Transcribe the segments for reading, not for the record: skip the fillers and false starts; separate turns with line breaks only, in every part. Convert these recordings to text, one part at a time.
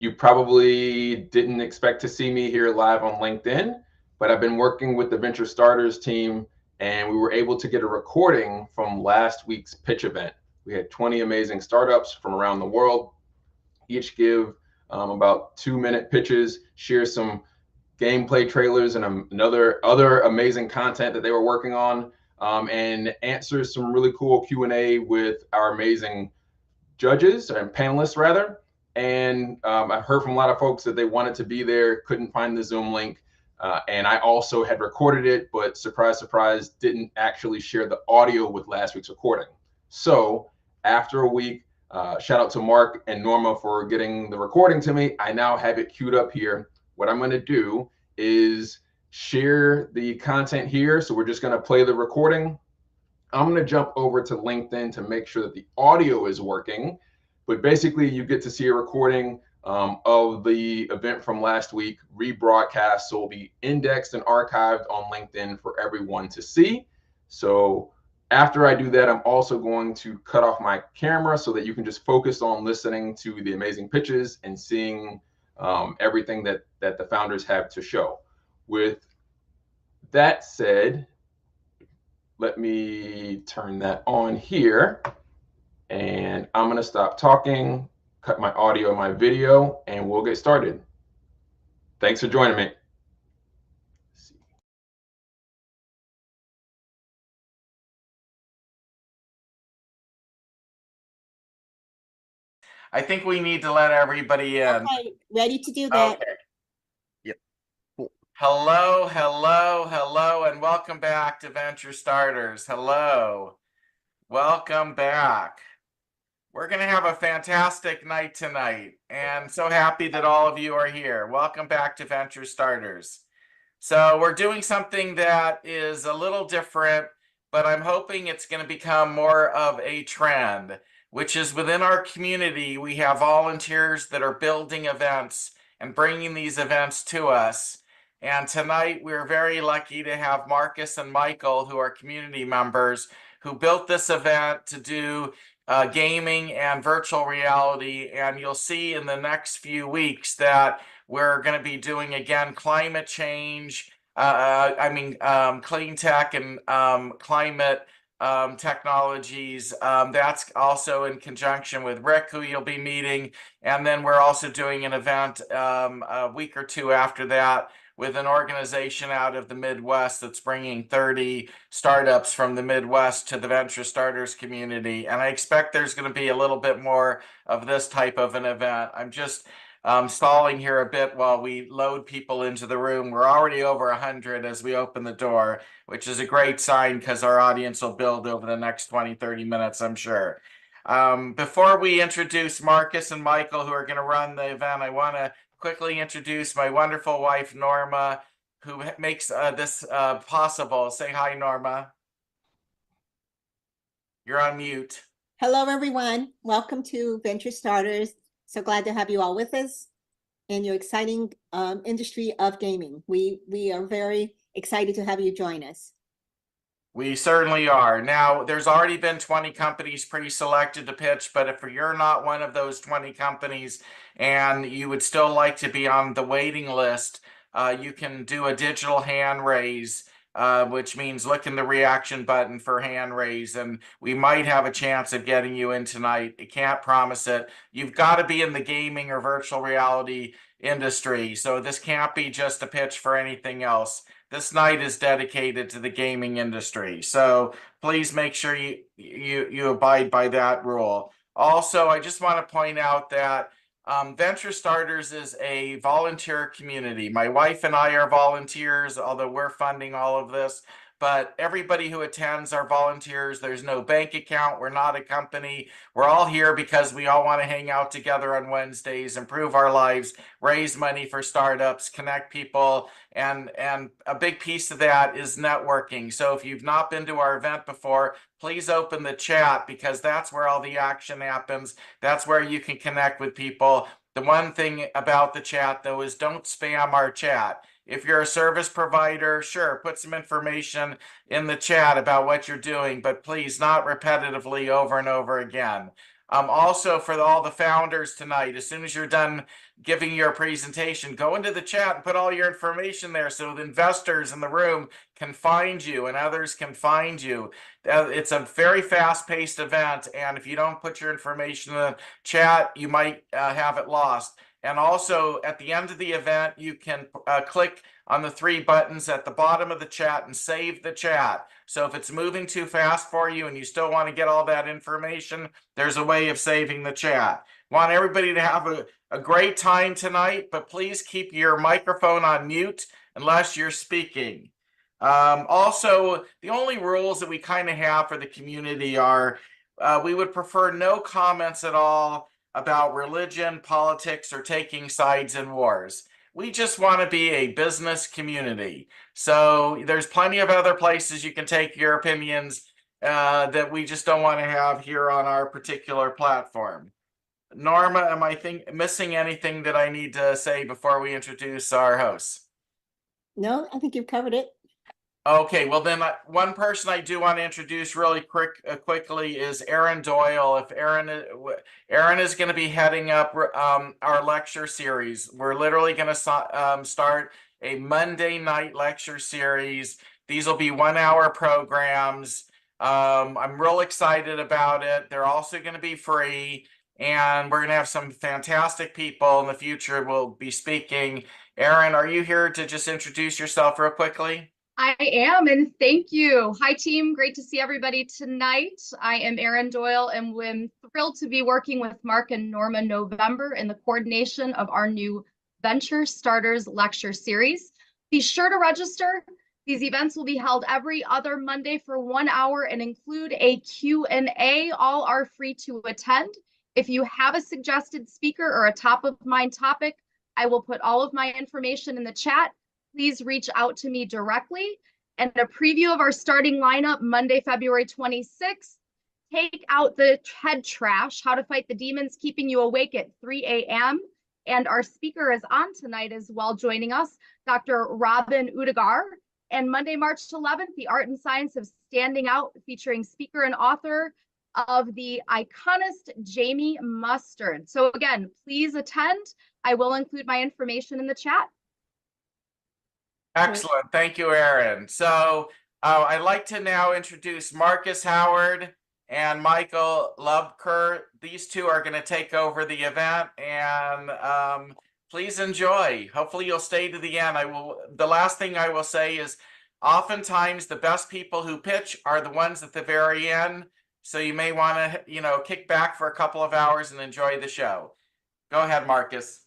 You probably didn't expect to see me here live on LinkedIn, but I've been working with the Venture Starters team, and we were able to get a recording from last week's pitch event. We had 20 amazing startups from around the world, each give about 2-minute pitches, share some gameplay trailers and other amazing content that they were working on, and answer some really cool Q&A with our amazing judges and panelists rather. And I've heard from a lot of folks that they wanted to be there, couldn't find the Zoom link. And I also had recorded it, but surprise, surprise, didn't actually share the audio with last week's recording. So after a week, shout out to Mark and Norma for getting the recording to me. I now have it queued up here. What I'm going to do is share the content here. So we're just going to play the recording. I'm going to jump over to LinkedIn to make sure that the audio is working. But basically, you get to see a recording of the event from last week, rebroadcast. So it will be indexed and archived on LinkedIn for everyone to see. So after I do that, I'm also going to cut off my camera so that you can just focus on listening to the amazing pitches and seeing everything that the founders have to show. With that said, let me turn that on here, and I'm going to stop talking, cut my audio and my video, and we'll get started. Thanks for joining me.
I think we need to let everybody in.
Okay, ready to do that.
Okay. Yep. Cool. Hello, hello, hello, and welcome back to Venture Starters. Hello. Welcome back. We're going to have a fantastic night tonight, and so happy that all of you are here. Welcome back to Venture Starters. So we're doing something that is a little different, but I'm hoping it's going to become more of a trend, which is within our community, we have volunteers that are building events and bringing these events to us. And tonight we're very lucky to have Marcus and Michael, who are community members, who built this event to do gaming and virtual reality. And you'll see in the next few weeks that we're going to be doing, again, climate change, clean tech and climate technologies. That's also in conjunction with Rick, who you'll be meeting. And then we're also doing an event a week or two after that with an organization out of the Midwest that's bringing 30 startups from the Midwest to the Venture Starters community. And I expect there's going to be a little bit more of this type of an event. I'm just stalling here a bit while we load people into the room. We're already over 100 as we open the door, which is a great sign because our audience will build over the next 20-30 minutes, I'm sure. Before we introduce Marcus and Michael, who are going to run the event, I want to quickly introduce my wonderful wife, Norma, who makes this possible. Say hi, Norma. You're on mute.
Hello, everyone. Welcome to Venture Starters. So glad to have you all with us in your exciting industry of gaming. We are very excited to have you join us.
We certainly are. Now, there's already been 20 companies pre-selected to pitch, but if you're not one of those 20 companies and you would still like to be on the waiting list, you can do a digital hand raise, which means look in the reaction button for hand raise, and we might have a chance of getting you in tonight. I can't promise it. You've got to be in the gaming or virtual reality industry, so this can't be just a pitch for anything else. This night is dedicated to the gaming industry, so please make sure you abide by that rule. Also, I just want to point out that Venture Starters is a volunteer community. My wife and I are volunteers, although we're funding all of this. But everybody who attends are volunteers. There's no bank account. We're not a company. We're all here because we all want to hang out together on Wednesdays, improve our lives, raise money for startups, connect people. And a big piece of that is networking. So if you've not been to our event before, please open the chat because that's where all the action happens. That's where you can connect with people. The one thing about the chat, though, is don't spam our chat. If you're a service provider, sure, put some information in the chat about what you're doing, but please not repetitively over and over again. Also, for all the founders tonight, as soon as you're done giving your presentation, go into the chat and put all your information there so the investors in the room can find you and others can find you. It's a very fast-paced event, and if you don't put your information in the chat, you might have it lost. And also, at the end of the event, you can click on the 3 buttons at the bottom of the chat and save the chat. So if it's moving too fast for you and you still want to get all that information, there's a way of saving the chat. Want everybody to have a great time tonight, but please keep your microphone on mute unless you're speaking. Also, the only rules that we kind of have for the community are we would prefer no comments at all about religion, politics, or taking sides in wars. We just want to be a business community. So there's plenty of other places you can take your opinions that we just don't want to have here on our particular platform. Norma, am I missing anything that I need to say before we introduce our hosts?
No, I think you've covered it.
Okay, well then one person I do want to introduce really quickly is Aaron Doyle. If Aaron is going to be heading up our lecture series. We're literally going to start a Monday night lecture series. These will be 1-hour programs. I'm real excited about it. They're also going to be free, and we're going to have some fantastic people in the future who will be speaking. Aaron, are you here to just introduce yourself real quickly?
I am, and thank you. Hi, team. Great to see everybody tonight. I am Erin Doyle, and I'm thrilled to be working with Mark and Norma November in the coordination of our new Venture Starters Lecture Series. Be sure to register. These events will be held every other Monday for 1 hour and include a Q&A. All are free to attend. If you have a suggested speaker or a top-of-mind topic, I will put all of my information in the chat. Please reach out to me directly. And a preview of our starting lineup Monday, February 26th. Take out the head trash, how to fight the demons keeping you awake at 3 a.m. And our speaker is on tonight as well, joining us, Dr. Robin Udegar. And Monday, March 11th, The Art and Science of Standing Out, featuring speaker and author of The Iconist, Jamie Mustard. So again, please attend. I will include my information in the chat.
Excellent. Thank you, Aaron. So I'd like to now introduce Marcus Howard and Michael Lubker. These two are going to take over the event, and please enjoy. Hopefully you'll stay to the end. The last thing I will say is oftentimes the best people who pitch are the ones at the very end. So you may want to, kick back for a couple of hours and enjoy the show. Go ahead, Marcus.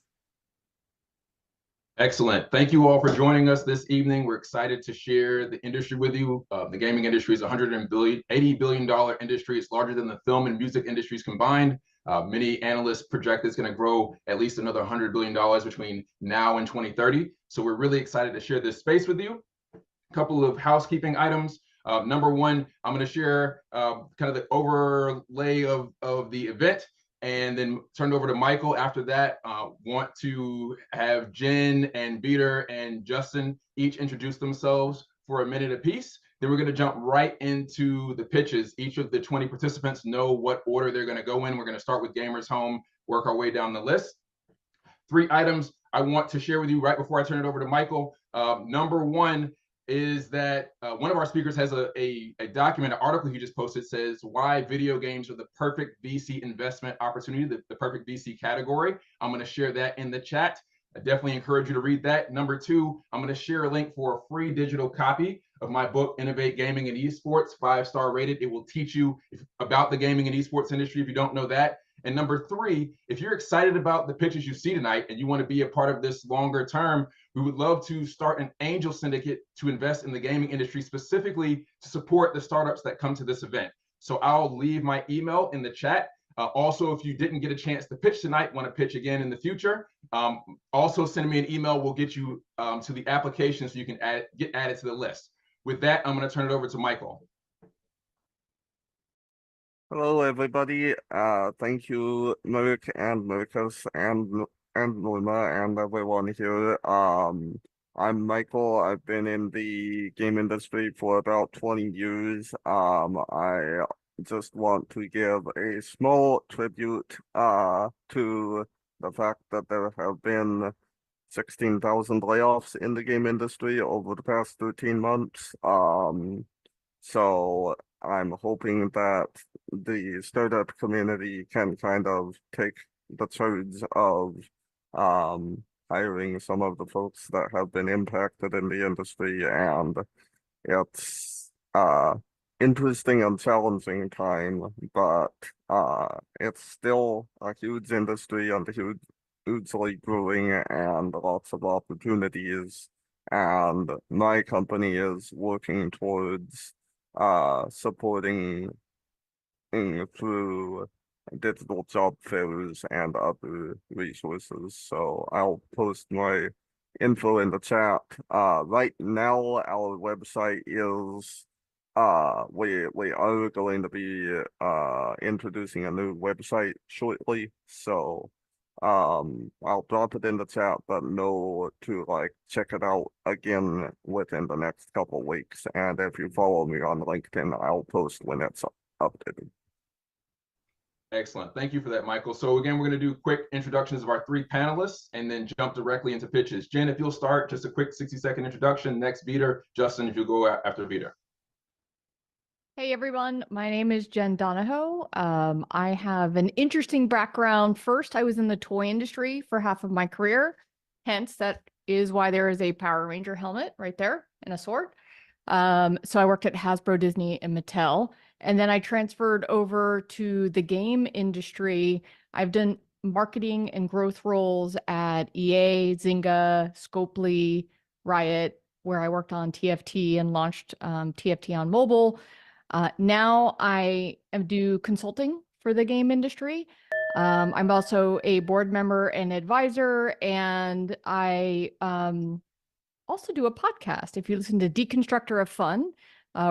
Excellent. Thank you all for joining us this evening. We're excited to share the industry with you. The gaming industry is a $180 billion industry. It's larger than the film and music industries combined. Many analysts project it's going to grow at least another $100 billion between now and 2030. So we're really excited to share this space with you. A couple of housekeeping items. Number one, I'm going to share kind of the overlay of the event, and then turn it over to Michael. After that, want to have Jen and Peter and Justin each introduce themselves for a minute apiece. Then we're going to jump right into the pitches. Each of the 20 participants know what order they're going to go in. We're going to start with Gamers Home, work our way down the list. 3 items I want to share with you right before I turn it over to Michael. Number one is that one of our speakers has a document, an article he just posted, says why video games are the perfect VC investment opportunity, the perfect VC category. I'm going to share that in the chat. I definitely encourage you to read that. Number 2, I'm going to share a link for a free digital copy of my book, Innovate Gaming and Esports, 5-star rated. It will teach you about the gaming and esports industry if you don't know that. And number 3, if you're excited about the pitches you see tonight and you want to be a part of this longer term, we would love to start an angel syndicate to invest in the gaming industry, specifically to support the startups that come to this event. So I'll leave my email in the chat. Also, if you didn't get a chance to pitch tonight, want to pitch again in the future, also send me an email. We'll get you to the application so you can get added to the list. With that, I'm going to turn it over to Michael.
Hello, everybody. Thank you, Mark and Marcus and Norma and everyone here. I'm Michael. I've been in the game industry for about 20 years. I just want to give a small tribute to the fact that there have been 16,000 layoffs in the game industry over the past 13 months. So I'm hoping that the startup community can kind of take the charge of hiring some of the folks that have been impacted in the industry, and it's interesting and challenging time, but it's still a huge industry and hugely growing and lots of opportunities. And my company is working towards supporting through digital job fairs and other resources. So I'll post my info in the chat. Right now our website is we are going to be introducing a new website shortly. So I'll drop it in the chat, but know to like check it out again within the next couple weeks. And if you follow me on LinkedIn, I'll post when it's updated.
Excellent. Thank you for that, Michael. So again, we're going to do quick introductions of our three panelists and then jump directly into pitches. Jen, if you'll start, just a quick 60-second introduction. Next, Vitor. Justin, if you'll go after Vitor.
Hey everyone, my name is Jen Donahoe. I have an interesting background. First, I was in the toy industry for half of my career. Hence, that is why there is a Power Ranger helmet right there and a sword. So I worked at Hasbro, Disney, and Mattel. And then I transferred over to the game industry. I've done marketing and growth roles at EA, Zynga, Scopely, Riot, where I worked on TFT and launched TFT on mobile. Now I do consulting for the game industry. I'm also a board member and advisor, and I also do a podcast. If you listen to Deconstructor of Fun,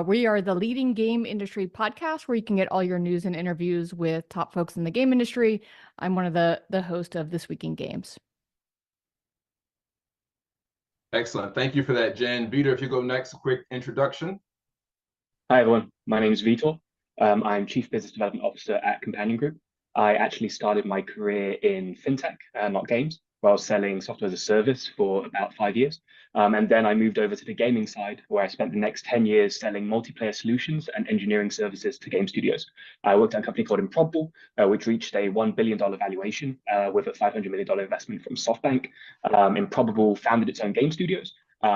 we are the leading game industry podcast where you can get all your news and interviews with top folks in the game industry. I'm one of the hosts of This Week in Games.
Excellent. Thank you for that, Jen. Vitor, if you go next, a quick introduction.
Hi, everyone. My name is Vitor. I'm Chief Business Development Officer at Companion Group. I actually started my career in fintech, not games, where I was selling software as a service for about 5 years. And then I moved over to the gaming side, where I spent the next 10 years selling multiplayer solutions and engineering services to game studios. I worked at a company called Improbable, which reached a $1 billion valuation with a $500 million investment from SoftBank. Improbable founded its own game studios.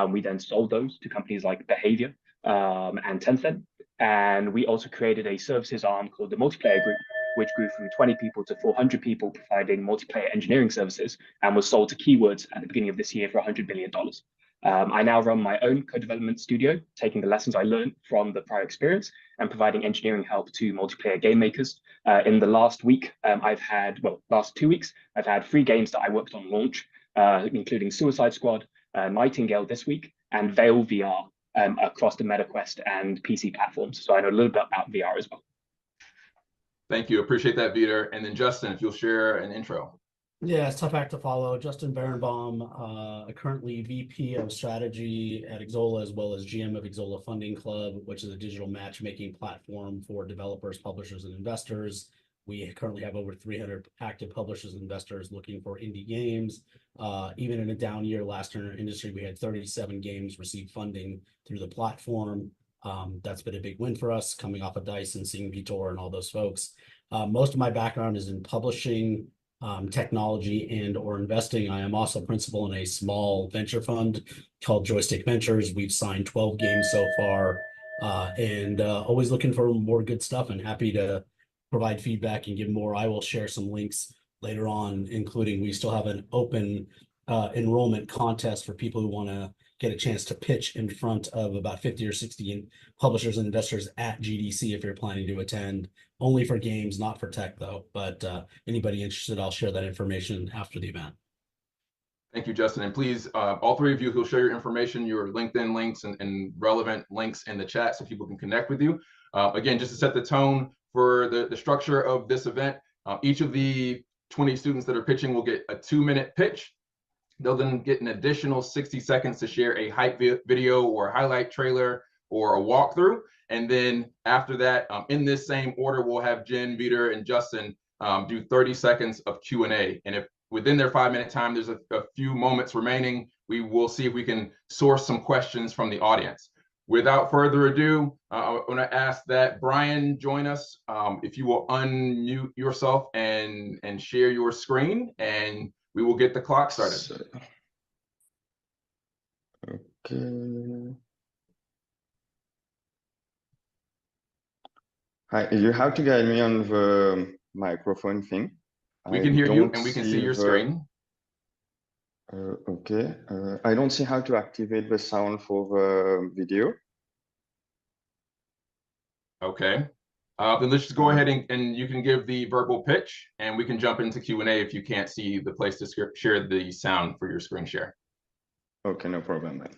We then sold those to companies like Behavior and Tencent. And we also created a services arm called the Multiplayer Group, which grew from 20 people to 400 people providing multiplayer engineering services and was sold to Keywords at the beginning of this year for $100 million. I now run my own co-development studio, taking the lessons I learned from the prior experience and providing engineering help to multiplayer game makers. In the last week, last 2 weeks, I've had 3 games that I worked on launch, including Suicide Squad, Nightingale this week, and Veil VR across the MetaQuest and PC platforms. So I know a little bit about VR as well.
Thank you. Appreciate that, Vitor. And then Justin, if you'll share an intro.
Yeah, it's tough act to follow. Justin Berenbaum, currently VP of Strategy at Xsolla, as well as GM of Xsolla Funding Club, which is a digital matchmaking platform for developers, publishers, and investors. We currently have over 300 active publishers and investors looking for indie games. Even in a down year last year in our industry, we had 37 games receive funding through the platform. That's been a big win for us, coming off of DICE and seeing Vitor and all those folks. Most of my background is in publishing, technology, and or investing. I am also principal in a small venture fund called Joystick Ventures. We've signed 12 games so far, and always looking for more good stuff and happy to provide feedback and give more. I will share some links later on, including we still have an open enrollment contest for people who want to get a chance to pitch in front of about 50 or 60 publishers and investors at GDC if you're planning to attend. Only for games, not for tech though. But anybody interested, I'll share that information after the event.
Thank you, Justin. And please, all three of you who'll share your information, your LinkedIn links and relevant links in the chat so people can connect with you. Again, just to set the tone for the structure of this event, each of the 20 students that are pitching will get a 2-minute pitch. They'll then get an additional 60 seconds to share a hype video or a highlight trailer or a walkthrough. And then after that, in this same order, we'll have Jen, Vitor, and Justin do 30 seconds of Q&A. And if within their 5-minute time, there's a few moments remaining. We will see if we can source some questions from the audience. Without further ado, I want to ask that Brian join us. If you will unmute yourself and share your screen, and we will get the clock started.
Okay. Hi, you have to guide me on the microphone thing.
We can hear you and we can see your screen.
Okay. I don't see how to activate the sound for the video.
Okay. Then let's just go ahead and you can give the verbal pitch, and we can jump into Q&A if you can't see the place to share the sound for your screen share.
Okay, no problem then.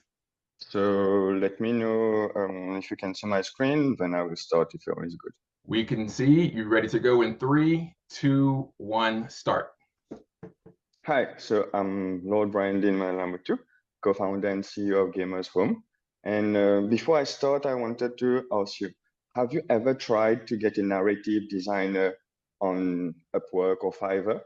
So let me know if you can see my screen, then I will start if all is good.
We can see you. Ready to go in 3, 2, 1, start.
Hi, so I'm Lord Brian Dinman-Lamutu, co-founder and CEO of Gamers Home. And before I start, I wanted to ask you, have you ever tried to get a narrative designer on Upwork or Fiverr?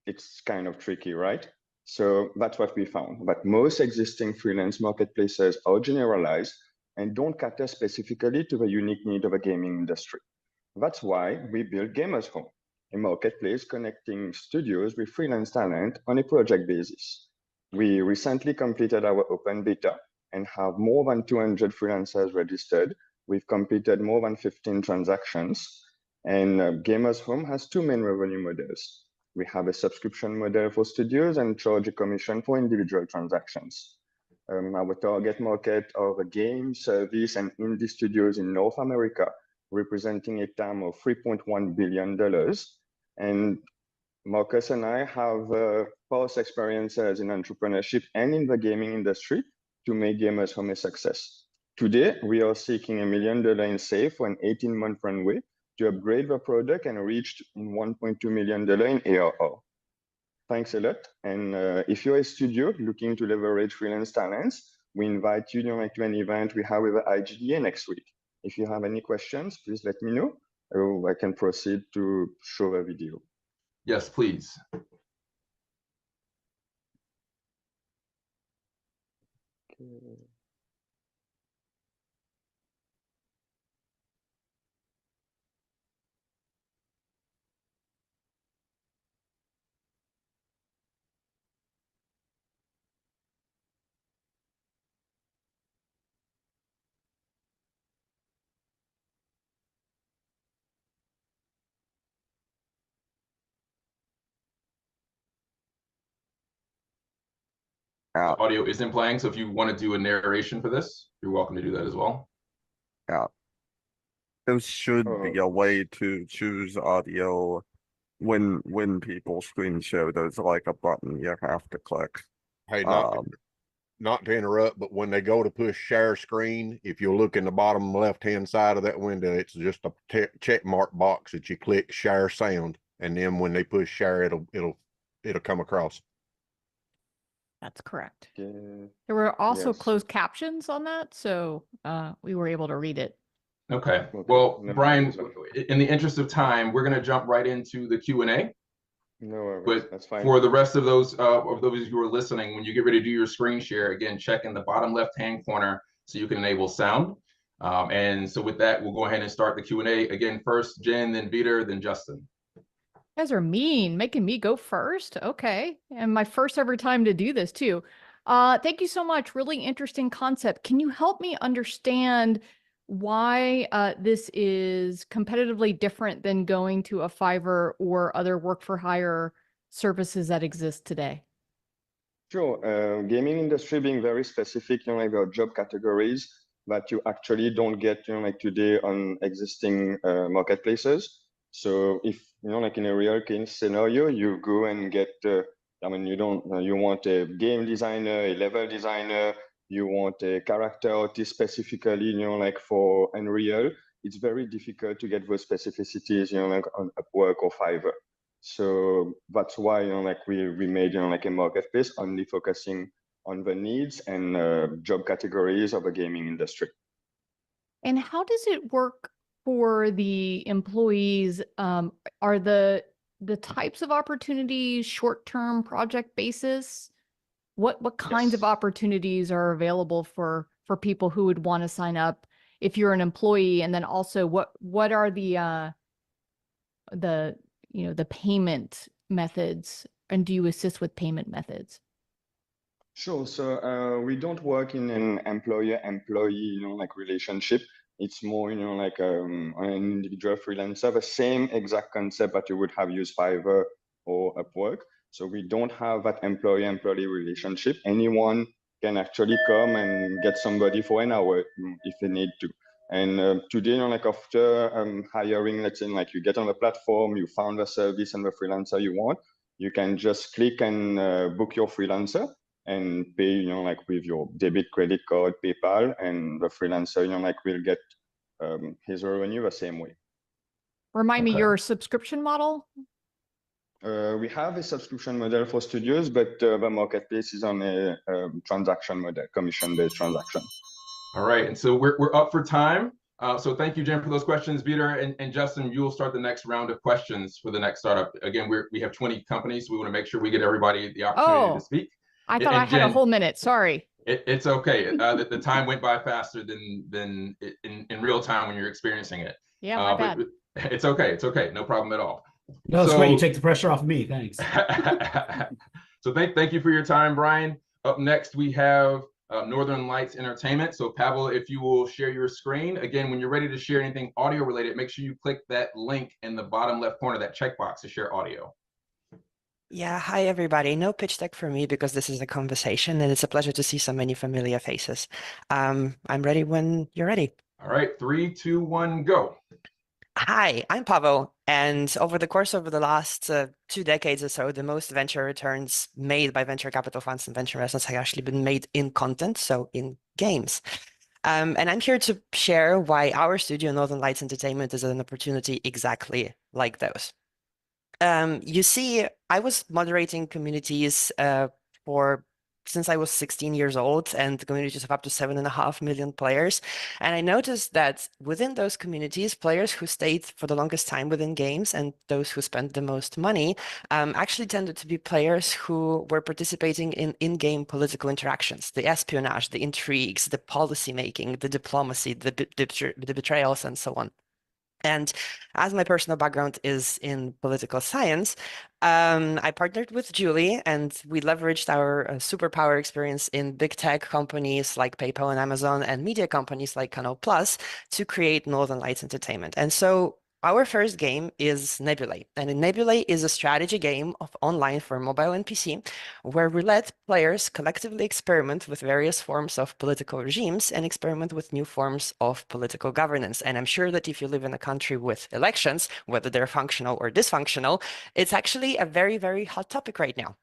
It's kind of tricky, right? So that's what we found. But most existing freelance marketplaces are generalized and don't cater specifically to the unique need of a gaming industry. That's why we built Gamers Home, a marketplace connecting studios with freelance talent on a project basis. We recently completed our open beta and have more than 200 freelancers registered. We've completed more than 15 transactions. And Gamers Home has 2 main revenue models. We have a subscription model for studios and charge a commission for individual transactions. Our target market are the game, service, and indie studios in North America, representing a TAM of $3.1 billion. And Marcus and I have past experiences in entrepreneurship and in the gaming industry to make Gamers Home a success. Today, we are seeking $1 million in SAVE for an 18-month runway to upgrade the product and reached $1.2 million in ARR. Thanks a lot. And if you're a studio looking to leverage freelance talents, we invite you to an event we have with the IGDA next week. If you have any questions, please let me know. Or I can proceed to show a video.
Yes, please.
Okay.
The audio isn't playing, so if you want to do a narration for this, you're welcome to do that as well.
Yeah. There should be a way to choose audio when people screen share. There's like a button you have to click.
Hey, not to interrupt, but when they go to push share screen, if you look in the bottom left-hand side of that window, it's just a check mark box that you click share sound, and then when they push share, it'll come across.
That's correct.
Yeah.
There were also
Yes.
closed captions on that, so we were able to read it.
Okay.
Okay.
Well,
No
Brian,
worries.
in the interest of time, we're going to jump right into the Q&A.
No worries.
But
That's fine.
for the rest of those who are listening, when you get ready to do your screen share, again, check in the bottom left-hand corner so you can enable sound. And so with that, we'll go ahead and start the Q&A. Again, first Jen, then Vitor, then Justin.
You guys are mean, making me go first. Okay. And my first ever time to do this too. Thank you so much. Really interesting concept. Can you help me understand why this is competitively different than going to a Fiverr or other work for hire services that exist today?
Sure. Gaming industry being very specific, like there are job categories that you actually don't get, like today on existing marketplaces. So if, like in a real case scenario, you go and get, you want a game designer, a level designer, you want a character artist specifically, like for Unreal, it's very difficult to get those specificities, like on Upwork or Fiverr. So that's why, we made, like a marketplace only focusing on the needs and job categories of the gaming industry.
And how does it work for the employees? Are the the types of opportunities, short-term project basis? What kinds of
Yes.
opportunities are available for people who would want to sign up if you're an employee? And then also what are the the payment methods, and do you assist with payment methods?
Sure. So we don't work in an employer-employee, like relationship. It's more, like an individual freelancer, the same exact concept that you would have used Fiverr or Upwork. So we don't have that employer-employee relationship. Anyone can actually come and get somebody for an hour if they need to. And today, like after hiring, let's say like you get on the platform, you found the service and the freelancer you want, you can just click and book your freelancer and pay, like with your debit, credit card, PayPal, and the freelancer, like will get his revenue the same way.
Remind me
Okay.
your subscription model.
We have a subscription model for studios, but the marketplace is on a transaction model, commission-based transaction.
All right, and so we're up for time. So thank you, Jen, for those questions. Peter and Justin, you will start the next round of questions for the next startup. Again, we have 20 companies, so we want to make sure we get everybody the opportunity to speak.
I thought
And
I had
Jen,
a whole minute. Sorry.
It's okay. The time went by faster than in real time when you're experiencing it.
Yeah, my bad.
But it's okay. It's okay. No problem at all.
No, it's great. You take the pressure off of me. Thanks.
So thank you for your time, Brian. Up next, we have Northern Lights Entertainment. So Pavel, if you will share your screen. Again, when you're ready to share anything audio related, make sure you click that link in the bottom left corner, that checkbox to share audio.
Yeah, hi everybody. No pitch deck for me because this is a conversation and it's a pleasure to see so many familiar faces. I'm ready when you're ready.
All right, 3, 2, 1, go.
Hi, I'm Pavel, and over the course of the last 2 decades or so, the most venture returns made by venture capital funds and venture investors have actually been made in content, so in games. And I'm here to share why our studio, Northern Lights Entertainment, is an opportunity exactly like those. You see, I was moderating communities since I was 16 years old, and communities of up to 7.5 million players. And I noticed that within those communities, players who stayed for the longest time within games and those who spent the most money actually tended to be players who were participating in in-game political interactions, the espionage, the intrigues, the policy making, the diplomacy, the betrayals, and so on. And as my personal background is in political science, I partnered with Julie and we leveraged our superpower experience in big tech companies like PayPal and Amazon and media companies like Canal Plus to create Northern Lights Entertainment. And so our first game is Nebulae, and Nebulae is a strategy game of online for mobile and PC, where we let players collectively experiment with various forms of political regimes and experiment with new forms of political governance. And I'm sure that if you live in a country with elections, whether they're functional or dysfunctional, it's actually a very, very hot topic right now.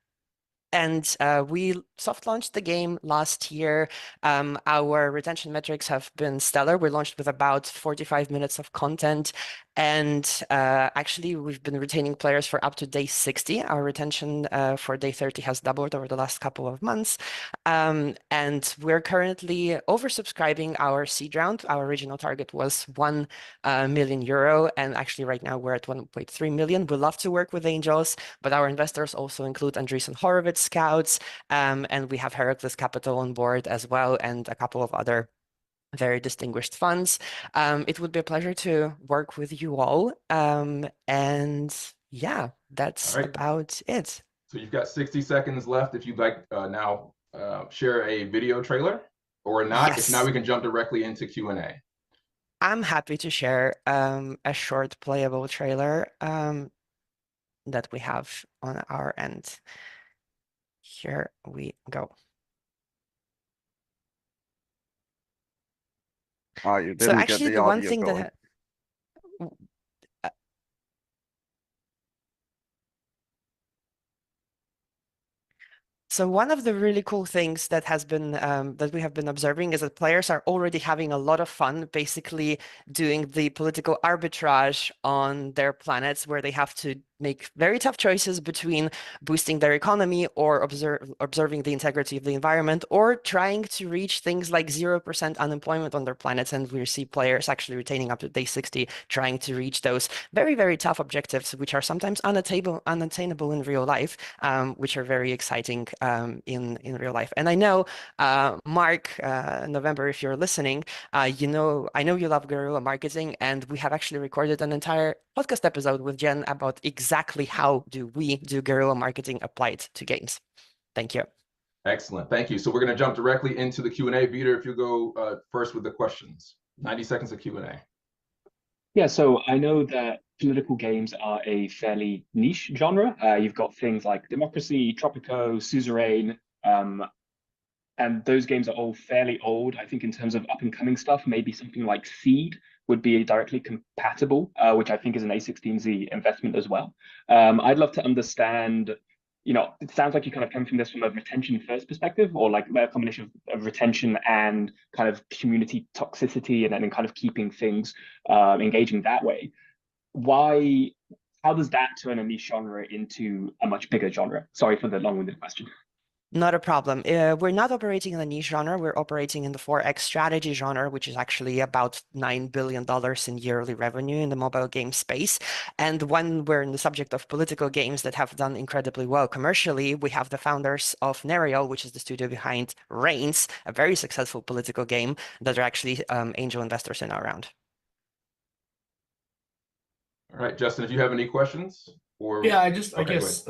And we soft launched the game last year. Our retention metrics have been stellar. We launched with about 45 minutes of content. And actually, we've been retaining players for up to day 60. Our retention for day 30 has doubled over the last couple of months. And we're currently oversubscribing our seed round. Our original target was 1 million euro. And actually, right now, we're at 1.3 million. We love to work with angels, but our investors also include Andreessen Horowitz Scouts, and we have Heracles Capital on board as well, and a couple of other very distinguished funds. It would be a pleasure to work with you all. And yeah, that's about it.
So you've got 60 seconds left if you'd like now share a video trailer or not.
Yes.
If not, we can jump directly into Q&A.
I'm happy to share a short playable trailer that we have on our end. Here we go.
Oh, you didn't
actually,
get the
one
audio
thing
going.
So one of the really cool things that has been that we have been observing is that players are already having a lot of fun, basically doing the political arbitrage on their planets, where they have to make very tough choices between boosting their economy or observing the integrity of the environment, or trying to reach things like 0% unemployment on their planets. And we see players actually retaining up to day 60, trying to reach those very, very tough objectives, which are sometimes unattainable in real life, which are very exciting in real life. And I know, Mark, November, if you're listening, I know you love guerrilla marketing, and we have actually recorded an entire podcast episode with Jen about exactly how do we do guerrilla marketing applied to games. Thank you.
Excellent. Thank you. So we're going to jump directly into the Q&A. Peter, if you go first with the questions. 90 seconds of Q&A.
Yeah, so I know that political games are a fairly niche genre. You've got things like Democracy, Tropico, Suzerain, and those games are all fairly old. I think in terms of up-and-coming stuff, maybe something like Seed would be directly compatible, which I think is an A16Z investment as well. I'd love to understand, it sounds like you kind of come from this from a retention first perspective, or like a combination of retention and kind of community toxicity, and then kind of keeping things engaging that way. How does that turn a niche genre into a much bigger genre? Sorry for the long-winded question.
Not a problem. We're not operating in a niche genre. We're operating in the 4X strategy genre, which is actually about $9 billion in yearly revenue in the mobile game space. And when we're in the subject of political games that have done incredibly well commercially, we have the founders of Nerial, which is the studio behind Reigns, a very successful political game that are actually angel investors in our round.
All right, Justin, if you have any questions, or
yeah, I guess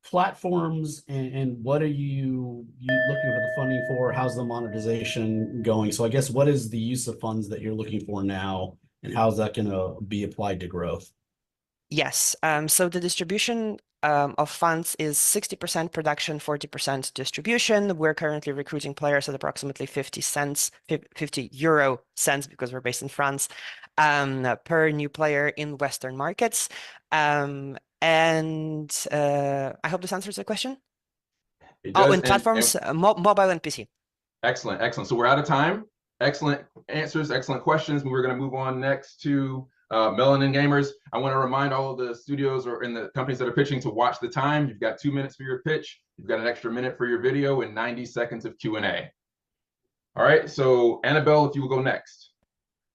platforms and what are you looking for the funding for? How's the monetization going? So I guess what is the use of funds that you're looking for now, and how's that going to be applied to growth?
Yes. So the distribution of funds is 60% production, 40% distribution. We're currently recruiting players at approximately 50 euro cents, because we're based in France, per new player in Western markets. And I hope this answers the question.
It does.
Oh, in platforms, mobile and PC.
Excellent, excellent. So we're out of time. Excellent answers, excellent questions. We're going to move on next to Melanin Gamers. I want to remind all of the studios or in the companies that are pitching to watch the time. You've got 2 minutes for your pitch. You've got an extra minute for your video and 90 seconds of Q&A. All right, so Annabelle, if you will go next.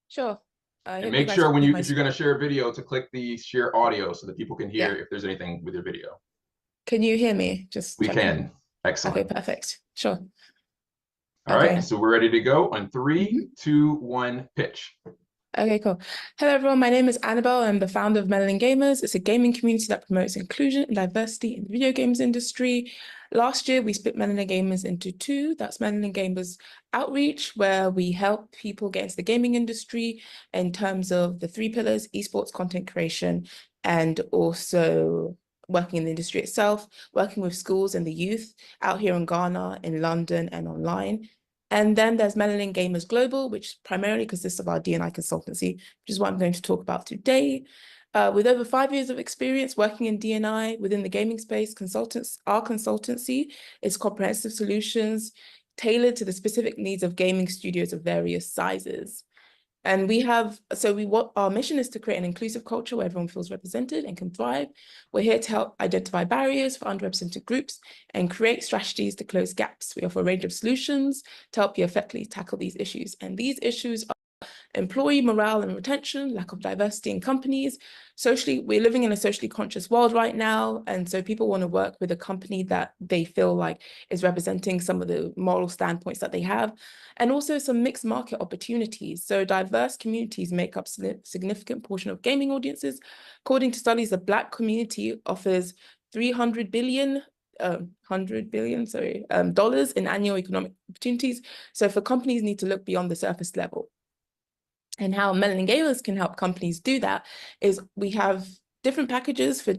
Sure.
And make sure if you're going to share a video, to click the share audio so that people can hear if there's anything with your video.
Can you hear me?
We can. Excellent.
Okay, perfect. Sure.
All right, so we're ready to go on 3, 2, 1, pitch.
Okay, cool. Hello, everyone. My name is Annabelle. I'm the founder of Melanin Gamers. It's a gaming community that promotes inclusion and diversity in the video games industry. Last year, we split Melanin Gamers into 2. That's Melanin Gamers Outreach, where we help people get into the gaming industry in terms of the 3 pillars: esports, content creation, and also working in the industry itself, working with schools and the youth out here in Ghana, in London, and online. And then there's Melanin Gamers Global, which primarily consists of our D&I consultancy, which is what I'm going to talk about today. With over 5 years of experience working in D&I within the gaming space, our consultancy is comprehensive solutions tailored to the specific needs of gaming studios of various sizes. And our mission is to create an inclusive culture where everyone feels represented and can thrive. We're here to help identify barriers for underrepresented groups and create strategies to close gaps. We offer a range of solutions to help you effectively tackle these issues. And these issues are employee morale and retention, lack of diversity in companies. We're living in a socially conscious world right now. And so people want to work with a company that they feel like is representing some of the moral standpoints that they have, and also some mixed market opportunities. So diverse communities make up a significant portion of gaming audiences. According to studies, the Black community offers $300 billion dollars in annual economic opportunities. So for companies need to look beyond the surface level. And how Melanin Gamers can help companies do that is we have different packages for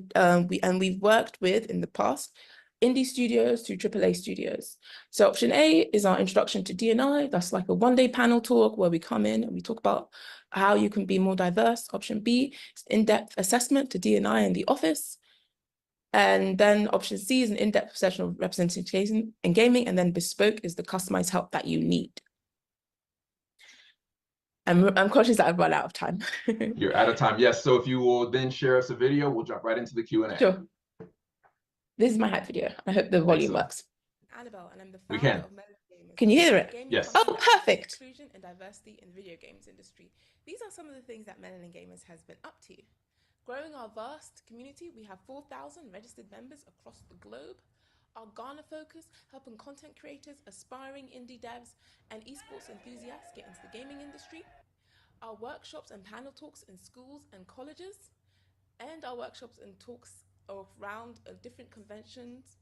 we've worked with in the past indie studios to AAA studios. So option A is our introduction to D&I. That's like a 1-day panel talk where we come in and we talk about how you can be more diverse. Option B is in-depth assessment to D&I in the office. And then option C is an in-depth session of representation in gaming. And then bespoke is the customized help that you need. I'm conscious that I've run out of time.
You're out of time. Yes. So if you will then share us a video, we'll jump right into the Q&A.
Sure. This is my hype video. I hope the volume
Excellent.
works. Annabelle, and I'm the
We
founder
can.
of Melon Gamers. Can you hear it?
Yes.
Oh, perfect. Inclusion and diversity in the video games industry. These are some of the things that Melon Gamers has been up to. Growing our vast community, we have 4,000 registered members across the globe. Our Ghana focus, helping content creators, aspiring indie devs, and esports enthusiasts get into the gaming industry. Our workshops and panel talks in schools and colleges, and our workshops and talks around different conventions,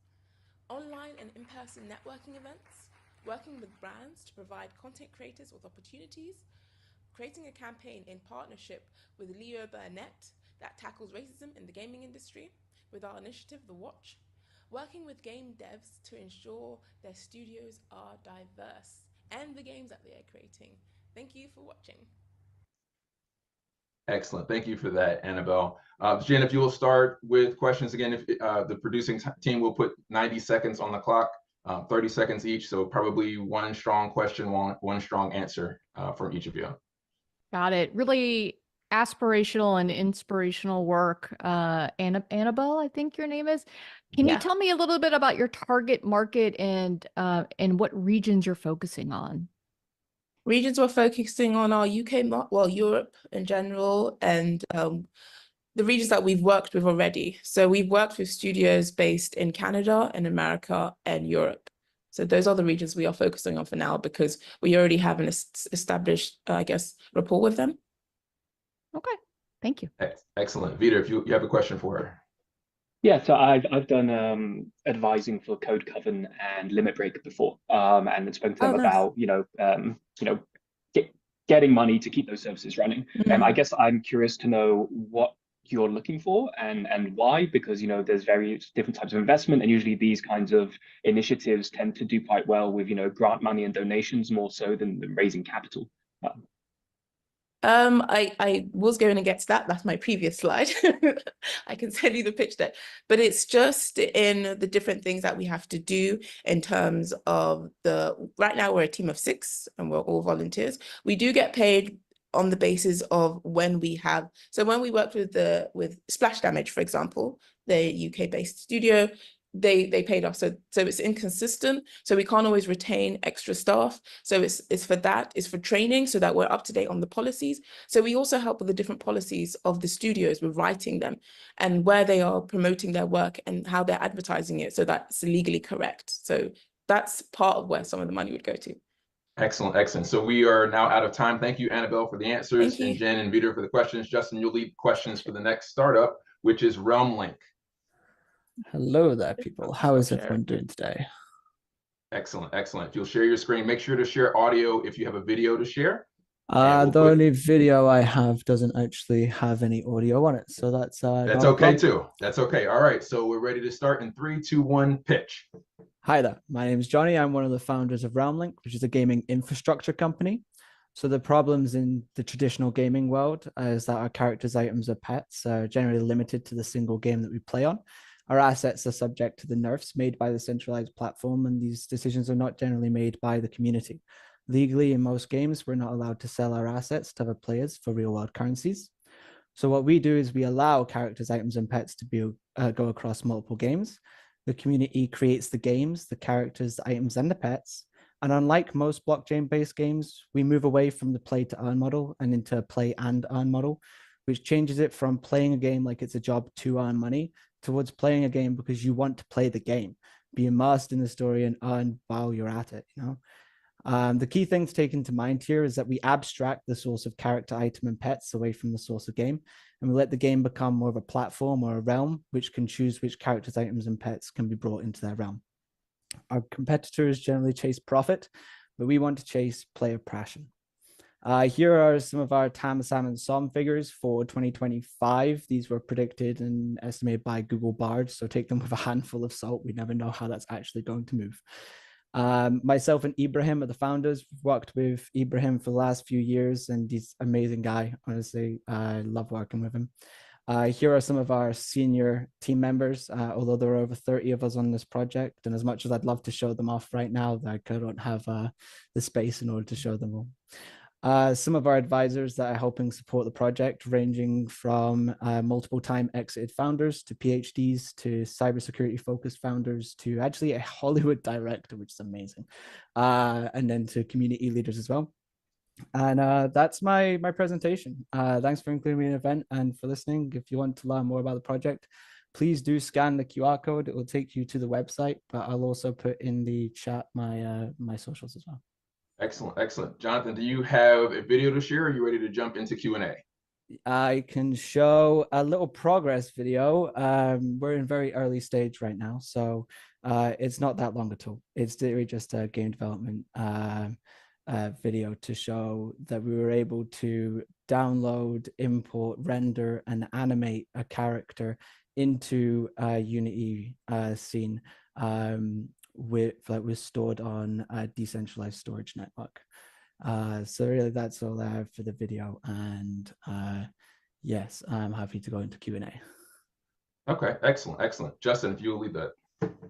online and in-person networking events, working with brands to provide content creators with opportunities, creating a campaign in partnership with Leo Burnett that tackles racism in the gaming industry with our initiative, The Watch, working with game devs to ensure their studios are diverse and the games that they are creating. Thank you for watching.
Excellent. Thank you for that, Annabelle. Jen, if you will start with questions again, if the producing team will put 90 seconds on the clock, 30 seconds each. So probably one strong question, one strong answer from each of you.
Got it. Really aspirational and inspirational work. Annabelle, I think your name is. Can you tell me a little bit about your target market and what regions you're focusing on?
Regions we're focusing on are UK, well, Europe in general, and the regions that we've worked with already. So we've worked with studios based in Canada and America and Europe. So those are the regions we are focusing on for now because we already have an established, I guess, rapport with them.
Okay, thank you.
Excellent. Vita, if you have a question for her.
Yeah, so I've done advising for Code Coven and Limit Break before, and spoken to them about getting money to keep those services running. And I guess I'm curious to know what you're looking for and why, because there's various different types of investment, and usually these kinds of initiatives tend to do quite well with grant money and donations more so than raising capital.
I was going to get to that. That's my previous slide. I can send you the pitch deck, but it's just in the different things that we have to do in terms of right now we're a team of 6 and we're all volunteers. We do get paid on the basis of when we worked with Splash Damage, for example, the UK based studio, they paid us. So it's inconsistent. So we can't always retain extra staff. So it's for that, it's for training so that we're up to date on the policies. So we also help with the different policies of the studios with writing them and where they are promoting their work and how they're advertising it so that's legally correct. So that's part of where some of the money would go to.
Excellent, excellent. So we are now out of time. Thank you, Annabelle, for the answers, and Jen and Vita for the questions. Justin, you'll lead questions for the next startup, which is Realm Link.
Hello there, people. How is everyone doing today?
Excellent, excellent. If you'll share your screen, make sure to share audio if you have a video to share.
The only video I have doesn't actually have any audio on it, so that's
okay too. That's okay. All right, so we're ready to start in 3, 2, 1, pitch.
Hi there, my name is Johnny. I'm one of the founders of Realm Link, which is a gaming infrastructure company. So the problems in the traditional gaming world is that our characters' items or pets are generally limited to the single game that we play on. Our assets are subject to the nerfs made by the centralized platform, and these decisions are not generally made by the community. Legally, in most games, we're not allowed to sell our assets to other players for real-world currencies. So what we do is we allow characters, items, and pets to go across multiple games. The community creates the games, the characters, the items, and the pets. And unlike most blockchain-based games, we move away from the play-to-earn model and into a play-and-earn model, which changes it from playing a game like it's a job to earn money towards playing a game because you want to play the game, be immersed in the story and earn while you're at it, The key thing to take into mind here is that we abstract the source of character, item, and pets away from the source of game, and we let the game become more of a platform or a realm which can choose which characters, items, and pets can be brought into their realm. Our competitors generally chase profit, but we want to chase player passion. Here are some of our TAM, SAM, and SOM figures for 2025. These were predicted and estimated by Google Bard, so take them with a handful of salt. We never know how that's actually going to move. Myself and Ibrahim are the founders. We've worked with Ibrahim for the last few years, and he's an amazing guy. Honestly, I love working with him. Here are some of our senior team members, although there are over 30 of us on this project, and as much as I'd love to show them off right now, I don't have the space in order to show them all. Some of our advisors that are helping support the project, ranging from multiple time exited founders to PhDs to cybersecurity focused founders to actually a Hollywood director, which is amazing, and then to community leaders as well. And that's my presentation. Thanks for including me in the event and for listening. If you want to learn more about the project, please do scan the QR code. It will take you to the website, but I'll also put in the chat my socials as well.
Excellent, excellent. Jonathan, do you have a video to share? Or are you ready to jump into Q&A?
I can show a little progress video. We're in very early stage right now, so it's not that long at all. It's really just a game development video to show that we were able to download, import, render, and animate a character into a Unity scene that was stored on a decentralized storage network. So really that's all I have for the video, and yes, I'm happy to go into Q&A.
Okay, excellent, excellent. Justin, if you'll lead that.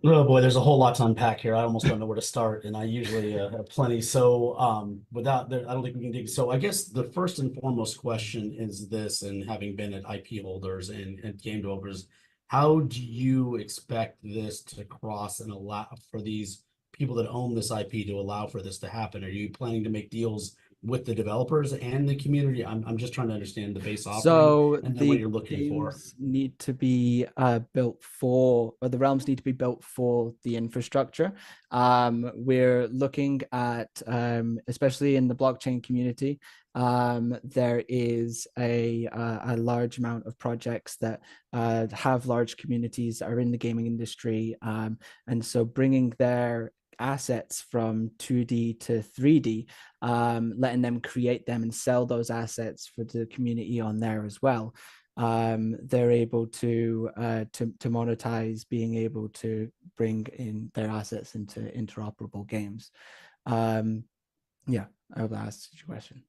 Oh boy, there's a whole lot to unpack here. I almost don't know where to start, and I usually have plenty. So without there, I don't think we can dig. So I guess the first and foremost question is this, and having been at IP holders and game developers, how do you expect this to cross and allow for these people that own this IP to allow for this to happen? Are you planning to make deals with the developers and the community? I'm just trying to understand the base offering,
So
and then what you're looking for.
Need to be built for, or the realms need to be built for the infrastructure. We're looking at, especially in the blockchain community, there is a large amount of projects that have large communities that are in the gaming industry, and so bringing their assets from 2D to 3D, letting them create them and sell those assets for the community on there as well. They're able to monetize being able to bring in their assets into interoperable games. Yeah, I hope that answers your question.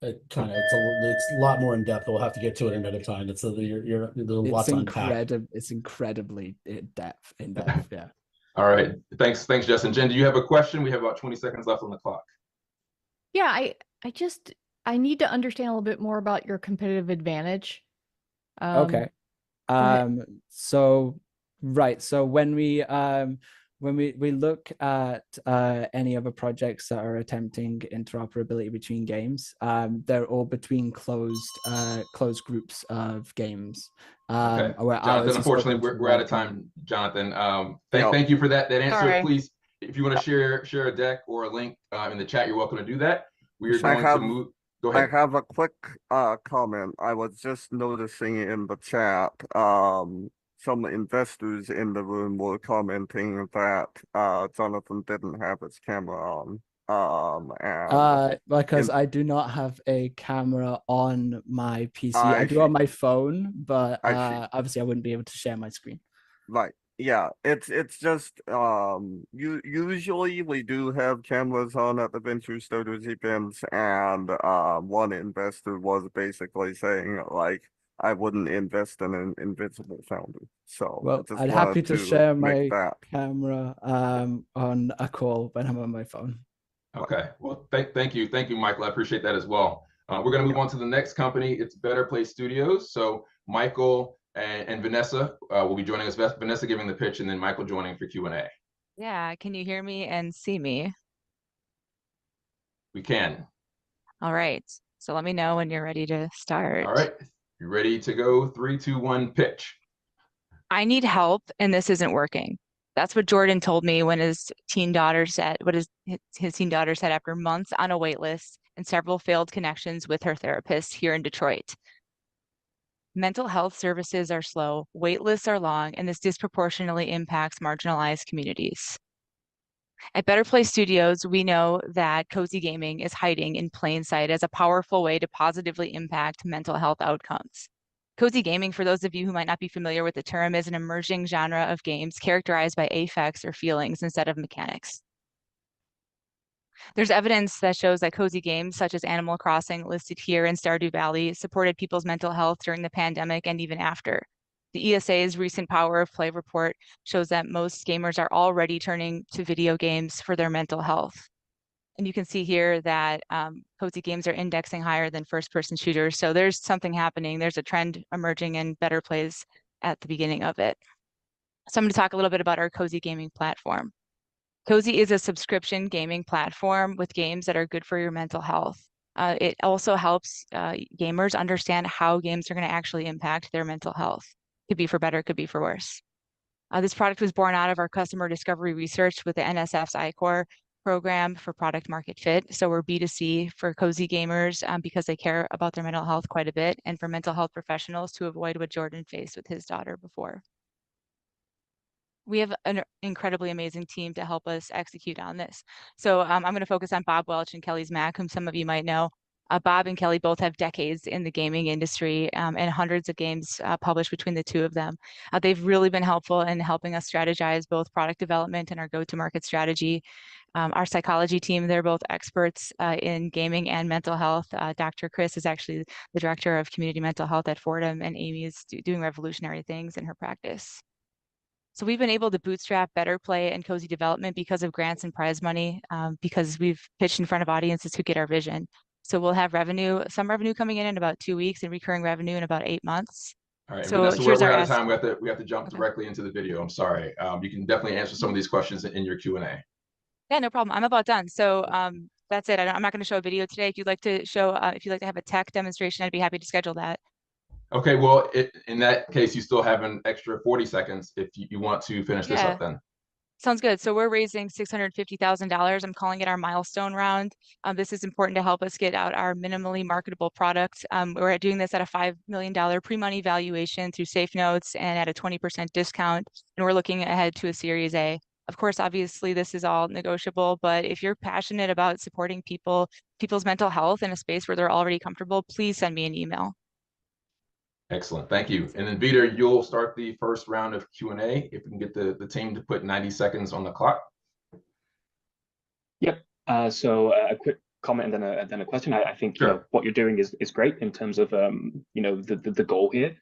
It's a lot more in depth. We'll have to get to it another time. There's a lot to unpack.
It's incredibly in depth. Yeah.
All right. Thanks, Justin. Jen, do you have a question? We have about 20 seconds left on the clock.
Yeah, I need to understand a little bit more about your competitive advantage.
Okay. So when we look at any other projects that are attempting interoperability between games, they're all between closed groups of games.
Okay. Jonathan, unfortunately, we're out of time, Jonathan. Thank you for that answer.
Sorry.
Please, if you want to share a deck or a link in the chat, you're welcome to do that. We are going to move. Go ahead.
I have a quick comment. I was just noticing in the chat, some investors in the room were commenting that Jonathan didn't have his camera on.
Because I do not have a camera on my PC. I do on my phone, but obviously I wouldn't be able to share my screen.
Right. Yeah, it's just usually we do have cameras on at the Venture Starters events, and one investor was basically saying like I wouldn't invest in an invisible founder. So
well, I'd happy to share my camera on a call when I'm on my phone.
Okay. Well, thank you, Michael. I appreciate that as well. We're going to move on to the next company. It's Better Place Studios. So Michael and Vanessa will be joining us. Vanessa giving the pitch, and then Michael joining for Q&A.
Yeah, can you hear me and see me?
We can.
All right. So let me know when you're ready to start.
All right. You ready to go? 3, 2, 1, pitch.
I need help, and this isn't working. That's what Jordan told me when his teen daughter said, his teen daughter said after months on a wait list and several failed connections with her therapist here in Detroit. Mental health services are slow, wait lists are long, and this disproportionately impacts marginalized communities. At Better Place Studios, we know that cozy gaming is hiding in plain sight as a powerful way to positively impact mental health outcomes. Cozy gaming, for those of you who might not be familiar with the term, is an emerging genre of games characterized by affects or feelings instead of mechanics. There's evidence that shows that cozy games such as Animal Crossing, listed here, in Stardew Valley, supported people's mental health during the pandemic and even after. The ESA's recent Power of Play report shows that most gamers are already turning to video games for their mental health. And you can see here that cozy games are indexing higher than first-person shooters. So there's something happening. There's a trend emerging and better plays at the beginning of it. So I'm going to talk a little bit about our cozy gaming platform. Cozy is a subscription gaming platform with games that are good for your mental health. It also helps gamers understand how games are going to actually impact their mental health. Could be for better, could be for worse. This product was born out of our customer discovery research with the NSF's ICOR program for product market fit. So we're B2C for cozy gamers because they care about their mental health quite a bit, and for mental health professionals to avoid what Jordan faced with his daughter before. We have an incredibly amazing team to help us execute on this. So I'm going to focus on Bob Welch and Kelly's Mac, whom some of you might know. Bob and Kelly both have decades in the gaming industry and hundreds of games published between the two of them. They've really been helpful in helping us strategize both product development and our go-to-market strategy. Our psychology team, they're both experts in gaming and mental health. Dr. Chris is actually the director of community mental health at Fordham, and Amy is doing revolutionary things in her practice. So we've been able to bootstrap better play and cozy development because of grants and prize money, because we've pitched in front of audiences who get our vision. So we'll have some revenue coming in about 2 weeks and recurring revenue in about 8 months.
All right,
so
Vanessa,
here's
we're
our
out of time. We have to jump directly into the video. I'm sorry. You can definitely answer some of these questions in your Q&A.
Yeah, no problem. I'm about done. So that's it. I'm not going to show a video today. If you'd like to have a tech demonstration, I'd be happy to schedule that.
Okay, well, in that case, you still have an extra 40 seconds if you want to finish this up then.
Sounds good. So we're raising $650,000. I'm calling it our milestone round. This is important to help us get out our minimally marketable product. We're doing this at a $5 million pre-money valuation through Safe Notes and at a 20% discount. And we're looking ahead to a Series A. Of course, obviously, this is all negotiable, but if you're passionate about supporting people's mental health in a space where they're already comfortable, please send me an email.
Excellent, thank you. And then Vitor, you'll start the first round of Q&A if we can get the team to put 90 seconds on the clock.
Yep. So a quick comment and then a question. I think you know, what you're doing is great in terms of you know, the goal here.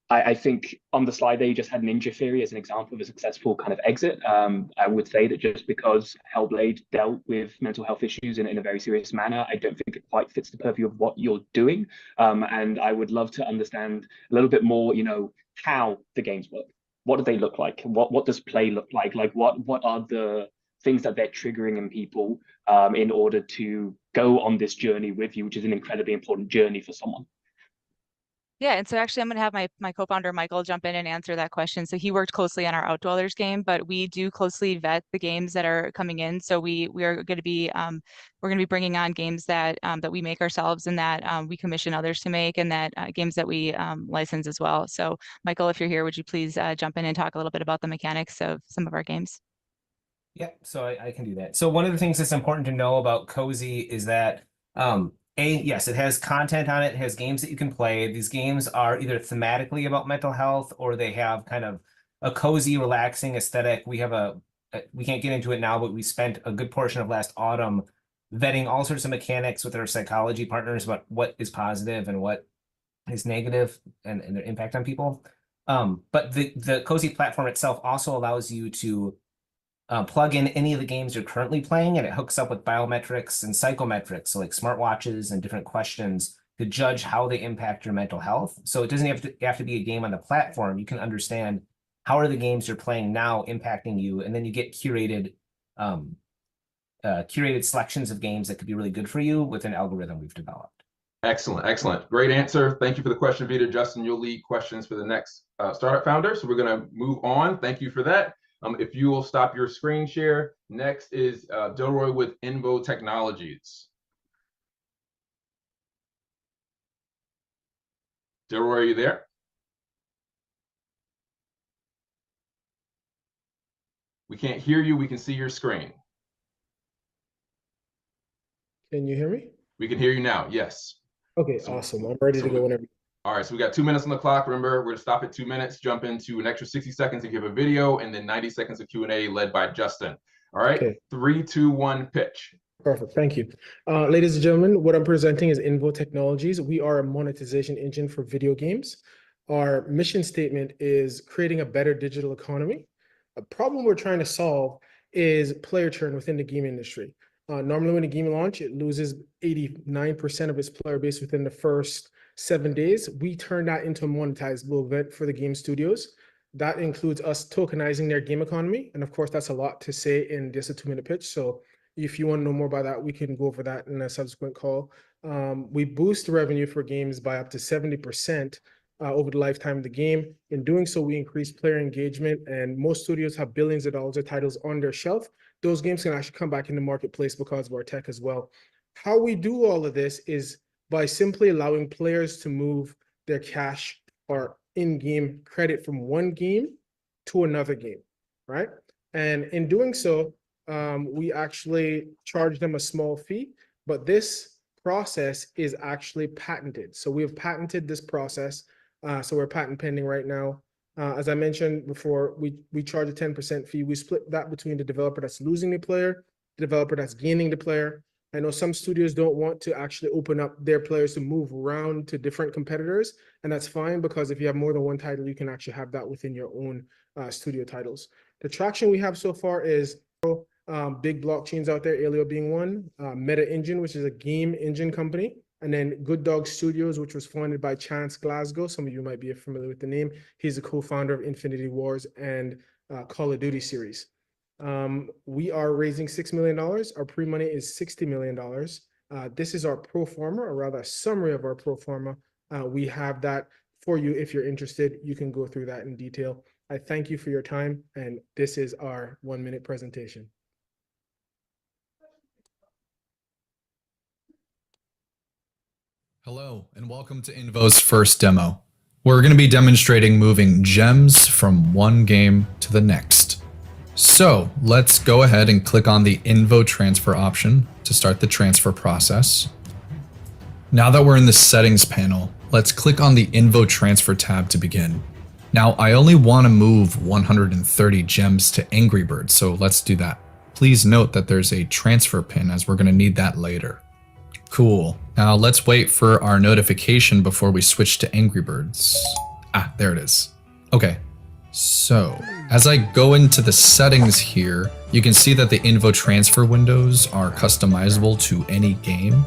I think on the slide there you just had Ninja Theory as an example of a successful kind of exit. I would say that just because Hellblade dealt with mental health issues in a very serious manner, I don't think it quite fits the purview of what you're doing. And I would love to understand a little bit more, you know, how the games work. What do they look like? What does play look like? Like what are the things that they're triggering in people in order to go on this journey with you, which is an incredibly important journey for someone.
Yeah, and so actually I'm going to have my co-founder Michael jump in and answer that question. So he worked closely on our Outdwellers game, but we do closely vet the games that are coming in. So we are going to be bringing on games that that we make ourselves and that we commission others to make, and that games that we license as well. So Michael, if you're here, would you please jump in and talk a little bit about the mechanics of some of our games?
Yeah, so I can do that. So one of the things that's important to know about Cozy is that yes, it has content on it. It has games that you can play. These games are either thematically about mental health or they have kind of a cozy, relaxing aesthetic. We have we can't get into it now, but we spent a good portion of last autumn vetting all sorts of mechanics with our psychology partners about what is positive and what is negative and their impact on people. But the Cozy platform itself also allows you to plug in any of the games you're currently playing, and it hooks up with biometrics and psychometrics, so like smartwatches and different questions to judge how they impact your mental health. So it doesn't have to be a game on the platform. You can understand how are the games you're playing now impacting you, and then you get curated selections of games that could be really good for you with an algorithm we've developed.
Excellent, excellent. Great answer. Thank you for the question, Vitor. Justin, you'll lead questions for the next startup founder. So we're going to move on. Thank you for that. If you will stop your screen share. Next is Delroy with Invo Technologies. Delroy, are you there? We can't hear you. We can see your screen.
Can you hear me?
We can hear you now. Yes.
Okay, awesome. I'm ready to go whenever.
All right, so we got 2 minutes on the clock. Remember, we're gonna stop at 2 minutes, jump into an extra 60 seconds to give a video, and then 90 seconds of Q&A led by Justin. All right, okay. 3, 2, 1, pitch.
Perfect, thank you. Ladies and gentlemen, what I'm presenting is Invo Technologies. We are a monetization engine for video games. Our mission statement is creating a better digital economy. A problem we're trying to solve is player churn within the game industry. Normally when a game launch, it loses 89% of its player base within the first 7 days. We turn that into a monetizable event for the game studios. That includes us tokenizing their game economy. And of course, that's a lot to say in just a 2-minute pitch. So if you want to know more about that, we can go over that in a subsequent call. We boost revenue for games by up to 70% over the lifetime of the game. In doing so, we increase player engagement, and most studios have billions of dollars of titles on their shelf. Those games can actually come back in the marketplace because of our tech as well. How we do all of this is by simply allowing players to move their cash or in-game credit from one game to another game, right? And in doing so, we actually charge them a small fee, but this process is actually patented. So we have patented this process. So we're patent pending right now. As I mentioned before, we charge a 10% fee. We split that between the developer that's losing the player, the developer that's gaining the player. I know some studios don't want to actually open up their players to move around to different competitors, and that's fine because if you have more than one title, you can actually have that within your own studio titles. The traction we have so far is big blockchains out there, Alio being one, Meta Engine, which is a game engine company, and then Good Dog Studios, which was founded by Chance Glasgow. Some of you might be familiar with the name. He's a co-founder of Infinity Wars and Call of Duty series. We are raising $6 million. Our pre-money is $60 million. This is our pro forma, or rather a summary of our pro forma. We have that for you. If you're interested, you can go through that in detail. I thank you for your time, and this is our 1-minute presentation.
Hello, and welcome to Invo's first demo. We're going to be demonstrating moving gems from one game to the next. So let's go ahead and click on the Invo transfer option to start the transfer process. Now that we're in the settings panel, let's click on the Invo transfer tab to begin. Now I only want to move 130 gems to Angry Birds, so let's do that. Please note that there's a transfer pin as we're going to need that later. Cool. Now let's wait for our notification before we switch to Angry Birds. Ah, there it is. Okay. So, as I go into the settings here, you can see that the Invo transfer windows are customizable to any game.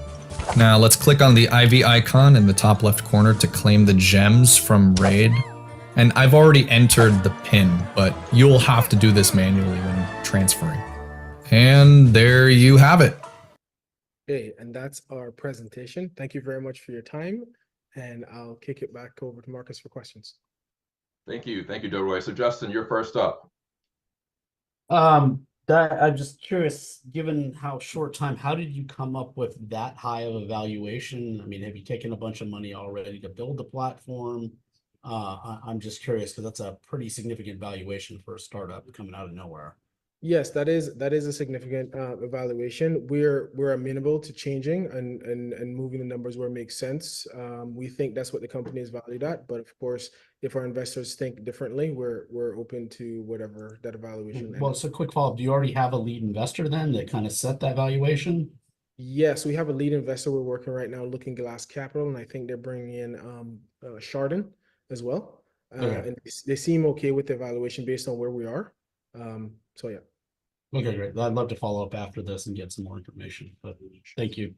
Now let's click on the IV icon in the top left corner to claim the gems from Raid. And I've already entered the pin, but you'll have to do this manually when transferring. And there you have it.
Okay, and that's our presentation. Thank you very much for your time, and I'll kick it back over to Marcus for questions.
Thank you, Delroy. So Justin, you're first up.
I'm just curious, given how short time, how did you come up with that high of a valuation? I mean, have you taken a bunch of money already to build the platform? I'm just curious because that's a pretty significant valuation for a startup coming out of nowhere.
Yes, that is a significant evaluation. We're amenable to changing and moving the numbers where it makes sense. We think that's what the company is valued at, but of course, if our investors think differently, we're open to whatever that evaluation.
Well, so quick follow-up. Do you already have a lead investor then that kind of set that valuation?
Yes, we have a lead investor we're working right now, Looking Glass Capital, and I think they're bringing in Chardon as well.
Okay.
And they seem okay with the evaluation based on where we are. So yeah.
Okay, great. I'd love to follow up after this and get some more information, but thank you.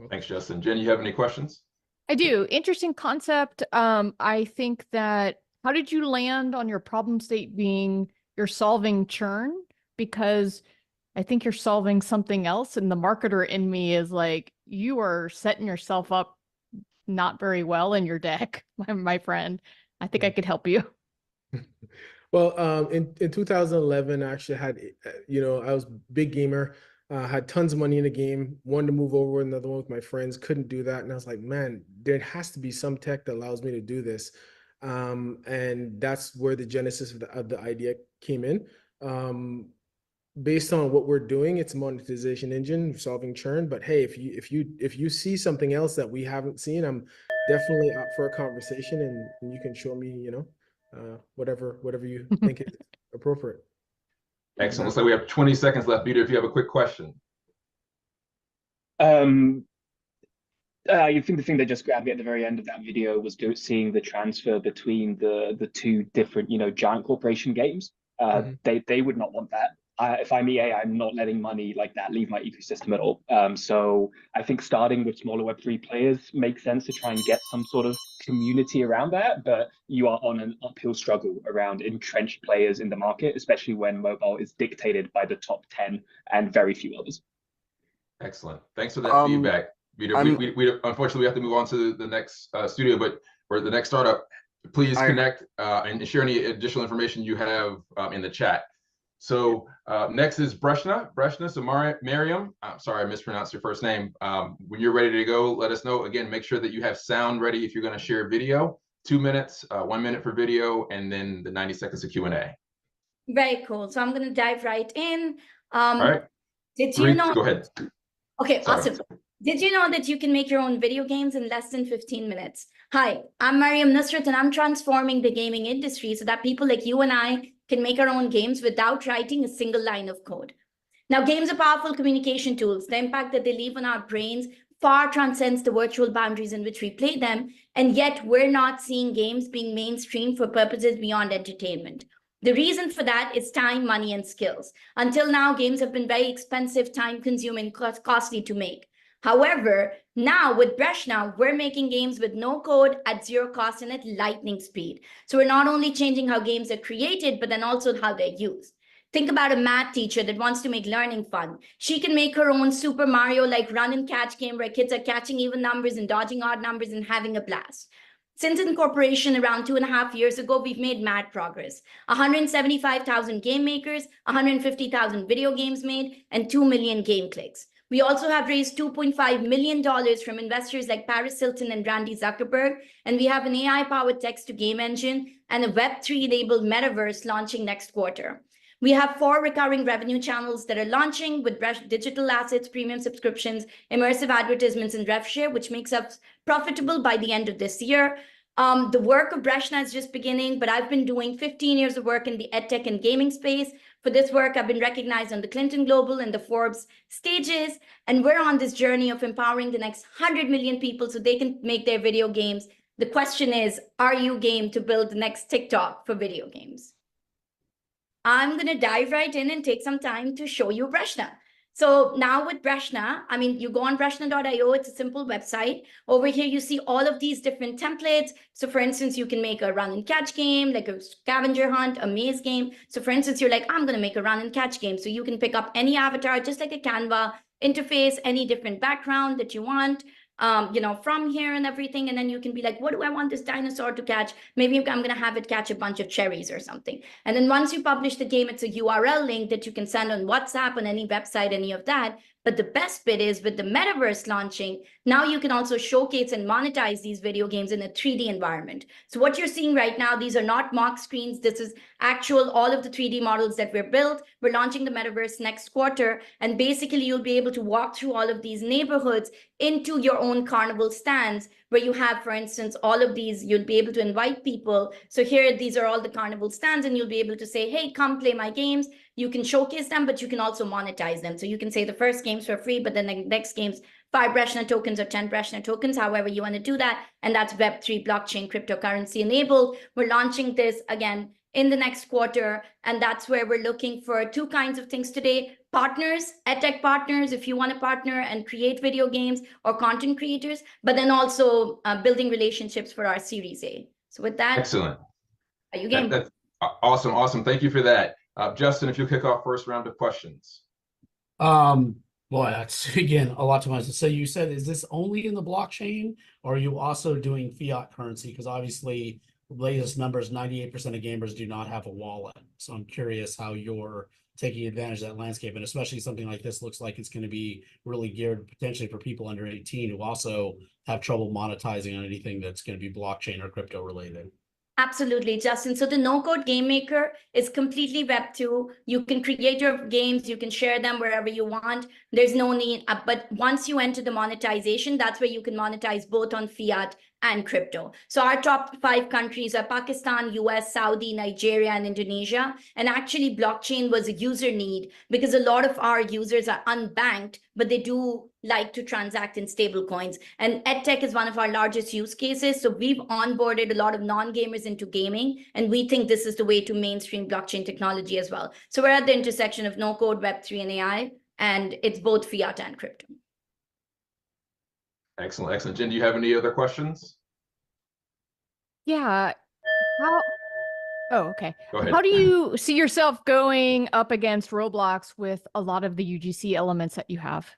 Thanks, Justin. Jen, you have any questions?
I do. Interesting concept. I think that how did you land on your problem state being you're solving churn? Because I think you're solving something else, and the marketer in me is like, you are setting yourself up not very well in your deck, my friend. I think I could help you.
Well, in 2011, I actually had, I was a big gamer, had tons of money in the game, wanted to move over another one with my friends, couldn't do that. And I was like, man, there has to be some tech that allows me to do this. And that's where the genesis of the idea came in. Based on what we're doing, it's a monetization engine, solving churn. But hey, if you see something else that we haven't seen, I'm definitely up for a conversation, and you can show me, whatever you think is appropriate.
Excellent. So we have 20 seconds left. Peter, if you have a quick question.
I think the thing that just grabbed me at the very end of that video was seeing the transfer between the two different, giant corporation games. They would not want that. if I'm EA, I'm not letting money like that leave my ecosystem at all. So I think starting with smaller Web3 players makes sense to try and get some sort of community around that, but you are on an uphill struggle around entrenched players in the market, especially when mobile is dictated by the top 10 and very few others.
Excellent. Thanks for that feedback. We unfortunately we have to move on to the next studio, but for the next startup, please connect and share any additional information you have in the chat. So next is Breshna. So Mariam, I'm sorry, I mispronounced your first name. When you're ready to go, let us know. Again, make sure that you have sound ready if you're going to share video. 2 minutes, 1 minute for video, and then the 90 seconds of Q&A.
Very cool. So I'm going to dive right in.
All right.
Did you know?
Go ahead.
Okay,
Sorry.
awesome. Did you know that you can make your own video games in less than 15 minutes? Hi, I'm Mariam Nusrat, and I'm transforming the gaming industry so that people like you and I can make our own games without writing a single line of code. Now, games are powerful communication tools. The impact that they leave on our brains far transcends the virtual boundaries in which we play them, and yet we're not seeing games being mainstream for purposes beyond entertainment. The reason for that is time, money, and skills. Until now, games have been very expensive, time-consuming, costly to make. However, now with Breshna, we're making games with no code at zero cost and at lightning speed. So we're not only changing how games are created, but then also how they're used. Think about a math teacher that wants to make learning fun. She can make her own Super Mario-like run and catch game where kids are catching even numbers and dodging odd numbers and having a blast. Since incorporation around 2.5 years ago, we've made mad progress. 175,000 game makers, 150,000 video games made, and 2 million game clicks. We also have raised $2.5 million from investors like Paris Hilton and Randy Zuckerberg, and we have an AI-powered text-to-game engine and a Web3-enabled metaverse launching next quarter. We have 4 recurring revenue channels that are launching with digital assets, premium subscriptions, immersive advertisements, and rev share, which makes us profitable by the end of this year. The work of Breshna is just beginning, but I've been doing 15 years of work in the edtech and gaming space. For this work, I've been recognized on the Clinton Global and the Forbes stages, and we're on this journey of empowering the next 100 million people so they can make their video games. The question is, are you game to build the next TikTok for video games? I'm going to dive right in and take some time to show you Breshna. So now with Breshna, I mean, you go on breshna.io, it's a simple website. Over here, you see all of these different templates. So for instance, you can make a run and catch game, like a scavenger hunt, a maze game. So for instance, you're like, I'm going to make a run and catch game. So you can pick up any avatar, just like a Canva interface, any different background that you want. From here and everything. And then you can be like, what do I want this dinosaur to catch? Maybe I'm going to have it catch a bunch of cherries or something. And then once you publish the game, it's a URL link that you can send on WhatsApp, on any website, any of that. But the best bit is with the metaverse launching, now you can also showcase and monetize these video games in a 3D environment. So what you're seeing right now, these are not mock screens. This is actual, all of the 3D models that we're built. We're launching the metaverse next quarter. And basically, you'll be able to walk through all of these neighborhoods into your own carnival stands where you have, for instance, all of these, you'll be able to invite people. So here, these are all the carnival stands, and you'll be able to say, hey, come play my games. You can showcase them, but you can also monetize them. So you can say the first game's for free, but then the next game's 5 Breshna tokens or 10 Breshna tokens, however you want to do that. And that's Web3 blockchain cryptocurrency enabled. We're launching this again in the next quarter. And that's where we're looking for 2 kinds of things today. Partners, edtech partners, if you want to partner and create video games, or content creators, but then also building relationships for our Series A. So with that,
excellent.
Are you game?
That's awesome. Thank you for that. Justin, if you'll kick off first round of questions.
Boy, that's again a lot to answer. So you said, is this only in the blockchain, or are you also doing fiat currency? Because obviously, the latest numbers, 98% of gamers do not have a wallet. So I'm curious how you're taking advantage of that landscape, and especially something like this looks like it's going to be really geared potentially for people under 18 who also have trouble monetizing on anything that's going to be blockchain or crypto related.
Absolutely, Justin. So the no-code game maker is completely Web2. You can create your games, you can share them wherever you want. There's no need, but once you enter the monetization, that's where you can monetize both on fiat and crypto. So our top 5 countries are Pakistan, US, Saudi, Nigeria, and Indonesia. And actually blockchain was a user need because a lot of our users are unbanked, but they do like to transact in stable coins. And EdTech is one of our largest use cases. So we've onboarded a lot of non-gamers into gaming, and we think this is the way to mainstream blockchain technology as well. So we're at the intersection of no code, Web3, and AI, and it's both fiat and crypto.
Excellent, excellent. Jen, do you have any other questions?
Yeah. How? Oh, okay.
Go ahead.
How do you see yourself going up against Roblox with a lot of the UGC elements that you have?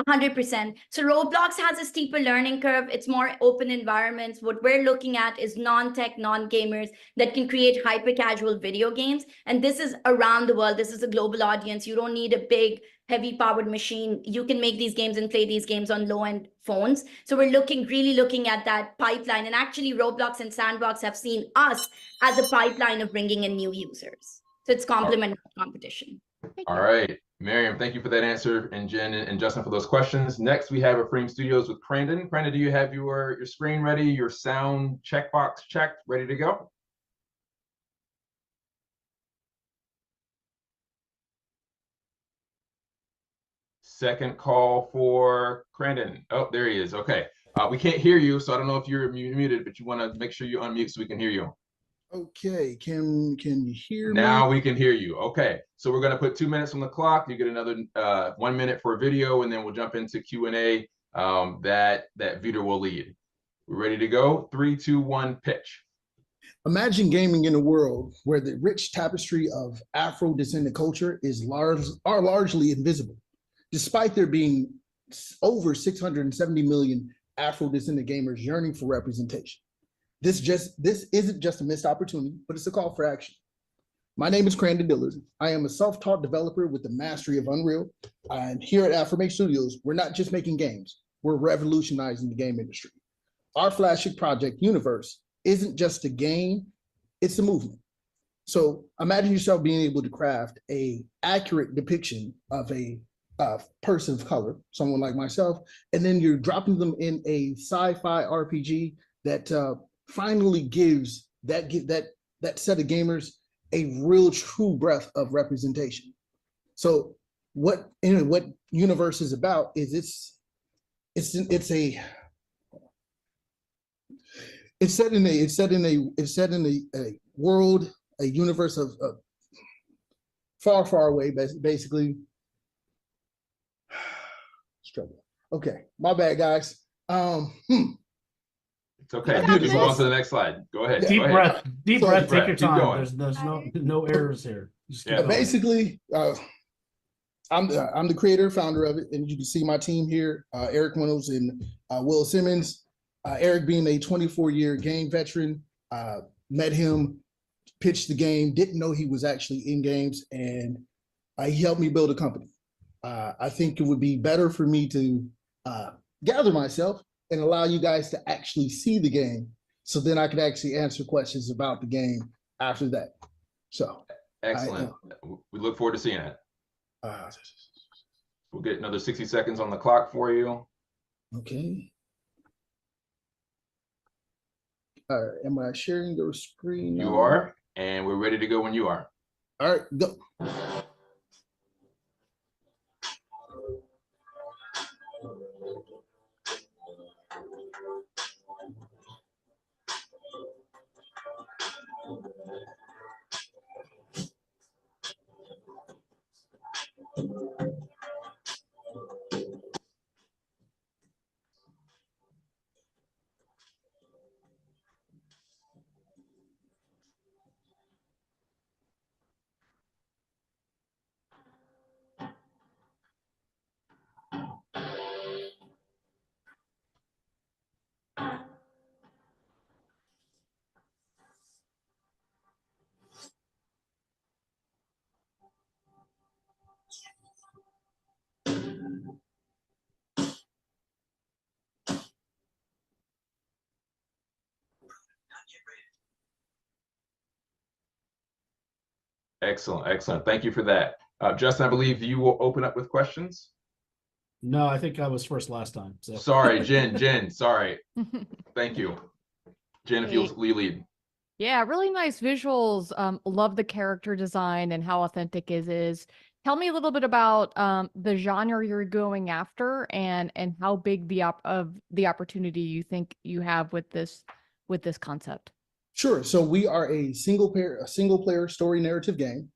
100%. So Roblox has a steeper learning curve. It's more open environments. What we're looking at is non-tech, non-gamers that can create hyper-casual video games. And this is around the world. This is a global audience. You don't need a big, heavy-powered machine. You can make these games and play these games on low-end phones. So we're really looking at that pipeline. And actually, Roblox and Sandbox have seen us as a pipeline of bringing in new users. So it's complement competition.
All right, Miriam, thank you for that answer, and Jen and Justin for those questions. Next, we have Frame Studios with Crandon. Crandon, do you have your screen ready, your sound checkbox checked, ready to go? Second call for Crandon. Oh, there he is. Okay. We can't hear you, so I don't know if you're muted, but you want to make sure you unmute so we can hear you.
Okay, can you hear me?
Now we can hear you. Okay, so we're going to put 2 minutes on the clock. You get another 1 minute for a video, and then we'll jump into Q&A that Vitor will lead. We're ready to go. 3, 2, 1, pitch.
Imagine gaming in a world where the rich tapestry of Afro-descendant culture is largely invisible, despite there being over 670 million Afro-descendant gamers yearning for representation. This isn't just a missed opportunity, but it's a call for action. My name is Crandon Dillard. I am a self-taught developer with the mastery of Unreal. And here at Affirmation Studios, we're not just making games, we're revolutionizing the game industry. Our flagship project, Universe, isn't just a game, it's a movement. So imagine yourself being able to craft an accurate depiction of a person of color, someone like myself, and then you're dropping them in a sci-fi RPG that finally gives that set of gamers a real true breath of representation. So what Universe is about is it's set in a world, a universe of far, far away, basically. Struggle. Okay, my bad, guys.
It's okay. Just move on to the next slide. Go ahead.
Deep breath. Deep breath. Take your
Keep
time.
going.
There's no errors here.
Yeah,
basically, I'm the creator, founder of it, and you can see my team here: Eric Reynolds and Will Simmons. Eric being a 24-year game veteran, met him, pitched the game, didn't know he was actually in games, and he helped me build a company. I think it would be better for me to gather myself and allow you guys to actually see the game, so then I could actually answer questions about the game after that. So
excellent. We look forward to seeing it. We'll get another 60 seconds on the clock for you.
Okay. Am I sharing your screen now?
You are, and we're ready to go when you are.
All right, go.
Excellent, excellent. Thank you for that. Justin, I believe you will open up with questions.
No, I think I was first last time. So
Sorry, Jen, sorry. Thank you. Jen, if you'll lead.
Yeah, really nice visuals. Love the character design and how authentic it is. Tell me a little bit about the genre you're going after and how big the opportunity you think you have with this concept.
Sure. So we are a single player story narrative game.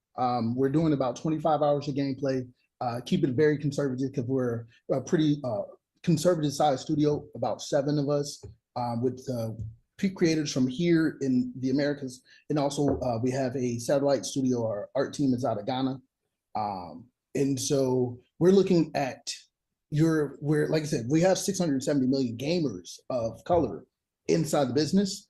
We're doing about 25 hours of gameplay. Keep it very conservative because we're a pretty conservative sized studio, about 7 of us, with creators from here in the Americas. And also we have a satellite studio. Our art team is out of Ghana. And so we're looking at like I said, we have 670 million gamers of color inside the business,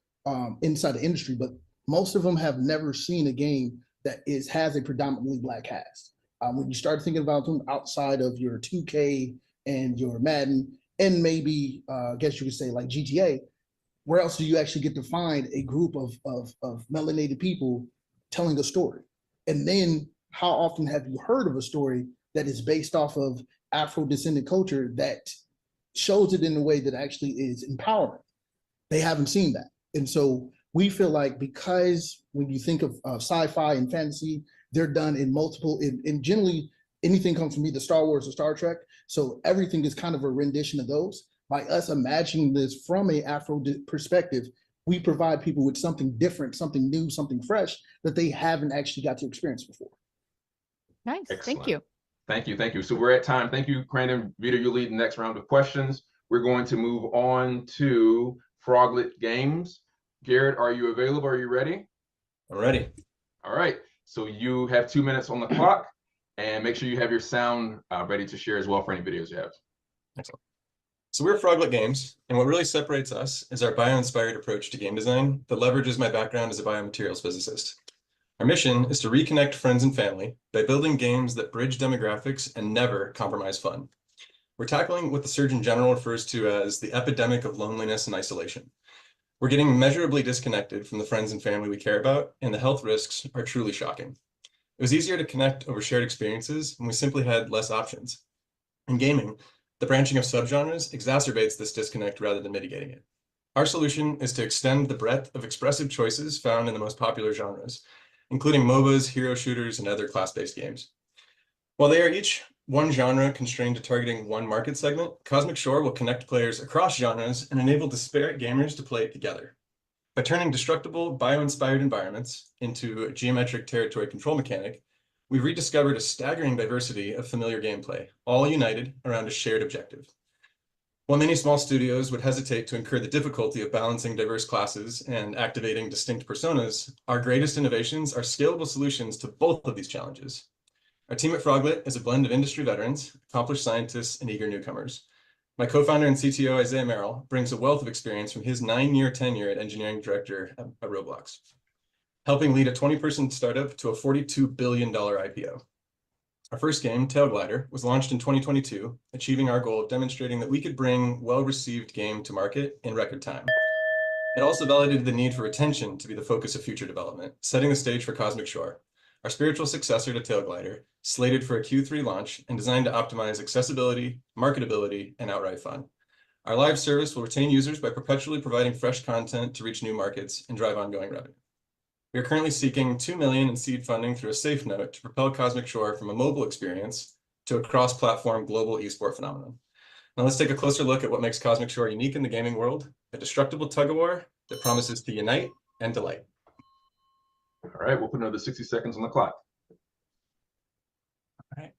inside the industry, but most of them have never seen a game that has a predominantly Black cast. When you start thinking about them outside of your 2K and your Madden, and maybe I guess you could say like GTA, where else do you actually get to find a group of melanated people telling a story? And then how often have you heard of a story that is based off of Afro-descendant culture that shows it in a way that actually is empowering? They haven't seen that. And so we feel like, because when you think of sci-fi and fantasy, they're done in multiple, and generally anything comes from either Star Wars or Star Trek. So everything is kind of a rendition of those. By us imagining this from a Afro perspective, we provide people with something different, something new, something fresh that they haven't actually got to experience before.
Nice.
Excellent.
Thank you.
Thank you. So we're at time. Thank you, Brandon. Vito, you lead the next round of questions. We're going to move on to Froglet Games. Garrett, are you available? Are you ready?
I'm ready.
All right. So you have 2 minutes on the clock, and make sure you have your sound ready to share as well for any videos you have.
Excellent. So we're Froglet Games, and what really separates us is our bio-inspired approach to game design that leverages my background as a biomaterials physicist. Our mission is to reconnect friends and family by building games that bridge demographics and never compromise fun. We're tackling what the Surgeon General refers to as the epidemic of loneliness and isolation. We're getting measurably disconnected from the friends and family we care about, and the health risks are truly shocking. It was easier to connect over shared experiences when we simply had less options. In gaming, the branching of subgenres exacerbates this disconnect rather than mitigating it. Our solution is to extend the breadth of expressive choices found in the most popular genres, including MOBAs, hero shooters, and other class-based games. While they are each one genre constrained to targeting one market segment, Cosmic Shore will connect players across genres and enable disparate gamers to play together. By turning destructible, bio-inspired environments into a geometric territory control mechanic, we've rediscovered a staggering diversity of familiar gameplay, all united around a shared objective. While many small studios would hesitate to incur the difficulty of balancing diverse classes and activating distinct personas, our greatest innovations are scalable solutions to both of these challenges. Our team at Froglet is a blend of industry veterans, accomplished scientists, and eager newcomers. My co-founder and CTO, Isaiah Merrill, brings a wealth of experience from his 9-year tenure at engineering director at Roblox, helping lead a 20-person startup to a $42 billion IPO. Our first game, Tail Glider, was launched in 2022, achieving our goal of demonstrating that we could bring well-received game to market in record time. It also validated the need for retention to be the focus of future development, setting the stage for Cosmic Shore, our spiritual successor to Tail Glider, slated for a Q3 launch and designed to optimize accessibility, marketability, and outright fun. Our live service will retain users by perpetually providing fresh content to reach new markets and drive ongoing revenue. We are currently seeking $2 million in seed funding through a safe note to propel Cosmic Shore from a mobile experience to a cross-platform global esport phenomenon. Now let's take a closer look at what makes Cosmic Shore unique in the gaming world, a destructible tug-of-war that promises to unite and delight.
All right, we'll put another 60 seconds on the clock.
All right.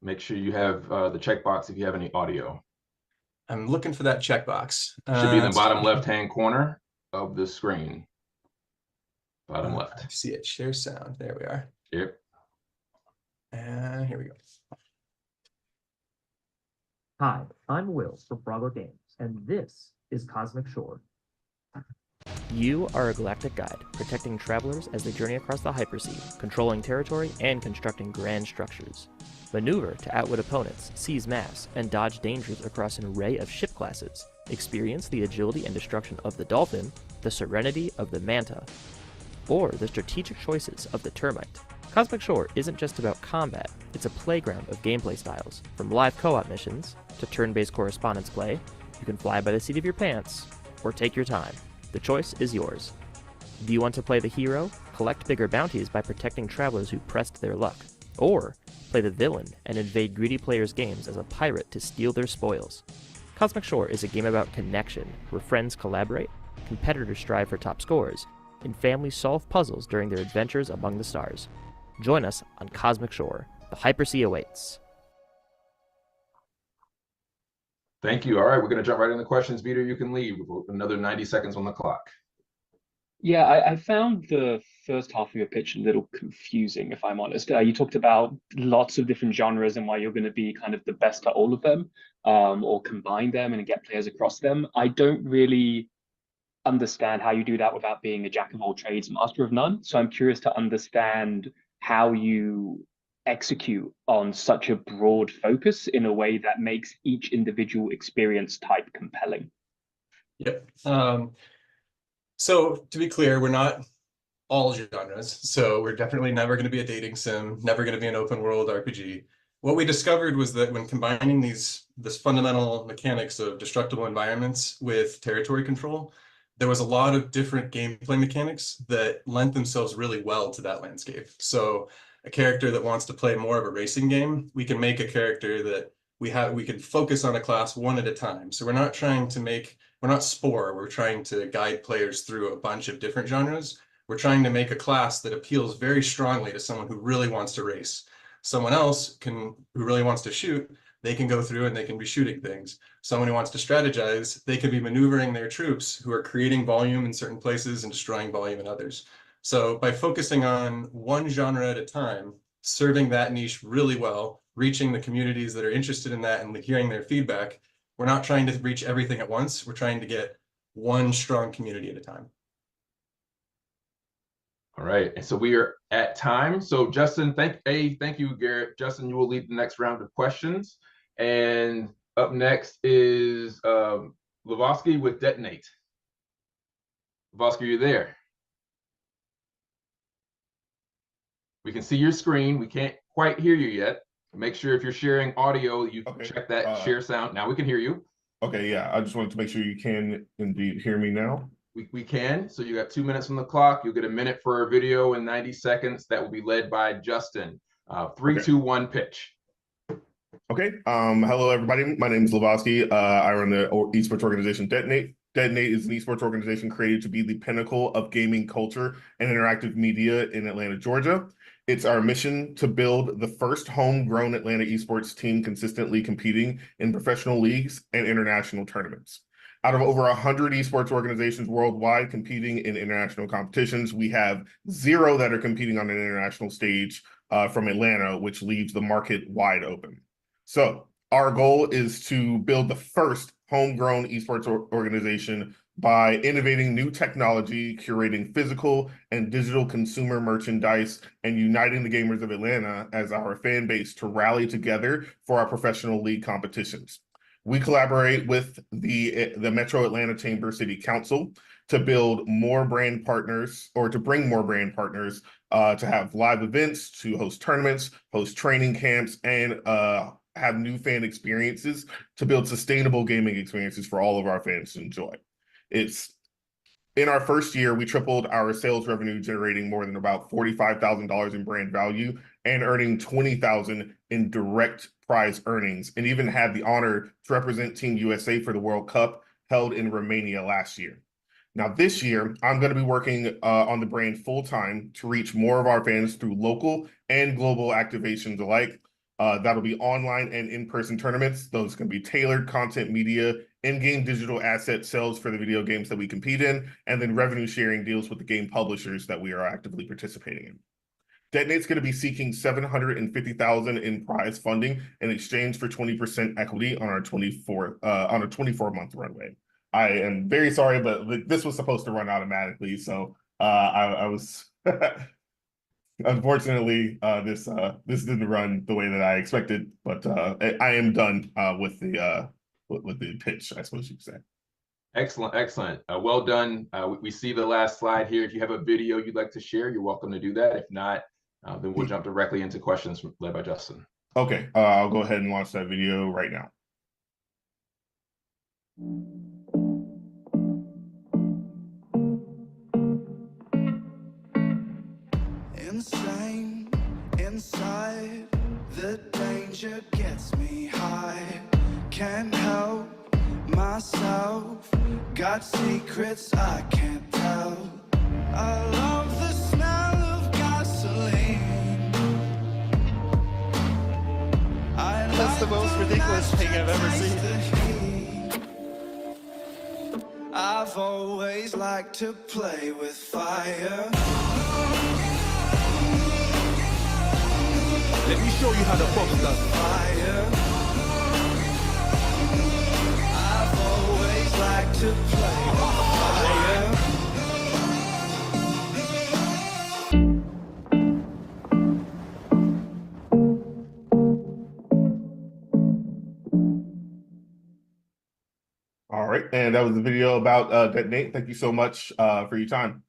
Make sure you have the checkbox if you have any audio.
I'm looking for that checkbox.
Should be in the bottom left-hand corner of the screen. Bottom left.
I see it. Share sound. There we are.
Yep.
And here we go.
Hi, I'm Will from Froglet Games, and this is Cosmic Shore.
You are a galactic guide, protecting travelers as they journey across the hypersea, controlling territory and constructing grand structures. Maneuver to outwit opponents, seize maps, and dodge dangers across an array of ship classes. Experience the agility and destruction of the Dolphin, the serenity of the Manta, or the strategic choices of the Termite. Cosmic Shore isn't just about combat, it's a playground of gameplay styles. From live co-op missions to turn-based correspondence play, you can fly by the seat of your pants, or take your time. The choice is yours. Do you want to play the hero, collect bigger bounties by protecting travelers who pressed their luck? Or play the villain and invade greedy players' games as a pirate to steal their spoils? Cosmic Shore is a game about connection, where friends collaborate, competitors strive for top scores, and families solve puzzles during their adventures among the stars. Join us on Cosmic Shore. The Hypersea awaits.
Thank you. All right, we're going to jump right into questions. Vito, you can leave with another 90 seconds on the clock.
Yeah, I found the first half of your pitch a little confusing, if I'm honest. You talked about lots of different genres and why you're going to be kind of the best at all of them, or combine them and get players across them. I don't really understand how you do that without being a jack of all trades, master of none. So I'm curious to understand how you execute on such a broad focus in a way that makes each individual experience type compelling.
Yep. So to be clear, we're not all genres. So we're definitely never going to be a dating sim, never going to be an open world RPG. What we discovered was that when combining this fundamental mechanics of destructible environments with territory control, there was a lot of different gameplay mechanics that lent themselves really well to that landscape. So a character that wants to play more of a racing game, we can make a character that we can focus on a class one at a time. So we're not Spore, we're trying to guide players through a bunch of different genres. We're trying to make a class that appeals very strongly to someone who really wants to race. Someone else who really wants to shoot, they can go through and they can be shooting things. Someone who wants to strategize, they can be maneuvering their troops who are creating volume in certain places and destroying volume in others. So by focusing on one genre at a time, serving that niche really well, reaching the communities that are interested in that and hearing their feedback, we're not trying to reach everything at once. We're trying to get one strong community at a time.
All right, and so we are at time. So Justin, thank you, Garrett. Justin, you will lead the next round of questions. And up next is Lavoski with Detonate. Lavoski, are you there? We can see your screen. We can't quite hear you yet. Make sure if you're sharing audio, you check that share sound. Now we can hear you.
Okay, yeah, I just wanted to make sure you can indeed hear me now.
We can. So you got 2 minutes on the clock. You'll get a minute for a video in 90 seconds. That will be led by Justin. 3, 2, 1, pitch.
Okay. Hello, everybody. My name is Lavoski. I run the esports organization Detonate. Detonate is an esports organization created to be the pinnacle of gaming culture and interactive media in Atlanta, Georgia. It's our mission to build the first homegrown Atlanta esports team consistently competing in professional leagues and international tournaments. Out of over 100 esports organizations worldwide competing in international competitions, we have 0 that are competing on an international stage from Atlanta, which leaves the market wide open. So our goal is to build the first homegrown esports organization by innovating new technology, curating physical and digital consumer merchandise, and uniting the gamers of Atlanta as our fan base to rally together for our professional league competitions. We collaborate with the Metro Atlanta Chamber City Council to build more brand partners, or to bring more brand partners to have live events, to host tournaments, host training camps, and have new fan experiences to build sustainable gaming experiences for all of our fans to enjoy. In our first year, we tripled our sales revenue, generating more than about $45,000 in brand value and earning $20,000 in direct prize earnings, and even had the honor to represent Team USA for the World Cup held in Romania last year. Now this year, I'm going to be working on the brand full-time to reach more of our fans through local and global activations alike. That'll be online and in-person tournaments. Those can be tailored content media, in-game digital asset sales for the video games that we compete in, and then revenue sharing deals with the game publishers that we are actively participating in. Detonate's going to be seeking $750,000 in prize funding in exchange for 20% equity on our 24-month runway. I am very sorry, but this was supposed to run automatically, so I was. Unfortunately, this didn't run the way that I expected, but I am done with the pitch, I suppose you could say.
Excellent, excellent. Well done. We see the last slide here. If you have a video you'd like to share, you're welcome to do that. If not, Then we'll jump directly into questions led by Justin.
Okay, I'll go ahead and launch that video right now.
Insane, inside, the danger gets me high. Can't help myself, got secrets I can't tell. I love the smell of gasoline.
That's the most ridiculous thing I've ever seen.
I've always liked to play with fire.
Let me show you how the folks does it.
I've always liked to play with fire.
All right, and that was the video about Detonate. Thank you so much for your time.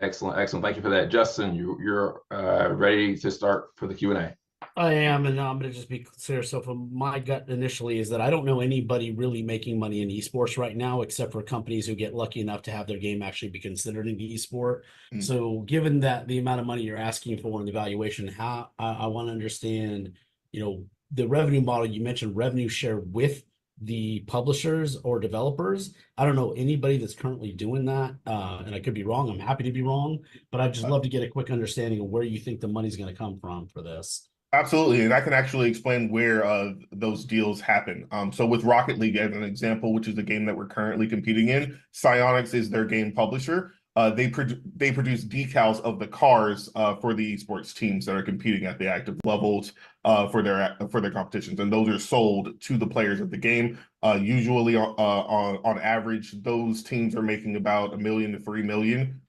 Excellent, excellent. Thank you for that. Justin, you're ready to start for the Q&A.
I am, and I'm going to just be clear. So from my gut initially is that I don't know anybody really making money in esports right now, except for companies who get lucky enough to have their game actually be considered an esport. So given that the amount of money you're asking for and the valuation, how I want to understand, the revenue model. You mentioned revenue share with the publishers or developers. I don't know anybody that's currently doing that, and I could be wrong. I'm happy to be wrong, but I'd just love to get a quick understanding of where you think the money's going to come from for this.
Absolutely, and I can actually explain where those deals happen. So with Rocket League as an example, which is the game that we're currently competing in, Psyonix is their game publisher. They produce decals of the cars for the esports teams that are competing at the active levels for their competitions, and those are sold to the players of the game. Usually, on average, those teams are making about $1 million to $3 million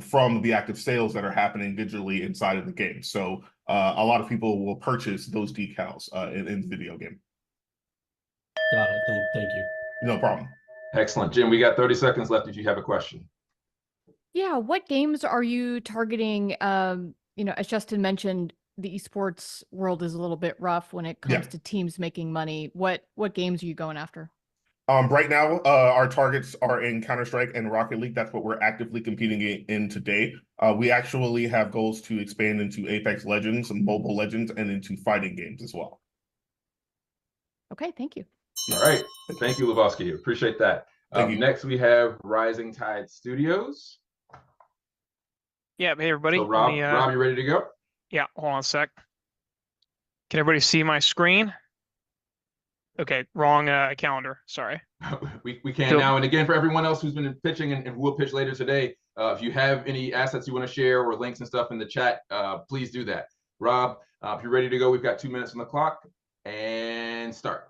from the active sales that are happening digitally inside of the game. So a lot of people will purchase those decals in the video game.
Got it. Thank you.
No problem.
Excellent. Jim, we got 30 seconds left if you have a question.
Yeah, what games are you targeting? As Justin mentioned, the esports world is a little bit rough when it comes to teams making money. What games are you going after?
Right now, our targets are in Counter-Strike and Rocket League. That's what we're actively competing in today. We actually have goals to expand into Apex Legends, and Mobile Legends, and into fighting games as well.
Okay, thank you.
All right. Thank you, Lebowski. Appreciate that. Next, we have Rising Tide Studios.
Yeah, hey, everybody.
So, Rob, you ready to go?
Yeah, hold on a sec. Can everybody see my screen? Okay, wrong calendar. Sorry.
we can now. And again, for everyone else who's been pitching and will pitch later today, if you have any assets you want to share or links and stuff in the chat, please do that. Rob, if you're ready to go, we've got 2 minutes on the clock, and start.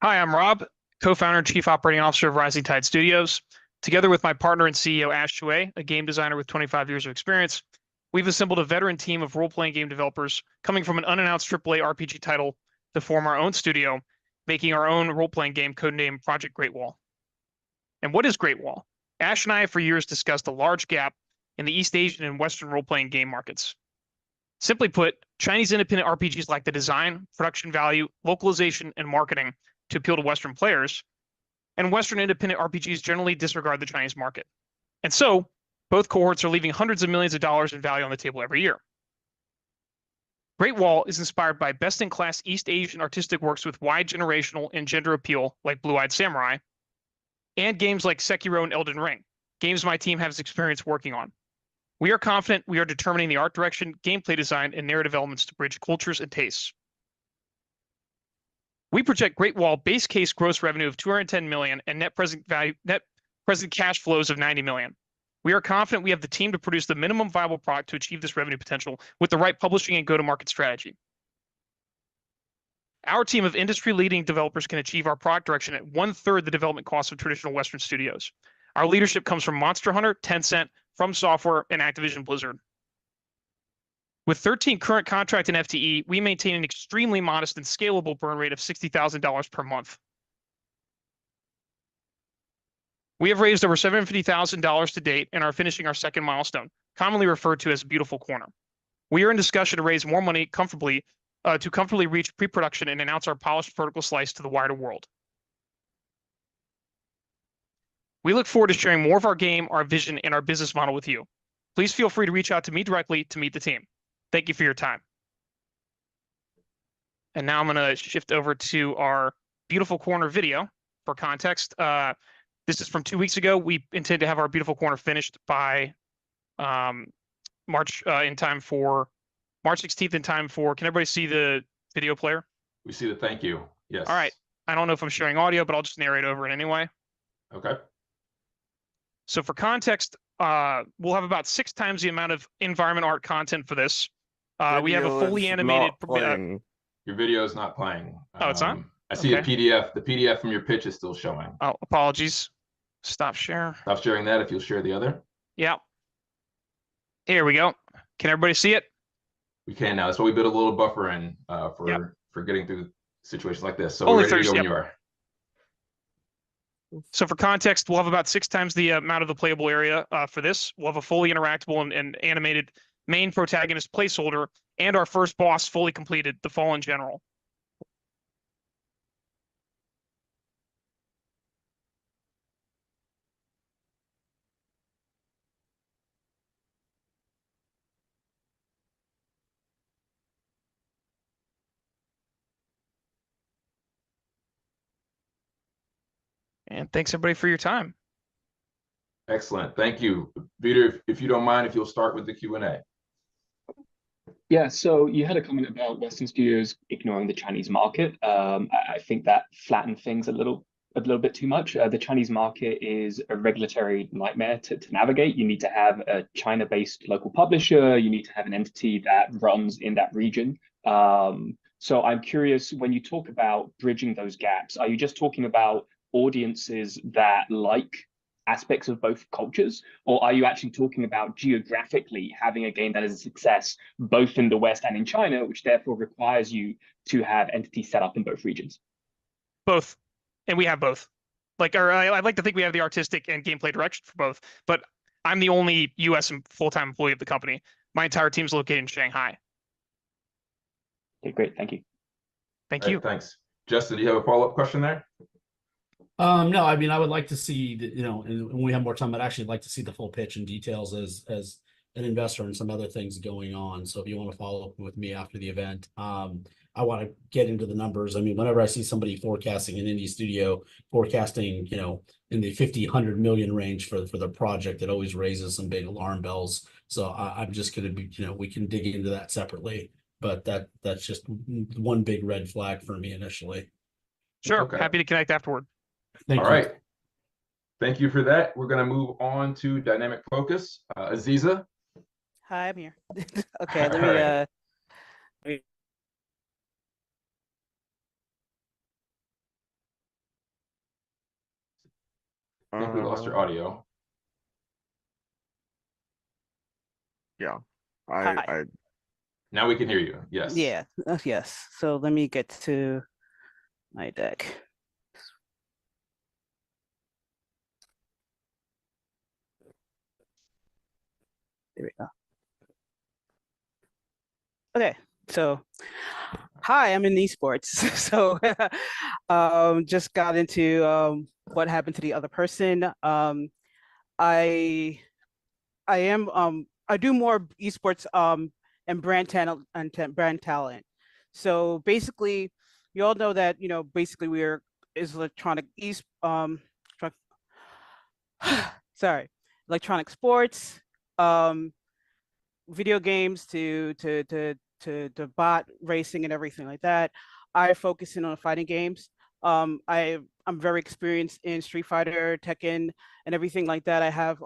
Hi, I'm Rob, co-founder and chief operating officer of Rising Tide Studios. Together with my partner and CEO, Ash Chouet, a game designer with 25 years of experience, we've assembled a veteran team of role-playing game developers coming from an unannounced AAA RPG title to form our own studio, making our own role-playing game codenamed Project Great Wall. And what is Great Wall? Ash and I have for years discussed a large gap in the East Asian and Western role-playing game markets. Simply put, Chinese independent RPGs lack the design, production value, localization, and marketing to appeal to Western players, and Western independent RPGs generally disregard the Chinese market. And so, both cohorts are leaving hundreds of millions of dollars in value on the table every year. Great Wall is inspired by best-in-class East Asian artistic works with wide generational and gender appeal, like Blue-Eyed Samurai, and games like Sekiro and Elden Ring, games my team has experience working on. We are confident we are determining the art direction, gameplay design, and narrative elements to bridge cultures and tastes. We project Great Wall base case gross revenue of $210 million and net present cash flows of $90 million. We are confident we have the team to produce the minimum viable product to achieve this revenue potential with the right publishing and go-to-market strategy. Our team of industry-leading developers can achieve our product direction at 1/3 the development cost of traditional Western studios. Our leadership comes from Monster Hunter, Tencent, From Software, and Activision Blizzard. With 13 current contract and FTE, we maintain an extremely modest and scalable burn rate of $60,000 per month. We have raised over $750,000 to date and are finishing our second milestone, commonly referred to as Beautiful Corner. We are in discussion to raise more money to comfortably reach pre-production and announce our polished vertical slice to the wider world. We look forward to sharing more of our game, our vision, and our business model with you. Please feel free to reach out to me directly to meet the team. Thank you for your time. And now I'm going to shift over to our beautiful corner video for context. This is from 2 weeks ago. We intend to have our beautiful corner finished by March in time for March 16th in time for, can everybody see the video player?
We see the thank you. Yes.
All right. I don't know if I'm showing audio, but I'll just narrate over it anyway.
Okay.
So for context, we'll have about 6 times the amount of environment art content for this. We have a fully animated.
Your video is not playing.
Oh, it's not?
I see
Okay.
a PDF. The PDF from your pitch is still showing.
Oh, apologies. Stop share.
Stop sharing that if you'll share the other.
Yeah. Here we go. Can everybody see it?
We can now. That's why we built a little buffer in for getting through situations like this. So
Only
we're ready to go when
Thursday,
you are.
So for context, we'll have about 6 times the amount of the playable area for this. We'll have a fully interactable and animated main protagonist placeholder and our first boss fully completed, the Fallen General. And thanks everybody for your time.
Excellent. Thank you. Peter, if you don't mind, if you'll start with the Q&A.
Yeah, so you had a comment about Western studios ignoring the Chinese market. I think that flattened things a little bit too much. The Chinese market is a regulatory nightmare to navigate. You need to have a China-based local publisher. You need to have an entity that runs in that region. So I'm curious, when you talk about bridging those gaps, are you just talking about audiences that like aspects of both cultures, or are you actually talking about geographically having a game that is a success both in the West and in China, which therefore requires you to have entities set up in both regions?
Both. And we have both. I'd like to think we have the artistic and gameplay direction for both, but I'm the only US full-time employee of the company. My entire team's located in Shanghai.
Okay, great. Thank you.
Thank you.
Thanks. Justin, do you have a follow-up question there?
No, I mean, I would like to see, and when we have more time, I'd actually like to see the full pitch and details as an investor and some other things going on. So if you want to follow up with me after the event, I want to get into the numbers. I mean, whenever I see somebody forecasting an indie studio forecasting, in the 50, 100 million range for the project, it always raises some big alarm bells. So I'm just going to be, we can dig into that separately, but that's just one big red flag for me initially.
Sure.
Okay.
Happy to connect afterward.
Thank you.
All right. Thank you for that. We're going to move on to dynamic focus. Aziza.
Hi, I'm here. Okay, let
All
me
right. I think we lost your audio.
Yeah.
Hi.
Now we can hear you. Yes.
Yeah, yes. So let me get to my deck. There we go. Okay, so hi, I'm in esports. So just got into what happened to the other person. I do more esports and brand talent. So basically, you all know that basically we're electronic electronic sports, video games to bot racing and everything like that. I focus in on fighting games. I'm very experienced in Street Fighter, Tekken, and everything like that. I have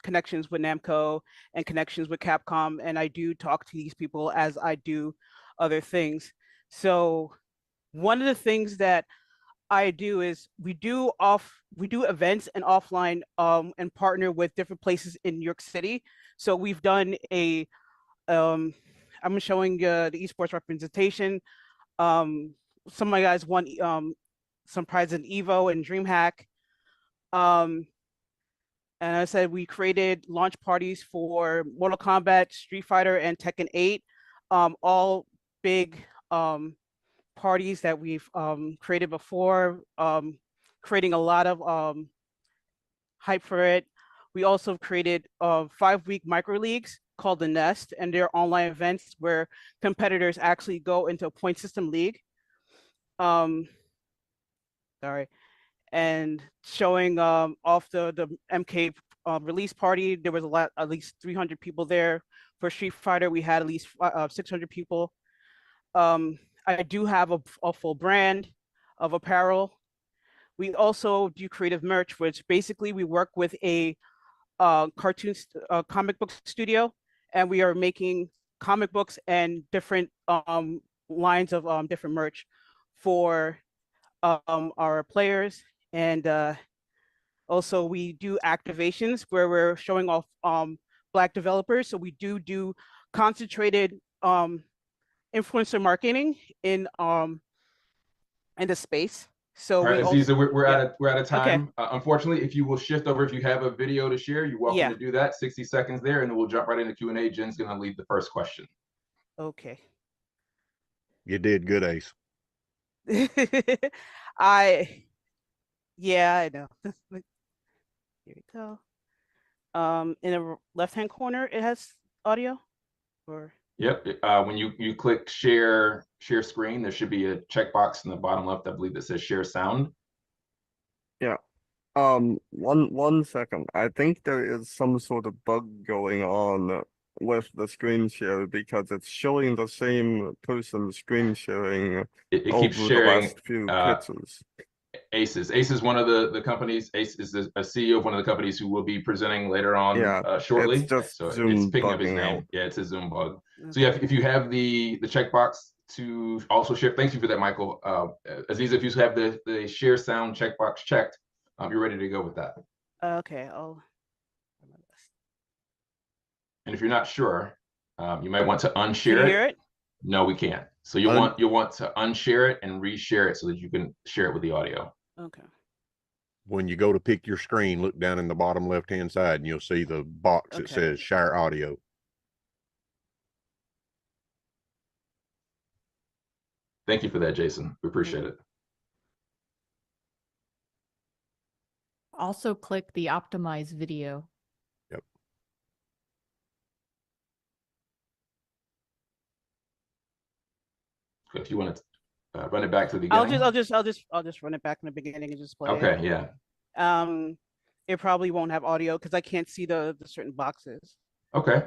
connections with Namco and connections with Capcom, and I do talk to these people as I do other things. So one of the things that I do is we do events and offline and partner with different places in New York City. So we've done I'm showing the esports representation. Some of my guys won some prizes in Evo and DreamHack. And I said we created launch parties for Mortal Kombat, Street Fighter, and Tekken 8, all big parties that we've created before, creating a lot of hype for it. We also created 5-week micro leagues called the Nest, and they're online events where competitors actually go into a point system league. Sorry, and showing off the MK release party. There was at least 300 people there. For Street Fighter, we had at least 600 people. I do have a full brand of apparel. We also do creative merch, which basically we work with a comic book studio, and we are making comic books and different lines of different merch for our players. And also we do activations where we're showing off Black developers. So we do concentrated influencer marketing in the space. So
All right,
we
Aziza, we're
yeah.
out of
Okay.
time. Unfortunately, if you will shift over, if you have a video to share, you're welcome
Yeah.
to do that. 60 seconds there, and then we'll jump right into Q&A. Jen's going to lead the first question.
Okay.
You did good, Ace.
Yeah, I know. Here we go. In the left-hand corner, it has audio, or
Yep. When you click share screen, there should be a checkbox in the bottom left, I believe, that says share sound.
Yeah. One second. I think there is some sort of bug going on with the screen share because it's showing the same person screen sharing
It keeps
over the
sharing
last few pictures.
Ace is one of the companies. Ace is a CEO of one of the companies who will be presenting later on shortly.
It's just
so
Zoom
it's picking up his
bugging
name.
out.
Yeah, it's a Zoom bug. So yeah, if you have the checkbox to also share, thank you for that, Michael. Aziza, if you have the share sound checkbox checked, you're ready to go with that.
Okay.
And if you're not sure, you might want to unshare
Can you hear it?
No, we can't. So you'll want to unshare it and reshare it so that you can share it with the audio.
Okay.
When you go to pick your screen, look down in the bottom left-hand side and you'll see the box that says share audio.
Thank you for that, Jason. We appreciate it.
Also click the optimize video.
Yep.
If you want to run it back to the beginning.
I'll just run it back in the beginning and just play it.
Okay, yeah.
It probably won't have audio because I can't see the certain boxes.
Okay.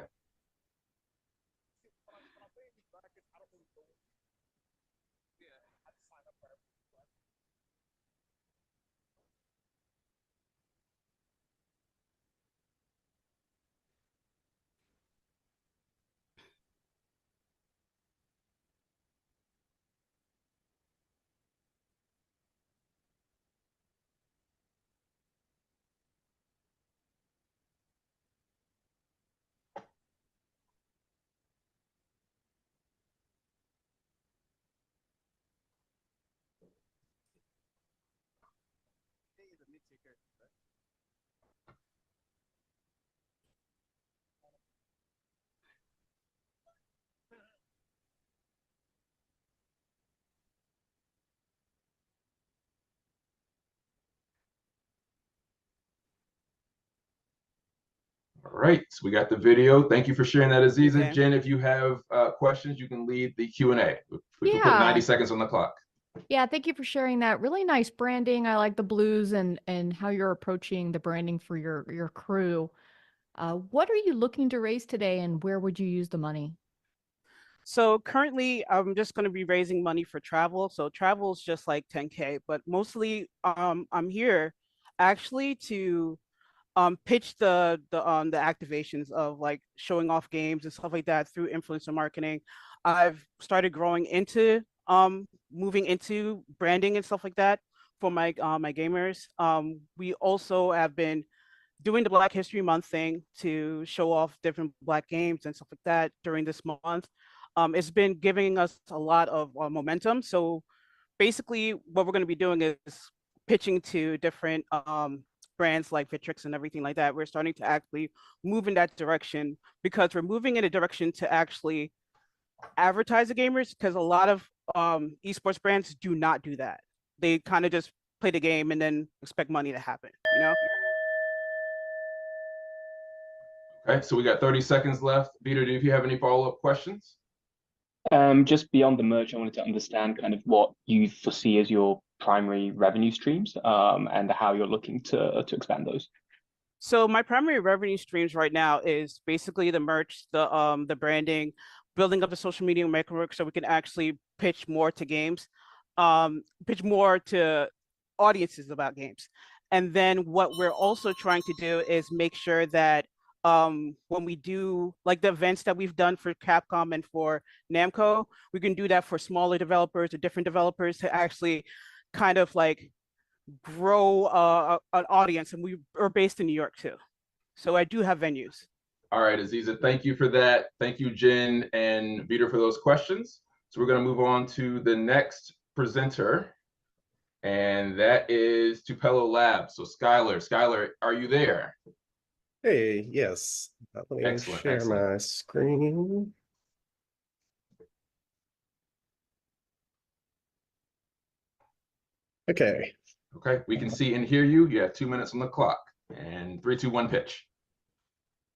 All right, so we got the video. Thank you for sharing that, Aziza.
Okay.
Jen, if you have questions, you can lead the Q&A. We can put
Yeah.
90 seconds on the clock.
Yeah, thank you for sharing that. Really nice branding. I like the blues and how you're approaching the branding for your crew. What are you looking to raise today, and where would you use the money?
So currently, I'm just going to be raising money for travel. So travel is just like 10K, but mostly I'm here actually to pitch the activations of like showing off games and stuff like that through influencer marketing. I've started growing into moving into branding and stuff like that for my my gamers. We also have been doing the Black History Month thing to show off different Black games and stuff like that during this month. It's been giving us a lot of momentum. So basically what we're going to be doing is pitching to different brands like Vitrix and everything like that. We're starting to actually move in that direction because we're moving in a direction to actually advertise the gamers, because a lot of esports brands do not do that. They kind of just play the game and then expect money to happen, you know?
Okay, so we got 30 seconds left. Vito, do you have any follow-up questions?
Just beyond the merch, I wanted to understand kind of what you foresee as your primary revenue streams, and how you're looking to expand those.
So my primary revenue streams right now is basically the merch, the branding, building up the social media network so we can actually pitch more to games, pitch more to audiences about games. And then what we're also trying to do is make sure that when we do like the events that we've done for Capcom and for Namco, we can do that for smaller developers or different developers to actually kind of like grow an audience. And we are based in New York too, so I do have venues.
All right, Aziza, thank you for that. Thank you, Jen and Vito, for those questions. So we're going to move on to the next presenter, and that is Tupelo Labs. So Skylar, are you there?
Hey, yes. Let me
Excellent,
share
excellent.
my screen. Okay.
Okay, we can see and hear you. You have 2 minutes on the clock. And 3, 2, 1, pitch.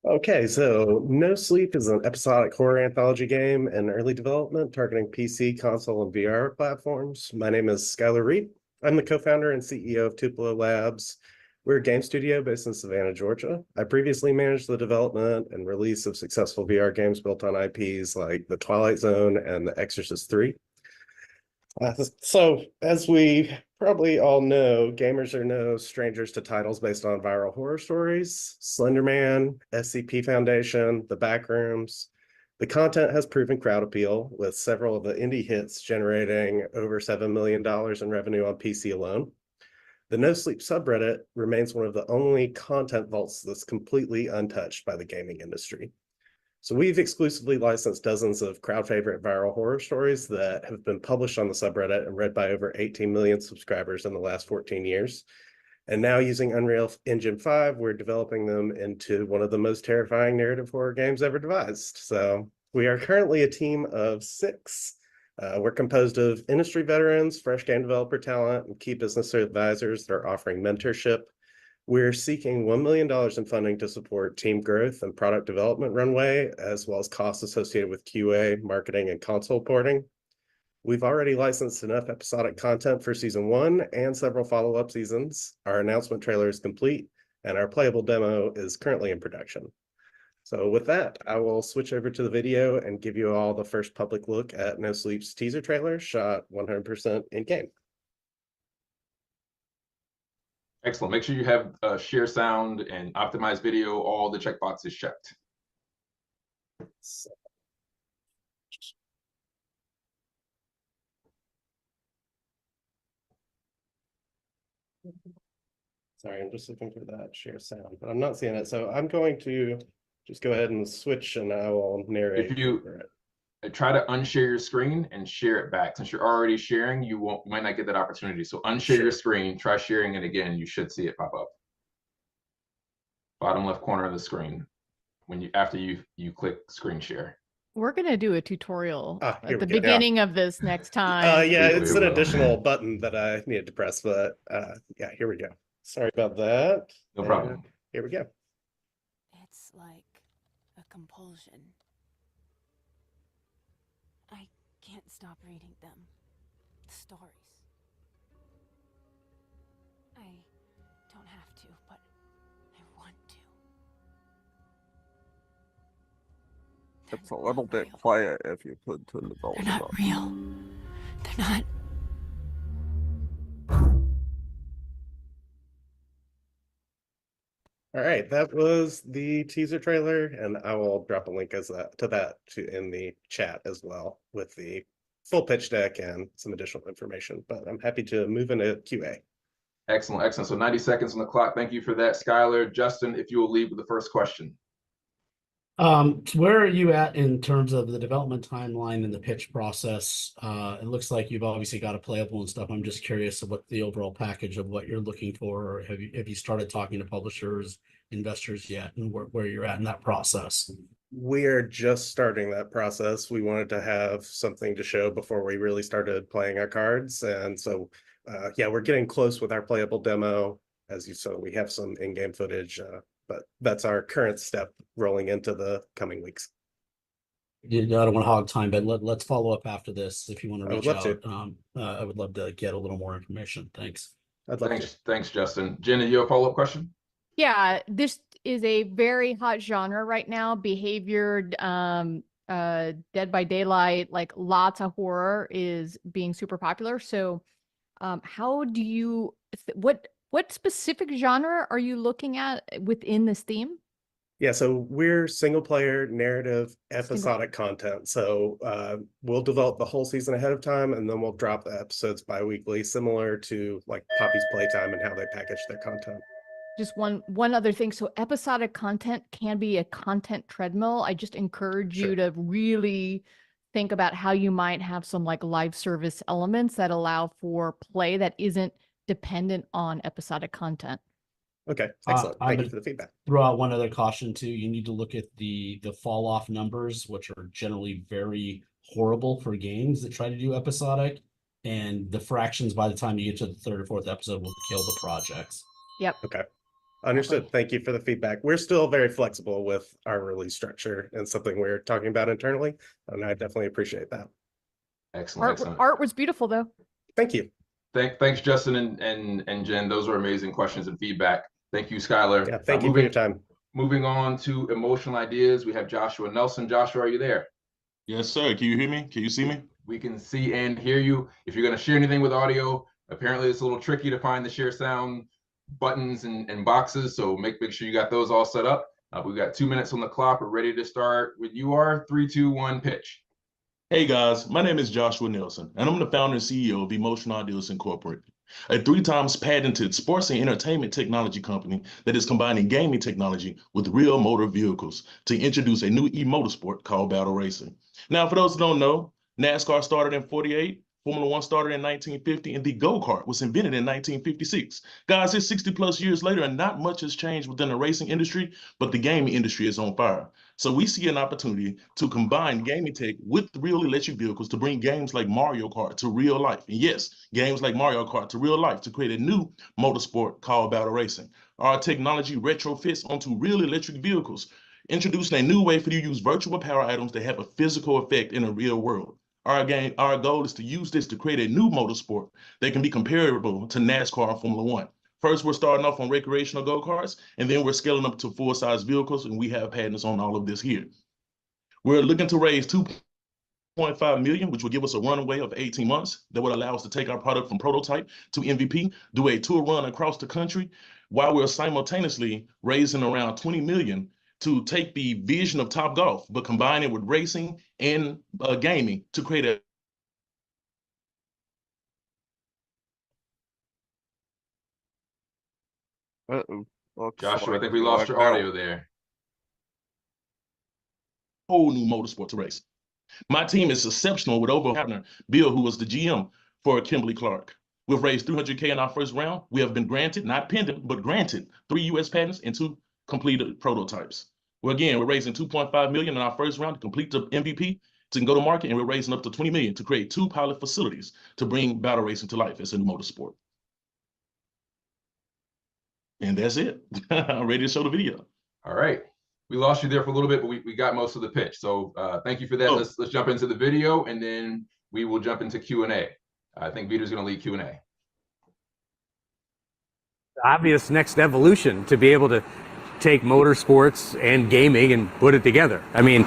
Okay, so No Sleep is an episodic horror anthology game in early development targeting PC, console, and VR platforms. My name is Skylar Reed. I'm the co-founder and CEO of Tupelo Labs. We're a game studio based in Savannah, Georgia. I previously managed the development and release of successful VR games built on IPs like The Twilight Zone and The Exorcist 3. So, as we probably all know, gamers are no strangers to titles based on viral horror stories. Slenderman, SCP Foundation, The Backrooms. The content has proven crowd appeal, with several of the indie hits generating over $7 million in revenue on PC alone. The No Sleep subreddit remains one of the only content vaults that's completely untouched by the gaming industry. So we've exclusively licensed dozens of crowd favorite viral horror stories that have been published on the subreddit and read by over 18 million subscribers in the last 14 years. And now using Unreal Engine 5, we're developing them into one of the most terrifying narrative horror games ever devised. So we are currently a team of 6. We're composed of industry veterans, fresh game developer talent, and key business advisors that are offering mentorship. We're seeking $1 million in funding to support team growth and product development runway, as well as costs associated with QA, marketing, and console porting. We've already licensed enough episodic content for season 1 and several follow-up seasons. Our announcement trailer is complete, and our playable demo is currently in production. So with that, I will switch over to the video and give you all the first public look at No Sleep's teaser trailer, shot 100% in-game.
Excellent. Make sure you have share sound and optimize video, all the checkboxes checked.
Sorry, I'm just looking for that share sound, but I'm not seeing it. So I'm going to just go ahead and switch and I will narrate
If you
over it.
try to unshare your screen and share it back. Since you're already sharing, you might not get that opportunity. So unshare your screen, try sharing it again. You should see it pop up. Bottom left corner of the screen after you click screen share.
We're gonna do a tutorial
Here
at the
we go.
beginning of this next time.
Yeah, it's an additional button that I needed to press, but yeah, here we go. Sorry about that.
No problem.
And here we go.
It's like a compulsion. I can't stop reading them. The stories. I don't have to, but I want to.
It's a little bit quiet if you put to the volume.
They're not real. They're not.
All right, that was the teaser trailer, and I will drop a link to that in the chat as well with the full pitch deck and some additional information. But I'm happy to move into QA.
Excellent, excellent. So 90 seconds on the clock. Thank you for that, Skylar. Justin, if you will lead with the first question.
Where are you at in terms of the development timeline and the pitch process? It looks like you've obviously got a playable and stuff. I'm just curious of what the overall package of what you're looking for, or have you started talking to publishers, investors yet, and where you're at in that process?
We are just starting that process. We wanted to have something to show before we really started playing our cards. And so, yeah, we're getting close with our playable demo. As you saw, we have some in-game footage, but that's our current step rolling into the coming weeks.
I don't want to hog time, but let's follow up after this if you want to
I would
reach
love
out.
to.
I would love to get a little more information. Thanks.
I'd love to.
Thanks, Justin. Jenna, you have a follow-up question?
Yeah, this is a very hot genre right now. Behavior, Dead by Daylight, like lots of horror is being super popular. So, how do you what specific genre are you looking at within this theme?
Yeah, so we're single player narrative episodic content. So we'll develop the whole season ahead of time, and then we'll drop the episodes bi-weekly, similar to like Poppy's Playtime and how they package their content.
Just one other thing. So episodic content can be a content treadmill. I just encourage you to really think about how you might have some like live service elements that allow for play that isn't dependent on episodic content.
Okay, excellent. Thank you for the feedback.
Throw out one other caution too. You need to look at the fall off numbers, which are generally very horrible for games that try to do episodic, and the fractions by the time you get to the third or fourth episode will kill the projects.
Yep.
Okay. Understood. Thank you for the feedback. We're still very flexible with our release structure and something we're talking about internally, and I definitely appreciate that.
Excellent.
Art was beautiful though.
Thank you.
Thanks, Justin and Jen. Those were amazing questions and feedback. Thank you, Skylar.
Yeah, thank you for your time.
Moving on to emotional ideas, we have Joshua Nelson. Joshua, are you there?
Yes, sir. Can you hear me? Can you see me?
We can see and hear you. If you're going to share anything with audio, apparently it's a little tricky to find the share sound buttons and boxes, so make sure you got those all set up. We've got 2 minutes on the clock. We're ready to start with you are 3, 2, 1, pitch.
Hey guys, my name is Joshua Nelson, and I'm the founder and CEO of Emotional Ideas Incorporated, a 3 times patented sports and entertainment technology company that is combining gaming technology with real motor vehicles to introduce a new e-motorsport called battle racing. Now, for those who don't know, NASCAR started in '48, Formula One started in 1950, and the go-kart was invented in 1956. Guys, it's 60 plus years later, and not much has changed within the racing industry, but the gaming industry is on fire. So we see an opportunity to combine gaming tech with real electric vehicles to bring games like Mario Kart to real life. And yes, games like Mario Kart to real life to create a new motorsport called battle racing. Our technology retrofits onto real electric vehicles, introducing a new way for you to use virtual power items that have a physical effect in the real world. Our goal is to use this to create a new motorsport that can be comparable to NASCAR and Formula One. First, we're starting off on recreational go-karts, and then we're scaling up to full-size vehicles, and we have patents on all of this here. We're looking to raise $2.5 million, which will give us a runway of 18 months that would allow us to take our product from prototype to MVP, do a tour run across the country, while we're simultaneously raising around $20 million to take the vision of Top Golf, but combine it with racing and gaming to create a
Joshua, I think we lost your audio there.
Whole new motorsport to race. My team is exceptional with over partner Bill, who was the GM for Kimberly Clark. We've raised $300K in our first round. We have been granted, not pending, but granted 3 U.S. patents and 2 completed prototypes. Well, again, we're raising $2.5 million in our first round to complete the MVP to go to market, and we're raising up to $20 million to create 2 pilot facilities to bring battle racing to life as a new motorsport. And that's it. I'm ready to show the video.
All right. We lost you there for a little bit, but we got most of the pitch. So thank you for that. Let's jump into the video, and then we will jump into Q&A. I think Vito's going to lead Q&A.
Obvious next evolution to be able to take motorsports and gaming and put it together. I mean,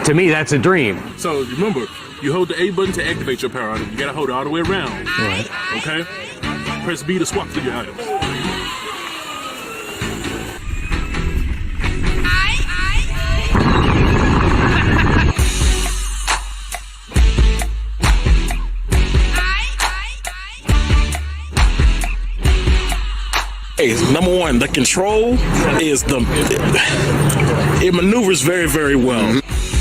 to me, that's a dream.
So remember, you hold the A button to activate your power item. You gotta hold it all the way around.
All right.
Okay? Press B to swap through your items.
Hey, number one, the control is it maneuvers very, very well.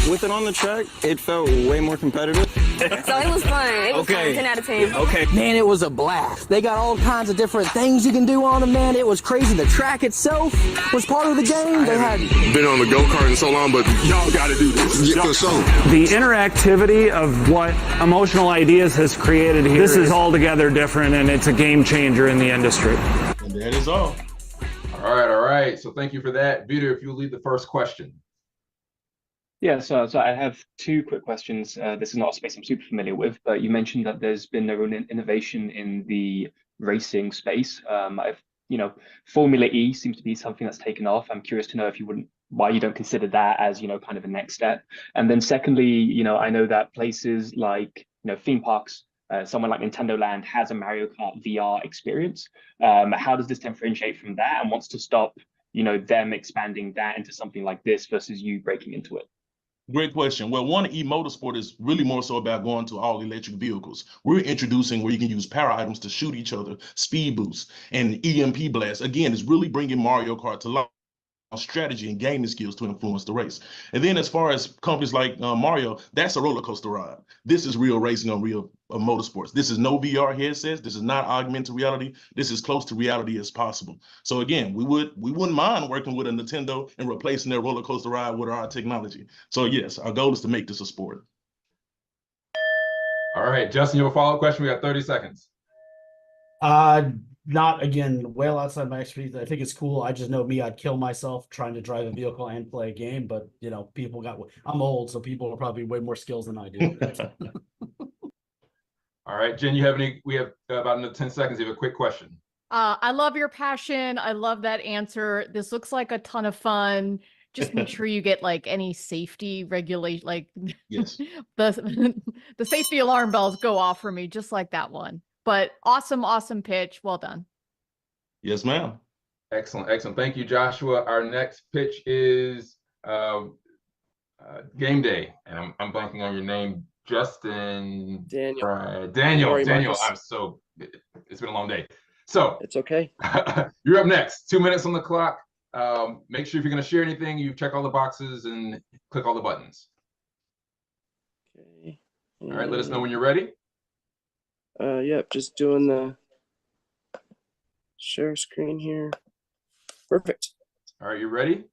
With it on the track, it felt way more competitive.
So it was fun. It was fun. 10 out of 10.
Okay.
Man, it was a blast. They got all kinds of different things you can do on them, man. It was crazy. The track itself was part of the game. They had
been on the go-kart in so long, but y'all got to do this. Yeah, for sure.
The interactivity of what Emotional Ideas has created here, this is altogether different, and it's a game changer in the industry.
And that is all.
All right. So thank you for that. Vito, if you lead the first question.
Yeah, so I have two quick questions. This is not a space I'm super familiar with, but you mentioned that there's been no innovation in the racing space. Formula E seems to be something that's taken off. I'm curious to know why you don't consider that as, kind of a next step. And then secondly, I know that places like, theme parks, someone like Nintendo Land has a Mario Kart VR experience. How does this differentiate from that, and wants to stop, them expanding that into something like this versus you breaking into it?
Great question. Well, one, e-motorsport is really more so about going to all electric vehicles. We're introducing where you can use power items to shoot each other, speed boosts, and EMP blasts. Again, it's really bringing Mario Kart to life. Strategy and gaming skills to influence the race. And then as far as companies like Mario, that's a roller coaster ride. This is real racing on real motorsports. This is no VR headsets. This is not augmented reality. This is close to reality as possible. So again, we wouldn't mind working with a Nintendo and replacing their roller coaster ride with our technology. So yes, our goal is to make this a sport.
All right, Justin, you have a follow-up question? We got 30 seconds.
Not, again, well outside my expertise. I think it's cool. I just know me, I'd kill myself trying to drive a vehicle and play a game. But, I'm old, so people are probably way more skills than I do.
All right, Jen, we have about another 10 seconds. You have a quick question.
I love your passion. I love that answer. This looks like a ton of fun. Just make sure you get any safety regulation,
yes,
the safety alarm bells go off for me, just like that one. But awesome pitch. Well done.
Yes, ma'am.
Excellent. Thank you, Joshua. Our next pitch is Game Day. And I'm blanking on your name, Justin.
Daniel.
Daniel.
Marcus.
It's been a long day. So
it's okay.
You're up next. 2 minutes on the clock. Make sure if you're going to share anything, you check all the boxes and click all the buttons.
Okay.
All right, let us know when you're ready.
Yep, just doing the share screen here. Perfect.
All right, you ready?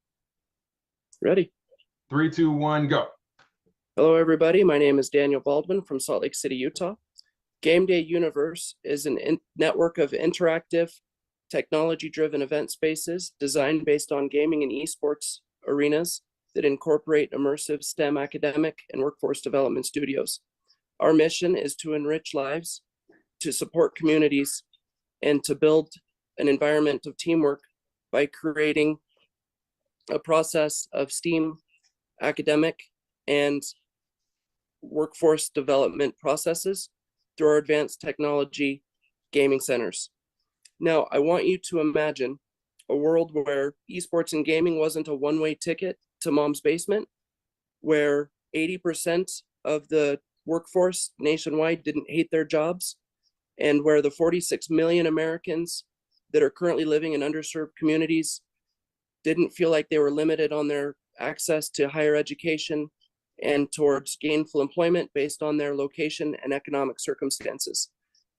Ready.
3, 2, 1, go.
Hello, everybody. My name is Daniel Baldwin from Salt Lake City, Utah. Game Day Universe is a network of interactive, technology-driven event spaces designed based on gaming and esports arenas that incorporate immersive STEM academic and workforce development studios. Our mission is to enrich lives, to support communities, and to build an environment of teamwork by creating a process of STEAM academic and workforce development processes through our advanced technology gaming centers. Now, I want you to imagine a world where esports and gaming wasn't a one-way ticket to mom's basement, where 80% of the workforce nationwide didn't hate their jobs, and where the 46 million Americans that are currently living in underserved communities didn't feel like they were limited on their access to higher education and towards gainful employment based on their location and economic circumstances.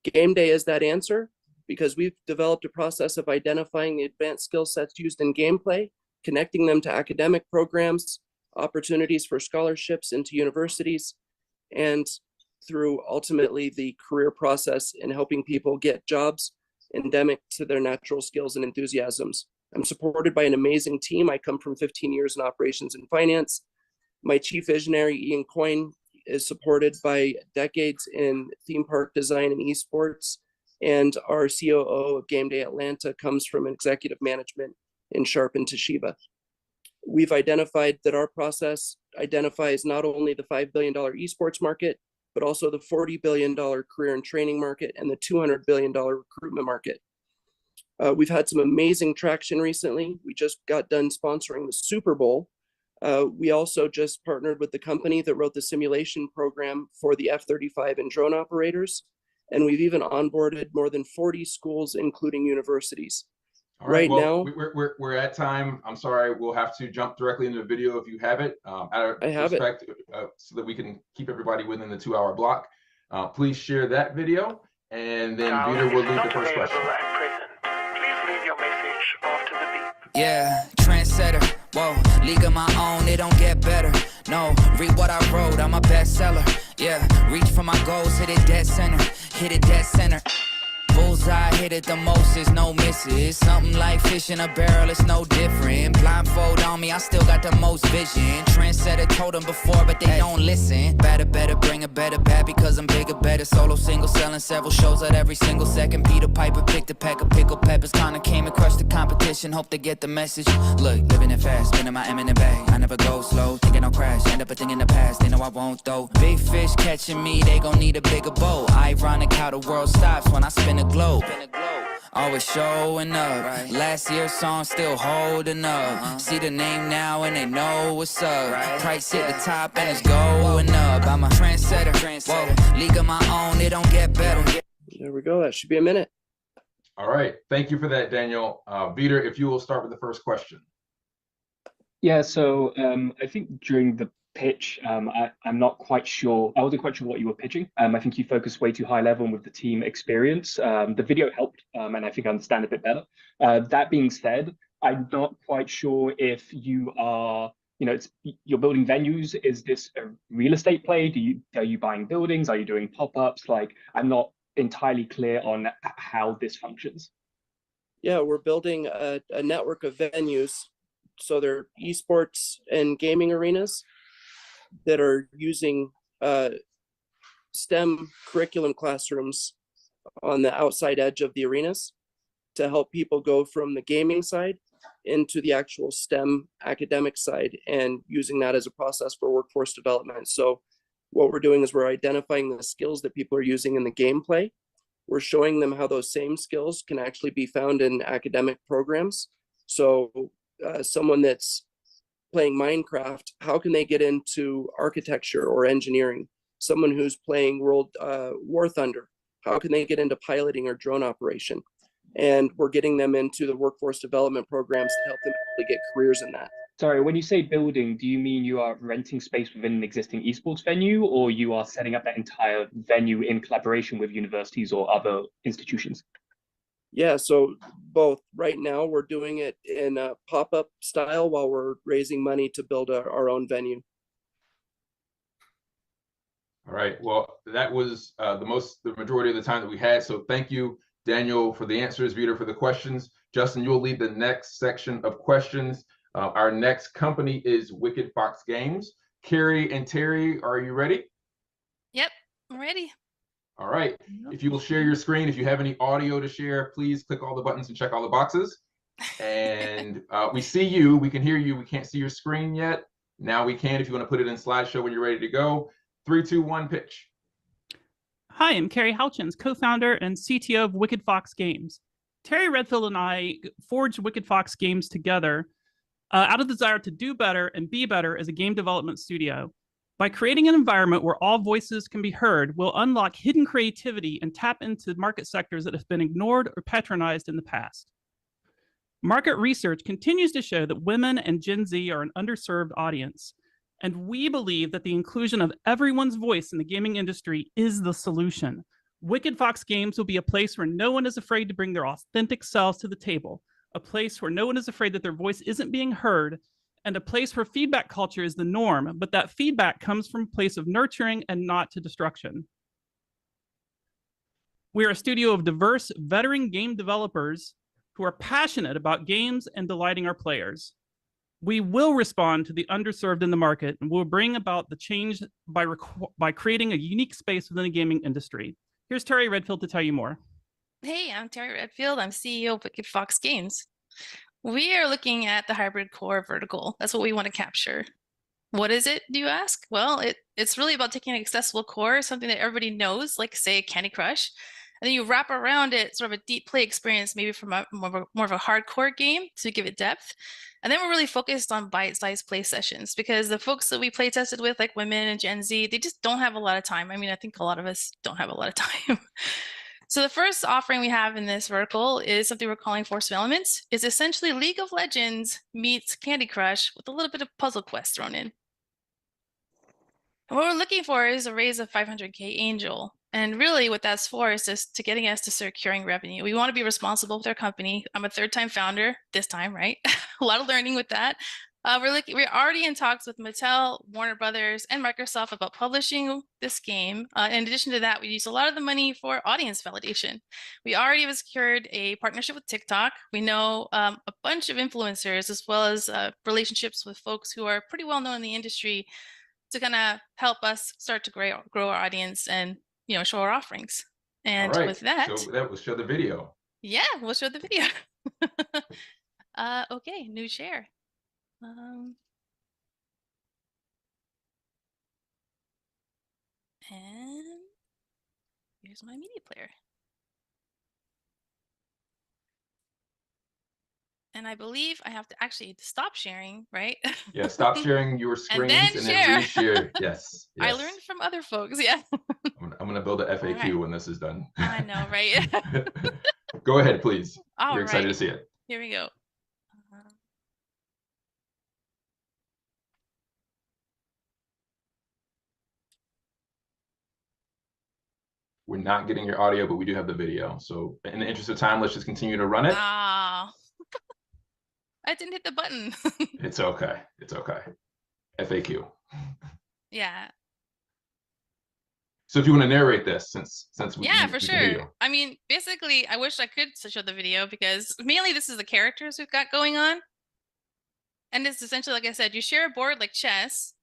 Game Day is that answer, because we've developed a process of identifying the advanced skill sets used in gameplay, connecting them to academic programs, opportunities for scholarships into universities, and through ultimately the career process in helping people get jobs endemic to their natural skills and enthusiasms. I'm supported by an amazing team. I come from 15 years in operations and finance. My chief visionary, Ian Coyne, is supported by decades in theme park design and esports. And our COO of Game Day Atlanta comes from executive management in Sharp and Toshiba. We've identified that our process identifies not only the $5 billion esports market, but also the $40 billion career and training market and the $200 billion recruitment market. We've had some amazing traction recently. We just got done sponsoring the Super Bowl. We also just partnered with the company that wrote the simulation program for the F-35 and drone operators. And we've even onboarded more than 40 schools, including universities.
All right.
Right
Well,
now,
we're at time. I'm sorry. We'll have to jump directly into the video if you have it. Out of
I have it.
respect, so that we can keep everybody within the 2-hour block. Please share that video, and then Peter will lead the first question.
Yeah, trendsetter. Whoa, league of my own, it don't get better. No, read what I wrote, I'm a bestseller. Yeah, reach for my goals, hit it dead center. Hit it dead center. Bullseye, hit it the most, there's no misses. Something like fish in a barrel, it's no different. Blindfold on me, I still got the most vision. Trendsetter told them before, but they don't listen. Better, bring a better bad because I'm bigger, better. Solo, single, selling several shows at every single second. Peter Piper picked a pack of pickled peppers. Kinda came and crushed the competition, hope they get the message. Look, living it fast, spinning my M in the bag. I never go slow, thinking I'll crash. End up a thing in the past, they know I won't though. Big fish catching me, they gon' need a bigger boat. Ironic how the world stops when I spin a globe. Always showing up. Last year's song still holding up. See the name now and they know what's up. Price hit the top and it's going up. I'm a trendsetter. Whoa, league of my own, it don't get better.
There we go. That should be a minute.
All right. Thank you for that, Daniel. Peter, if you will start with the first question.
Yeah, so I think during the pitch, I'm not quite sure. I wasn't quite sure what you were pitching. I think you focused way too high level with the team experience. The video helped, and I think I understand a bit better. That being said, I'm not quite sure if you are, you're building venues. Is this a real estate play? Are you buying buildings? Are you doing pop-ups? Like, I'm not entirely clear on how this functions.
Yeah, we're building a network of venues. So they're esports and gaming arenas that are using STEM curriculum classrooms on the outside edge of the arenas to help people go from the gaming side into the actual STEM academic side and using that as a process for workforce development. So what we're doing is we're identifying the skills that people are using in the gameplay. We're showing them how those same skills can actually be found in academic programs. So someone that's playing Minecraft, how can they get into architecture or engineering? Someone who's playing World War Thunder, how can they get into piloting or drone operation? And we're getting them into the workforce development programs to help them actually get careers in that.
Sorry, when you say building, do you mean you are renting space within an existing esports venue, or you are setting up that entire venue in collaboration with universities or other institutions?
Yeah, so both. Right now, we're doing it in a pop-up style while we're raising money to build our own venue.
All right. Well, that was the majority of the time that we had. So thank you, Daniel, for the answers, Peter, for the questions. Justin, you'll lead the next section of questions. Our next company is Wicked Fox Games. Carrie and Terry, are you ready?
Yep, I'm ready.
All right. If you will share your screen, if you have any audio to share, please click all the buttons and check all the boxes. And we see you, we can hear you, we can't see your screen yet. Now we can if you want to put it in slideshow when you're ready to go. 3, 2, 1, pitch.
Hi, I'm Carrie Houchins, co-founder and CTO of Wicked Fox Games. Terry Redfield and I forged Wicked Fox Games together out of the desire to do better and be better as a game development studio. By creating an environment where all voices can be heard, we'll unlock hidden creativity and tap into market sectors that have been ignored or patronized in the past. Market research continues to show that women and Gen Z are an underserved audience, and we believe that the inclusion of everyone's voice in the gaming industry is the solution. Wicked Fox Games will be a place where no one is afraid to bring their authentic selves to the table, a place where no one is afraid that their voice isn't being heard, and a place where feedback culture is the norm, but that feedback comes from a place of nurturing and not to destruction. We are a studio of diverse, veteran game developers who are passionate about games and delighting our players. We will respond to the underserved in the market, and we'll bring about the change by creating a unique space within the gaming industry. Here's Terry Redfield to tell you more.
Hey, I'm Terry Redfield. I'm CEO of Wicked Fox Games. We are looking at the hybrid core vertical. That's what we want to capture. What is it, do you ask? Well, it's really about taking an accessible core, something that everybody knows, like say Candy Crush, and then you wrap around it sort of a deep play experience, maybe from more of a hardcore game to give it depth. And then we're really focused on bite-sized play sessions because the folks that we play tested with, like women and Gen Z, they just don't have a lot of time. I mean, I think a lot of us don't have a lot of time. So the first offering we have in this vertical is something we're calling Force of Elements. It's essentially League of Legends meets Candy Crush with a little bit of Puzzle Quest thrown in. And what we're looking for is a raise of 500K Angel. And really what that's for is just to getting us to securing revenue. We want to be responsible with our company. I'm a third-time founder this time, right? A lot of learning with that. We're already in talks with Mattel, Warner Brothers, and Microsoft about publishing this game. In addition to that, we use a lot of the money for audience validation. We already have secured a partnership with TikTok. We know a bunch of influencers, as well as relationships with folks who are pretty well known in the industry to kind of help us start to grow our audience and show our offerings. And
All right.
with that,
so that will show the video.
Yeah, we'll show the video. Okay, new share. And here's my media player. And I believe I have to actually stop sharing, right?
Yeah, stop sharing your screens and then reshare. Yes,
I
yes.
learned from other folks, yeah.
I'm gonna build a FAQ
right.
when this is done.
I know, right?
Go ahead, please.
All
We're excited
right.
to see it.
Here we go.
We're not getting your audio, but we do have the video. So in the interest of time, let's just continue to run it.
Ah, I didn't hit the button.
It's okay. It's okay. FAQ.
Yeah.
So if you want to narrate this, since we
Yeah,
we
for
can hear
sure.
you.
I mean, basically, I wish I could show the video because mainly this is the characters we've got going on. And it's essentially, like I said, you share a board like chess,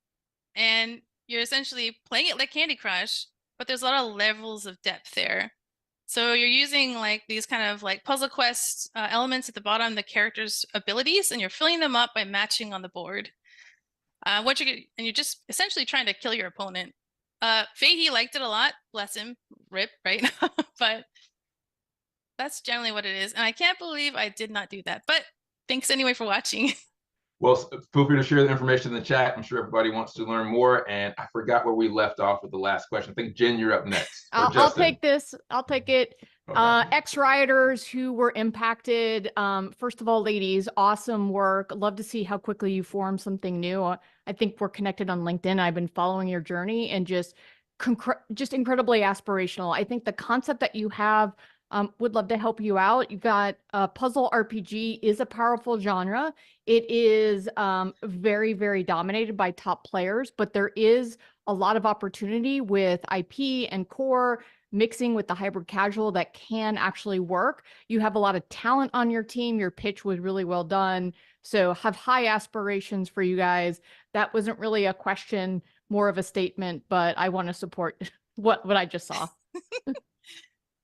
and you're essentially playing it like Candy Crush, but there's a lot of levels of depth there. So you're using like these kind of like puzzle quest elements at the bottom, the characters' abilities, and you're filling them up by matching on the board. And you're just essentially trying to kill your opponent. Fahey liked it a lot, bless him, rip, right? But that's generally what it is. And I can't believe I did not do that. But thanks anyway for watching.
Well, feel free to share the information in the chat. I'm sure everybody wants to learn more. And I forgot where we left off with the last question. I think Jen, you're up next.
I'll take this. I'll take it. Okay. Ex-rioters who were impacted. First of all, ladies, awesome work. Love to see how quickly you form something new. I think we're connected on LinkedIn. I've been following your journey and just incredibly aspirational. I think the concept that you have would love to help you out. You've got puzzle RPG is a powerful genre. It is very, very dominated by top players, but there is a lot of opportunity with IP and core mixing with the hybrid casual that can actually work. You have a lot of talent on your team. Your pitch was really well done. So have high aspirations for you guys. That wasn't really a question, more of a statement, but I want to support what I just saw.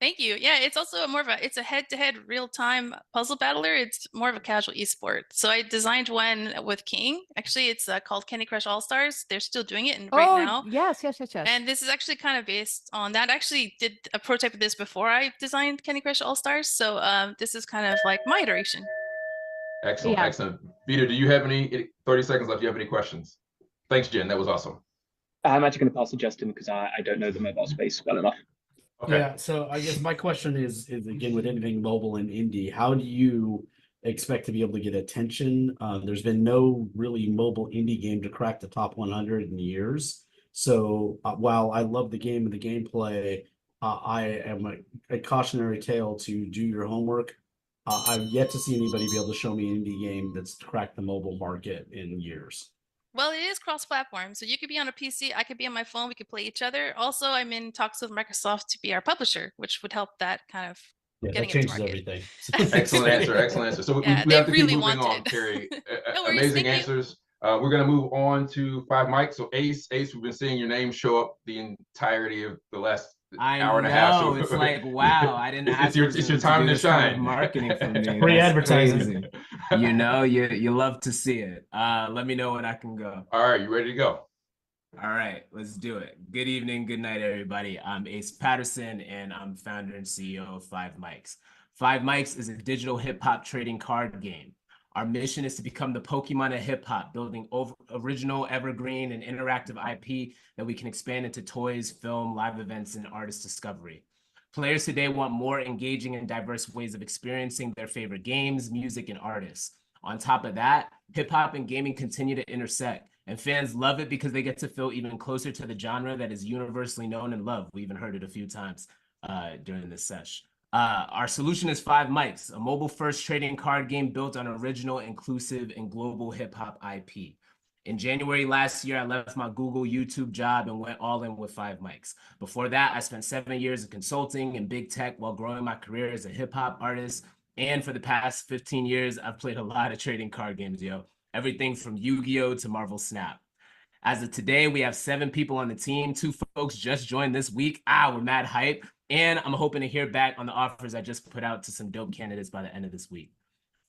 Thank you. Yeah, it's also it's a head-to-head real-time puzzle battler. It's more of a casual esport. So I designed one with King. Actually, it's called Candy Crush All-Stars. They're still doing it right now.
Yes.
And this is actually kind of based on that. I actually did a prototype of this before I designed Candy Crush All-Stars. So this is kind of like my iteration.
Excellent, excellent. Vito, do you have 30 seconds left? Do you have any questions? Thanks, Jen. That was awesome.
I'm actually going to pass to Justin because I don't know the mobile space well enough.
Okay.
Yeah, so I guess my question is again with anything mobile and indie, how do you expect to be able to get attention? There's been no really mobile indie game to crack the top 100 in years. So while I love the game and the gameplay, I am a cautionary tale to do your homework. I've yet to see anybody be able to show me an indie game that's cracked the mobile market in years.
Well, it is cross-platform, so you could be on a PC, I could be on my phone, we could play each other. Also, I'm in talks with Microsoft to be our publisher, which would help that kind of getting
that changes everything.
Excellent answer, excellent answer. So we have to keep moving on, Carrie.
No worries,
amazing answers. We're gonna move on to 5Mike. So Ace, we've been seeing your name show up the entirety of the last hour and a half. So
it's like, wow, I didn't ask
it's your time to shine.
Marketing for me.
Free advertising.
You know, you love to see it. Let me know when I can go.
All right, you ready to go?
All right, let's do it. Good evening, good night, everybody. I'm Ace Patterson, and I'm founder and CEO of 5Mics. 5Mics is a digital hip-hop trading card game. Our mission is to become the Pokemon of hip-hop, building original, evergreen, and interactive IP that we can expand into toys, film, live events, and artist discovery. Players today want more engaging and diverse ways of experiencing their favorite games, music, and artists. On top of that, hip hop and gaming continue to intersect, and fans love it because they get to feel even closer to the genre that is universally known and loved. We even heard it a few times during this session. Our solution is 5Mics, a mobile-first trading card game built on original, inclusive, and global hip-hop IP. In January last year, I left my Google YouTube job and went all in with 5Mics. Before that, I spent 7 years of consulting in big tech while growing my career as a hip-hop artist. And for the past 15 years, I've played a lot of trading card games, yo. Everything from Yu-Gi-Oh! To Marvel Snap. As of today, we have 7 people on the team. 2 folks just joined this week. We're mad hype. And I'm hoping to hear back on the offers I just put out to some dope candidates by the end of this week.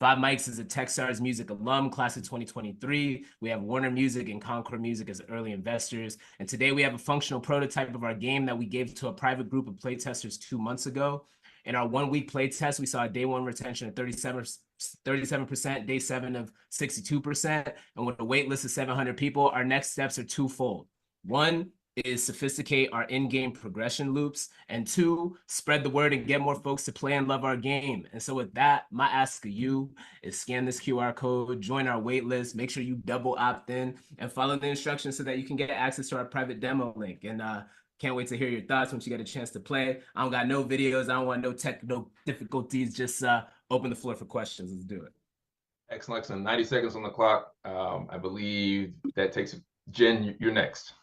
5Mics is a Techstars Music alum, class of 2023. We have Warner Music and Concord Music as early investors. And today we have a functional prototype of our game that we gave to a private group of playtesters 2 months ago. In our 1-week playtest, we saw a day 1 retention of 37%, day 7 of 62%. And with a wait list of 700 people, our next steps are twofold. 1 is sophisticate our in-game progression loops, and 2, spread the word and get more folks to play and love our game. And so with that, my ask of you is scan this QR code, join our wait list, make sure you double opt in, and follow the instructions so that you can get access to our private demo link. And can't wait to hear your thoughts once you get a chance to play. I don't got no videos, I don't want no technical difficulties, just open the floor for questions. Let's do it.
Excellent, excellent. 90 seconds on the clock. I believe that takes Jen, you're next.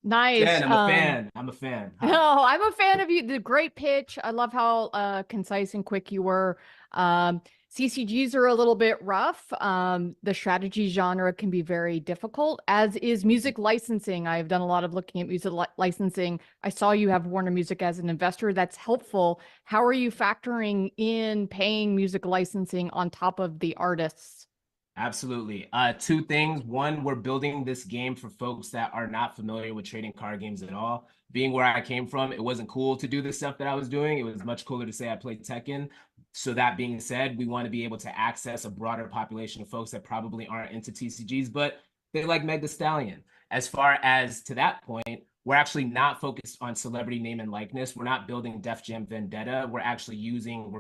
Nice.
Jen, I'm a fan. I'm a fan. Hi.
No, I'm a fan of you. The great pitch. I love how concise and quick you were. CCGs are a little bit rough. The strategy genre can be very difficult, as is music licensing. I've done a lot of looking at music licensing. I saw you have Warner Music as an investor. That's helpful. How are you factoring in paying music licensing on top of the artists?
Absolutely. 2 things. 1, we're building this game for folks that are not familiar with trading card games at all. Being where I came from, it wasn't cool to do the stuff that I was doing. It was much cooler to say I played Tekken. So that being said, we want to be able to access a broader population of folks that probably aren't into TCGs, but they like Meg Thee Stallion. As far as to that point, we're actually not focused on celebrity name and likeness. We're not building Def Jam Vendetta. We're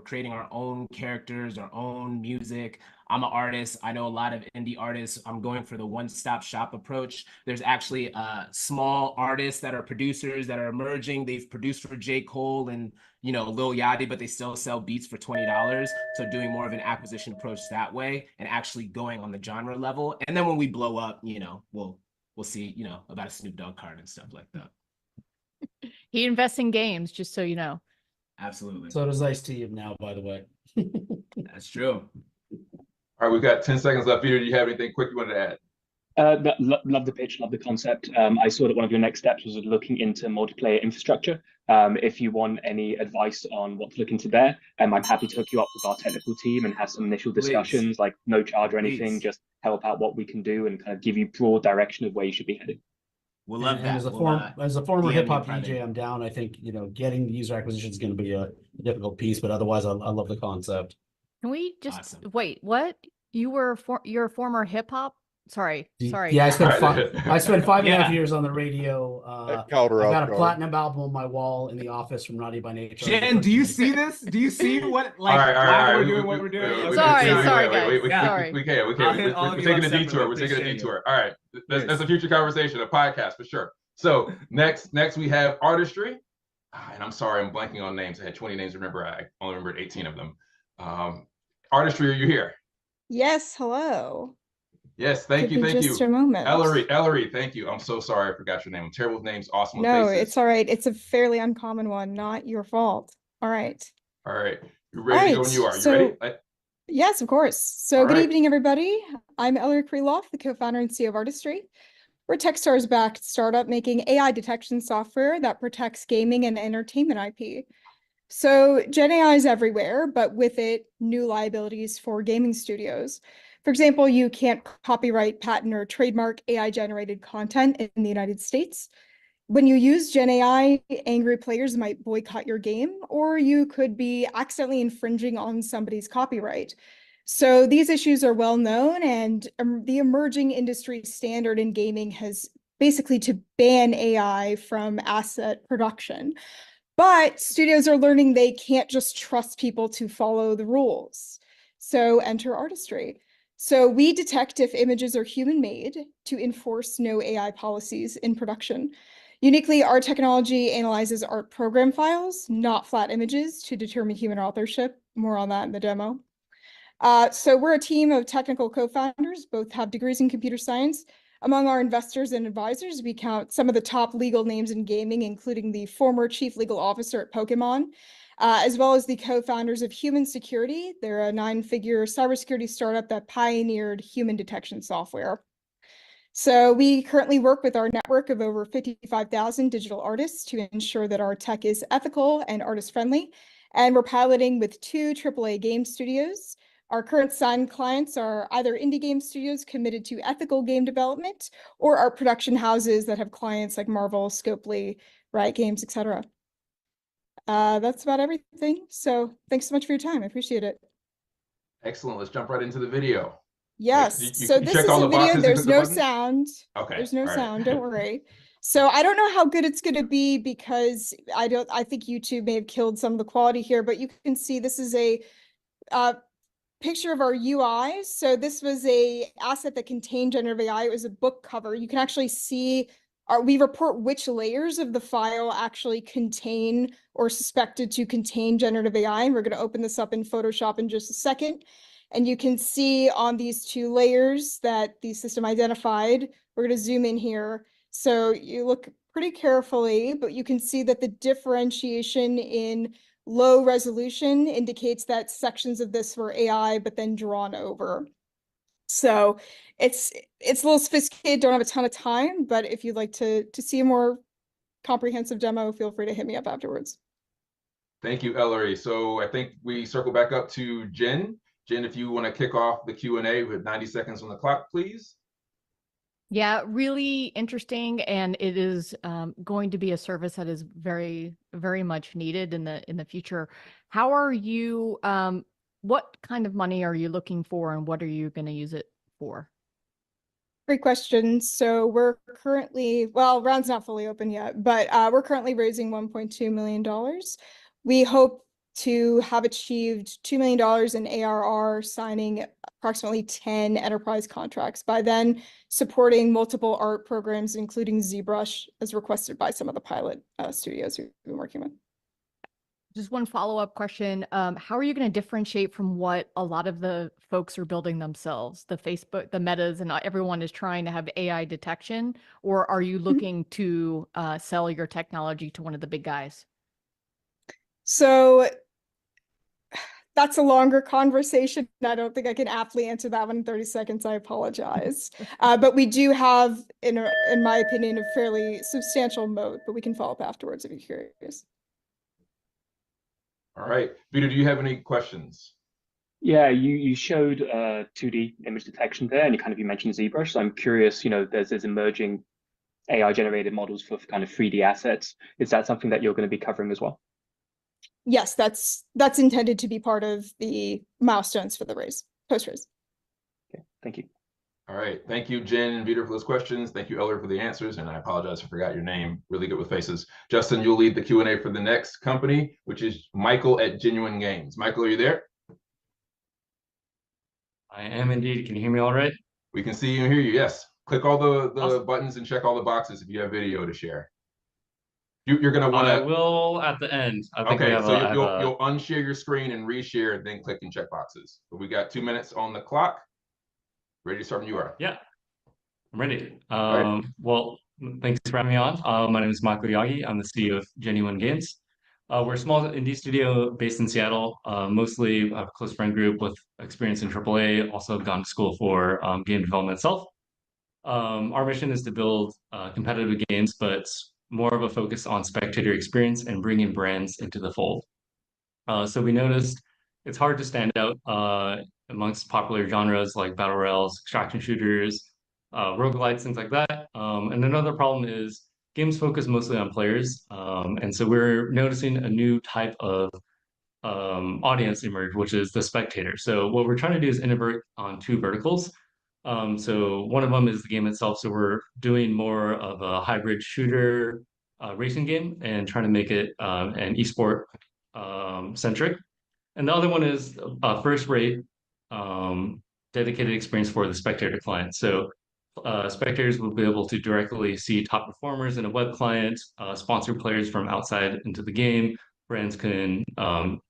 creating our own characters, our own music. I'm an artist. I know a lot of indie artists. I'm going for the one-stop shop approach. There's actually small artists that are producers that are emerging. They've produced for J. Cole and Lil Yachty, but they still sell beats for $20. So doing more of an acquisition approach that way and actually going on the genre level. And then when we blow up, we'll see, about a Snoop Dogg card and stuff like that.
He invests in games, just so you know.
Absolutely.
So does Ice-T now, by the way.
That's true.
All right, we've got 10 seconds left. Peter, do you have anything quick you wanted to add?
Love the pitch, love the concept. I saw that one of your next steps was looking into multiplayer infrastructure. If you want any advice on what to look into there, I'm happy to hook you up with our technical team and have some initial discussions, like no charge or anything, just help out what we can do and kind of give you broad direction of where you should be headed.
We'll love that.
As a former hip hop DJ, I'm down. I think getting the user acquisition is going to be a difficult piece, but otherwise, I love the concept.
Can we just wait? What you're a former hip hop? Sorry.
Yeah, I spent 5.5 years on the radio. I've got a platinum album on my wall in the office from Naughty by Nature.
Jen, do you see this? Do you see what
all right.
we're doing what we're doing?
Sorry,
guys. We can't. We're taking a detour. We're taking a detour. All right. That's a future conversation, a podcast for sure. So next we have artistry. And I'm sorry, I'm blanking on names. I had 20 names to remember. I only remembered 18 of them. Artistry, are you here?
Yes, hello.
Yes, thank you.
Just a moment.
Ellery, thank you. I'm so sorry I forgot your name. I'm terrible with names, awesome with
No,
faces.
it's all right. It's a fairly uncommon one, not your fault. All right.
All right. You ready to go when you are? You ready?
Yes, of course. So good evening, everybody. I'm Ellery Kreloff, the co-founder and CEO of Artistry. We're a Techstars-backed startup making AI detection software that protects gaming and entertainment IP. So Gen AI is everywhere, but with it, new liabilities for gaming studios. For example, you can't copyright, patent, or trademark AI-generated content in the United States. When you use Gen AI, angry players might boycott your game, or you could be accidentally infringing on somebody's copyright. So these issues are well known, and the emerging industry standard in gaming has basically to ban AI from asset production. But studios are learning they can't just trust people to follow the rules. So enter artistry. So we detect if images are human-made to enforce no AI policies in production. Uniquely, our technology analyzes art program files, not flat images, to determine human authorship. More on that in the demo. So we're a team of technical co-founders, both have degrees in computer science. Among our investors and advisors, we count some of the top legal names in gaming, including the former chief legal officer at Pokemon, as well as the co-founders of Human Security. They're a 9-figure cybersecurity startup that pioneered human detection software. So we currently work with our network of over 55,000 digital artists to ensure that our tech is ethical and artist-friendly. And we're piloting with 2 AAA game studios. Our current signed clients are either indie game studios committed to ethical game development or our production houses that have clients like Marvel, Scopely, Riot Games, etc. That's about everything. So thanks so much for your time. I appreciate it.
Excellent. Let's jump right into the video.
Yes.
You
So this
check
is
all
a
the
video.
boxes and
There's
click the
no
buttons?
sound.
Okay.
There's no
all right.
sound. Don't worry. So I don't know how good it's going to be because I think YouTube may have killed some of the quality here, but you can see this is a picture of our UI. So this was a asset that contained generative AI. It was a book cover. You can actually see we report which layers of the file actually contain or suspected to contain generative AI. And we're going to open this up in Photoshop in just a second. And you can see on these 2 layers that the system identified. We're going to zoom in here. So you look pretty carefully, but you can see that the differentiation in low resolution indicates that sections of this were AI, but then drawn over. So it's a little sophisticated, don't have a ton of time, but if you'd like to see a more comprehensive demo, feel free to hit me up afterwards.
Thank you, Ellery. So I think we circle back up to Jen. Jen, if you want to kick off the Q&A with 90 seconds on the clock, please.
Yeah, really interesting, and it is going to be a service that is very, very much needed in the future. How are you? What kind of money are you looking for, and what are you going to use it for?
Great question. So we're currently, well, round's not fully open yet, but we're currently raising $1.2 million. We hope to have achieved $2 million in ARR, signing approximately 10 enterprise contracts by then, supporting multiple art programs, including ZBrush, as requested by some of the pilot studios we've been working with.
Just one follow-up question. How are you going to differentiate from what a lot of the folks are building themselves? The Facebook, the Metas, and everyone is trying to have AI detection, or are you looking to sell your technology to one of the big guys?
So that's a longer conversation. I don't think I can aptly answer that one in 30 seconds. I apologize. But we do have, in my opinion, a fairly substantial moat, but we can follow up afterwards if you're curious.
All right. Vito, do you have any questions?
Yeah, you showed 2D image detection there, and you mentioned ZBrush. So I'm curious, there's emerging AI generated models for kind of 3D assets. Is that something that you're going to be covering as well?
Yes, that's intended to be part of the milestones for the raise, post-raise.
Okay, thank you.
All right. Thank you, Jen and Vito, for those questions. Thank you, Eller, for the answers. And I apologize, I forgot your name. Really good with faces. Justin, you'll lead the Q&A for the next company, which is Michael at Genuine Games. Michael, are you there?
I am indeed. Can you hear me all right?
We can see you and hear you, yes. Click all the buttons and check all the boxes if you have video to share. You're going to want to...
I will at the end. I think
okay, so
you'll
unshare your screen and reshare, then click and check boxes. But we got 2 minutes on the clock. Ready to start when you are.
Yeah, I'm ready.
Right.
Well, thanks for having me on. My name is Michael Yagi. I'm the CEO of Genuine Games. We're a small indie studio based in Seattle. Mostly have a close friend group with experience in AAA. Also gone to school for game development itself. Our mission is to build competitive games, but more of a focus on spectator experience and bringing brands into the fold. So we noticed it's hard to stand out amongst popular genres like battle royales, extraction shooters, roguelites, things like that. And another problem is games focus mostly on players. And so we're noticing a new type of audience emerge, which is the spectator. So what we're trying to do is innovate on 2 verticals. So one of them is the game itself. So we're doing more of a hybrid shooter racing game and trying to make it an esport centric. And the other one is first rate dedicated experience for the spectator client. So spectators will be able to directly see top performers in a web client, sponsor players from outside into the game. Brands can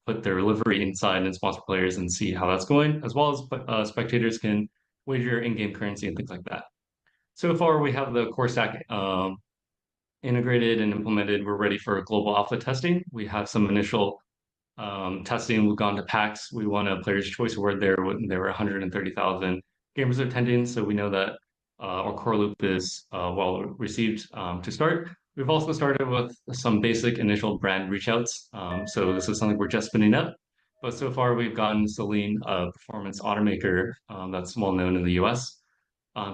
put their livery inside and sponsor players and see how that's going, as well as spectators can wager in-game currency and things like that. So far, we have the core stack integrated and implemented. We're ready for global alpha testing. We have some initial testing. We've gone to PAX. We won a Player's Choice Award there when there were 130,000 gamers attending. So we know that our core loop is well received to start. We've also started with some basic initial brand reach outs. So this is something we're just spinning up. But so far, we've gotten Celine, a performance automaker that's well known in the US,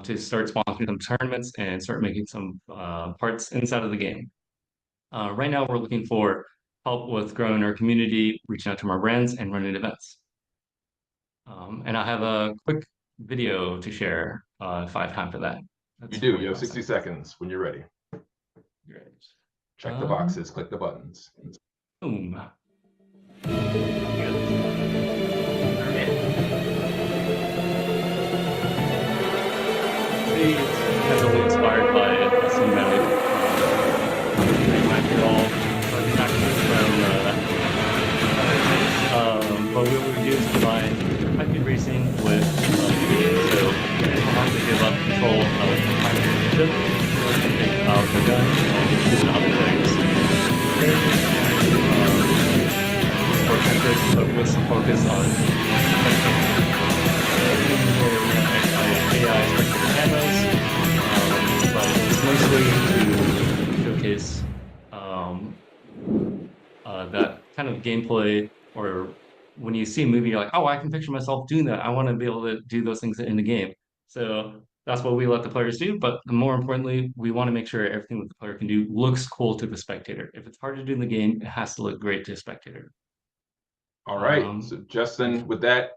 to start sponsoring some tournaments and start making some parts inside of the game. Right now, we're looking for help with growing our community, reaching out to more brands, and running events. And I have a quick video to share if I have time for that.
You do. You have 60 seconds when you're ready.
Great.
Check the boxes, click the buttons.
Boom. Heavily inspired by a cinematic Montreal but what we do is combine high-speed racing with shooting, so you don't have to give up control of the primary ship, or take out the gun and use other things. With some focus on AI structured cameras, but it's mostly to showcase that kind of gameplay, or when you see a movie, you're like, oh, I can picture myself doing that. I want to be able to do those things in the game. So that's what we let the players do. But more importantly, we want to make sure everything that the player can do looks cool to the spectator. If it's hard to do in the game, it has to look great to a spectator.
All right. So Justin, with that,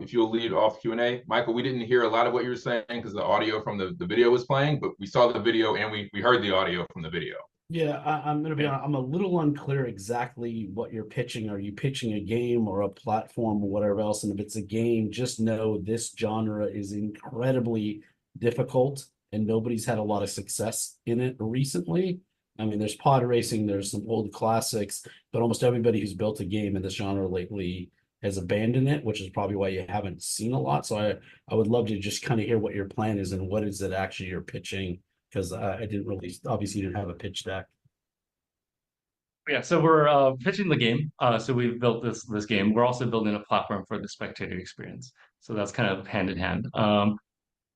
if you'll lead off Q&A. Michael, we didn't hear a lot of what you were saying because the audio from the video was playing, but we saw the video and we heard the audio from the video.
Yeah, I'm going to be honest, I'm a little unclear exactly what you're pitching. Are you pitching a game or a platform or whatever else? And if it's a game, just know this genre is incredibly difficult and nobody's had a lot of success in it recently. I mean, there's pod racing, there's some old classics, but almost everybody who's built a game in this genre lately has abandoned it, which is probably why you haven't seen a lot. So I would love to just kind of hear what your plan is and what is it actually you're pitching, because I didn't really, obviously you didn't have a pitch deck.
Yeah, so we're pitching the game. So we've built this game. We're also building a platform for the spectator experience. So that's kind of hand in hand.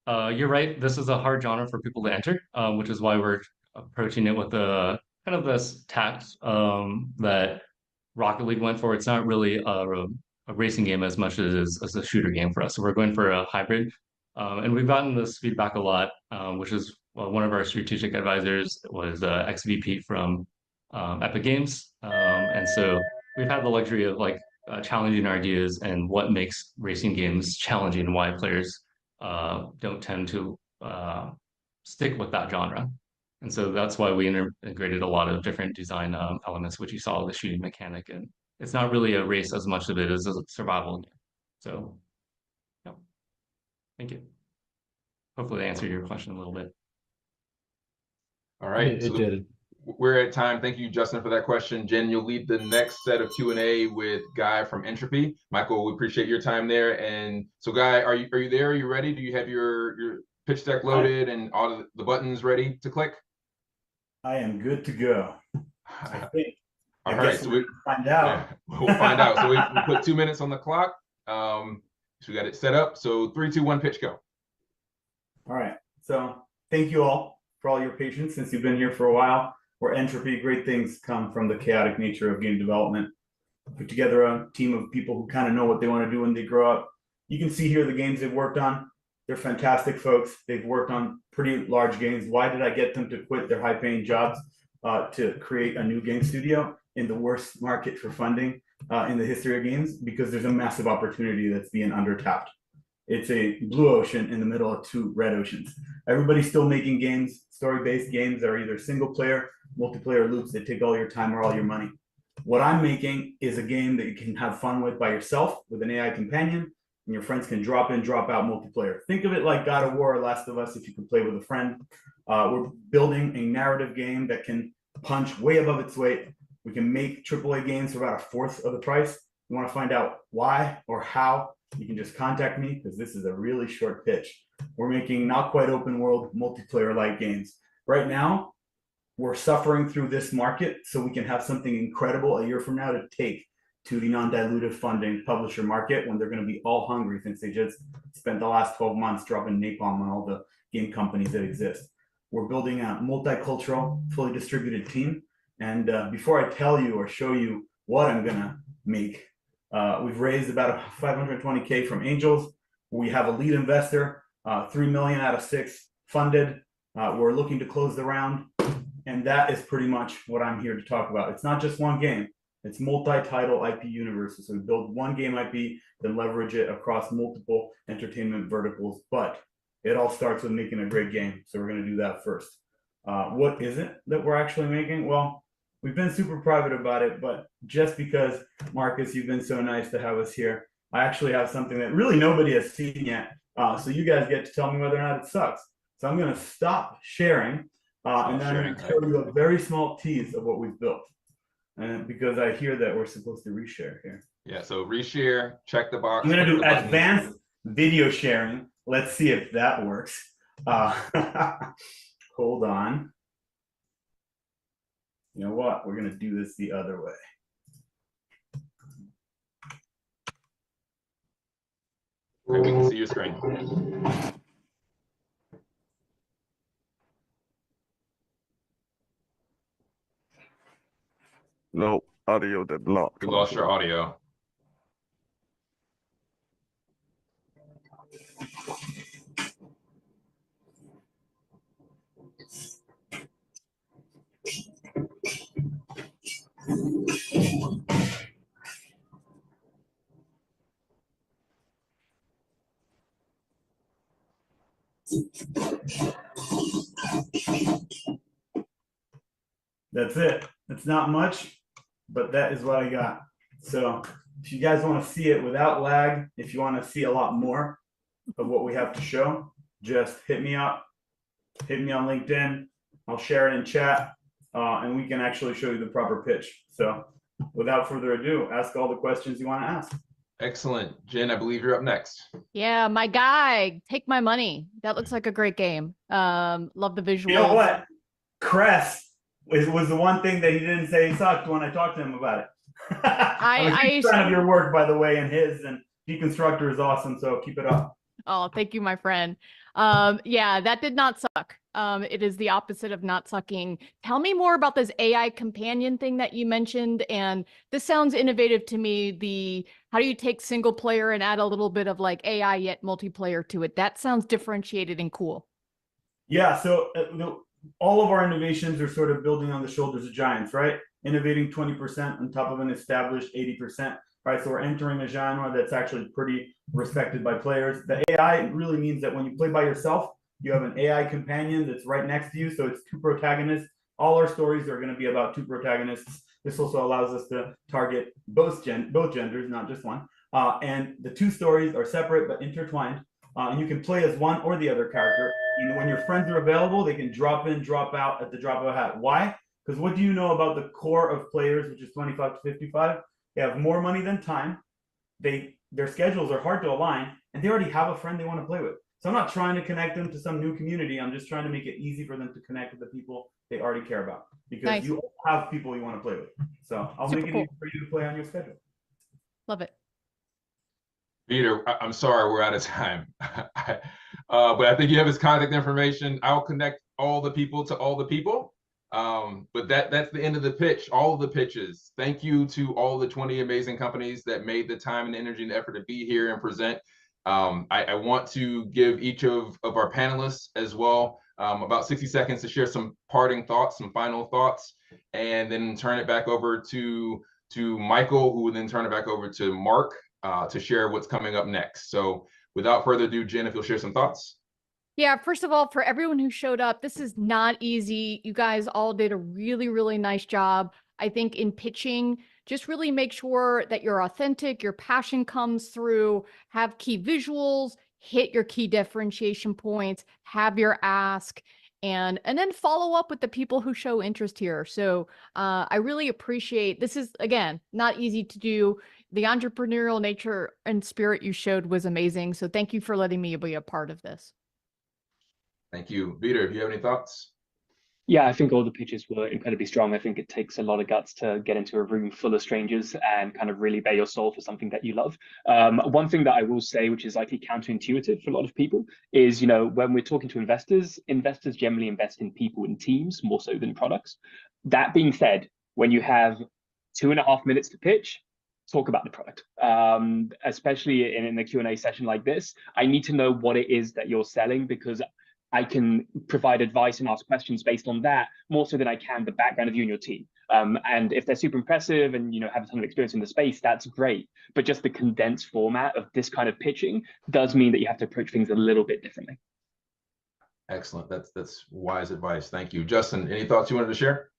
You're right. This is a hard genre for people to enter, which is why we're approaching it with a kind of this tact that Rocket League went for. It's not really a racing game as much as a shooter game for us. So we're going for a hybrid. And we've gotten this feedback a lot, which is one of our strategic advisors was ex-VP from Epic Games. And so we've had the luxury of like challenging our ideas and what makes racing games challenging and why players don't tend to stick with that genre. And so that's why we integrated a lot of different design elements, which you saw the shooting mechanic. And it's not really a race as much of it as a survival game. So, yeah. Thank you. Hopefully, I answered your question a little bit.
All right.
It did.
We're at time. Thank you, Justin, for that question. Jen, you'll lead the next set of Q&A with Guy from Entropy. Michael, we appreciate your time there. And so, Guy, are you there? Are you ready? Do you have your pitch deck loaded and all of the buttons ready to click?
I am good to go. I think.
All right, so we'll
find out.
Yeah, we'll find out. So we put 2 minutes on the clock. So we got it set up. So 3, 2, 1, pitch, go.
All right. So thank you all for all your patience since you've been here for a while. We're Entropy. Great things come from the chaotic nature of game development. Put together a team of people who kind of know what they want to do when they grow up. You can see here the games they've worked on. They're fantastic folks. They've worked on pretty large games. Why did I get them to quit their high-paying jobs to create a new game studio in the worst market for funding in the history of games? Because there's a massive opportunity that's being undertapped. It's a blue ocean in the middle of two red oceans. Everybody's still making games, story-based games that are either single player, multiplayer loops that take all your time or all your money. What I'm making is a game that you can have fun with by yourself with an AI companion, and your friends can drop in, drop out multiplayer. Think of it like God of War or Last of Us if you can play with a friend. We're building a narrative game that can punch way above its weight. We can make AAA games for about a fourth of the price. You want to find out why or how, you can just contact me because this is a really short pitch. We're making not quite open world multiplayer-like games. Right now, we're suffering through this market so we can have something incredible a year from now to take to the non-dilutive funding publisher market when they're going to be all hungry since they just spent the last 12 months dropping napalm on all the game companies that exist. We're building a multicultural, fully distributed team. And before I tell you or show you what I'm going to make, we've raised about $520K from angels. We have a lead investor, 3 million out of 6 funded. We're looking to close the round. And that is pretty much what I'm here to talk about. It's not just one game. It's multi-title IP universes. So we build one game IP, then leverage it across multiple entertainment verticals. But it all starts with making a great game. So we're going to do that first. What is it that we're actually making? Well, we've been super private about it, but just because, Marcus, you've been so nice to have us here, I actually have something that really nobody has seen yet. So you guys get to tell me whether or not it sucks. So I'm going to stop sharing, and then I'm going to show you a very small tease of what we've built. And because I hear that we're supposed to reshare here.
Yeah, so reshare, check the box.
I'm going to do advanced video sharing. Let's see if that works. Hold on. You know what? We're going to do this the other way.
Okay, we can see your screen.
No, audio did not.
We lost your audio.
That's it. It's not much, but that is what I got. So if you guys want to see it without lag, if you want to see a lot more of what we have to show, just hit me up, hit me on LinkedIn. I'll share it in chat, and we can actually show you the proper pitch. So without further ado, ask all the questions you want to ask.
Excellent. Jen, I believe you're up next.
Yeah, my guy, Take My Money. That looks like a great game. Love the visuals.
You know what? Cress was the one thing that he didn't say sucked when I talked to him about it. I'm a huge fan of your work, by the way, and his, and Deconstructor is awesome, so keep it up.
Oh, thank you, my friend. Yeah, that did not suck. It is the opposite of not sucking. Tell me more about this AI companion thing that you mentioned. And this sounds innovative to me. How do you take single player and add a little bit of like AI yet multiplayer to it? That sounds differentiated and cool.
Yeah, so all of our innovations are sort of building on the shoulders of giants, right? Innovating 20% on top of an established 80%, right? So we're entering a genre that's actually pretty respected by players. The AI really means that when you play by yourself, you have an AI companion that's right next to you. So it's 2 protagonists. All our stories are going to be about 2 protagonists. This also allows us to target both genders, not just one. And the 2 stories are separate but intertwined. And you can play as one or the other character. And when your friends are available, they can drop in, drop out at the drop of a hat. Why? Because what do you know about the core of players, which is 25 to 55? They have more money than time. Their schedules are hard to align, and they already have a friend they want to play with. So I'm not trying to connect them to some new community. I'm just trying to make it easy for them to connect with the people they already care about, because you all have people you want to play with. So I'll make it easy for you to play on your schedule.
Love it.
Peter, I'm sorry, we're out of time. But I think you have his contact information. I'll connect all the people to all the people. But that's the end of the pitch, all of the pitches. Thank you to all the 20 amazing companies that made the time and energy and effort to be here and present. I want to give each of our panelists as well about 60 seconds to share some parting thoughts, some final thoughts, and then turn it back over to Michael, who will then turn it back over to Mark to share what's coming up next. So without further ado, Jen, if you'll share some thoughts.
Yeah, first of all, for everyone who showed up, this is not easy. You guys all did a really, really nice job. I think in pitching, just really make sure that you're authentic, your passion comes through, have key visuals, hit your key differentiation points, have your ask, and then follow up with the people who show interest here. So I really appreciate, this is, again, not easy to do. The entrepreneurial nature and spirit you showed was amazing. So thank you for letting me be a part of this.
Thank you. Peter, do you have any thoughts?
Yeah, I think all the pitches were incredibly strong. I think it takes a lot of guts to get into a room full of strangers and kind of really bare your soul for something that you love. One thing that I will say, which is likely counterintuitive for a lot of people, is, you know, when we're talking to investors, investors generally invest in people and teams more so than products. That being said, when you have 2.5 minutes to pitch, talk about the product, especially in a Q&A session like this. I need to know what it is that you're selling, because I can provide advice and ask questions based on that more so than I can the background of you and your team. And if they're super impressive and, you know, have a ton of experience in the space, that's great. But just the condensed format of this kind of pitching does mean that you have to approach things a little bit differently.
Excellent. That's wise advice. Thank you. Justin, any thoughts you wanted to share?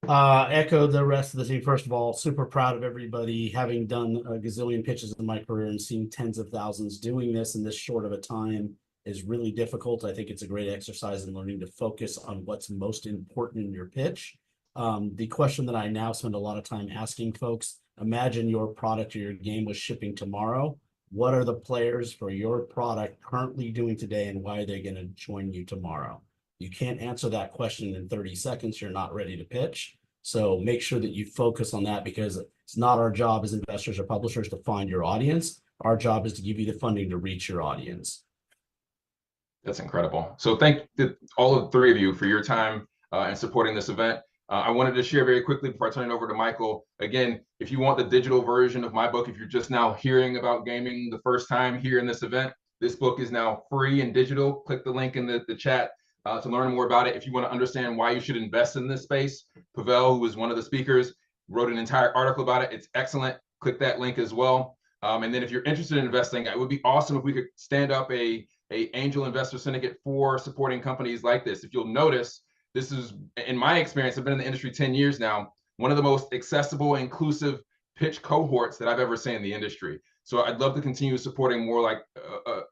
Echo the rest of the team. First of all, super proud of everybody, having done a gazillion pitches in my career and seeing tens of thousands. Doing this in this short of a time is really difficult. I think it's a great exercise in learning to focus on what's most important in your pitch. The question that I now spend a lot of time asking folks, imagine your product or your game was shipping tomorrow. What are the players for your product currently doing today, and why are they going to join you tomorrow? You can't answer that question in 30 seconds. You're not ready to pitch. So make sure that you focus on that, because it's not our job as investors or publishers to find your audience. Our job is to give you the funding to reach your audience.
That's incredible. So thank all of three of you for your time and supporting this event. I wanted to share very quickly before I turn it over to Michael. Again, if you want the digital version of my book, if you're just now hearing about gaming the first time here in this event, this book is now free and digital. Click the link in the chat to learn more about it. If you want to understand why you should invest in this space, Pavel, who was one of the speakers, wrote an entire article about it. It's excellent. Click that link as well. And then if you're interested in investing, it would be awesome if we could stand up a angel investor syndicate for supporting companies like this. If you'll notice, this is, in my experience, I've been in the industry 10 years now, one of the most accessible, inclusive pitch cohorts that I've ever seen in the industry. So I'd love to continue supporting more like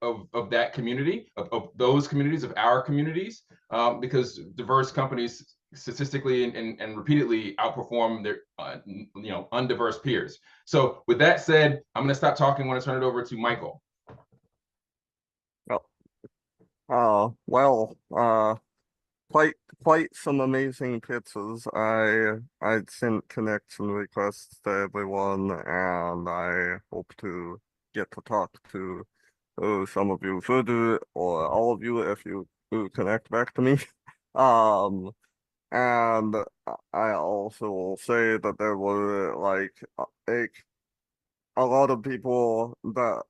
of that community, of those communities, of our communities, because diverse companies statistically and repeatedly outperform their undiverse peers. So with that said, I'm going to stop talking. I want to turn it over to Michael.
Quite some amazing pitches. I sent connection requests to everyone, and I hope to get to talk to some of you further, or all of you if you connect back to me. And I also will say that there were like a lot of people that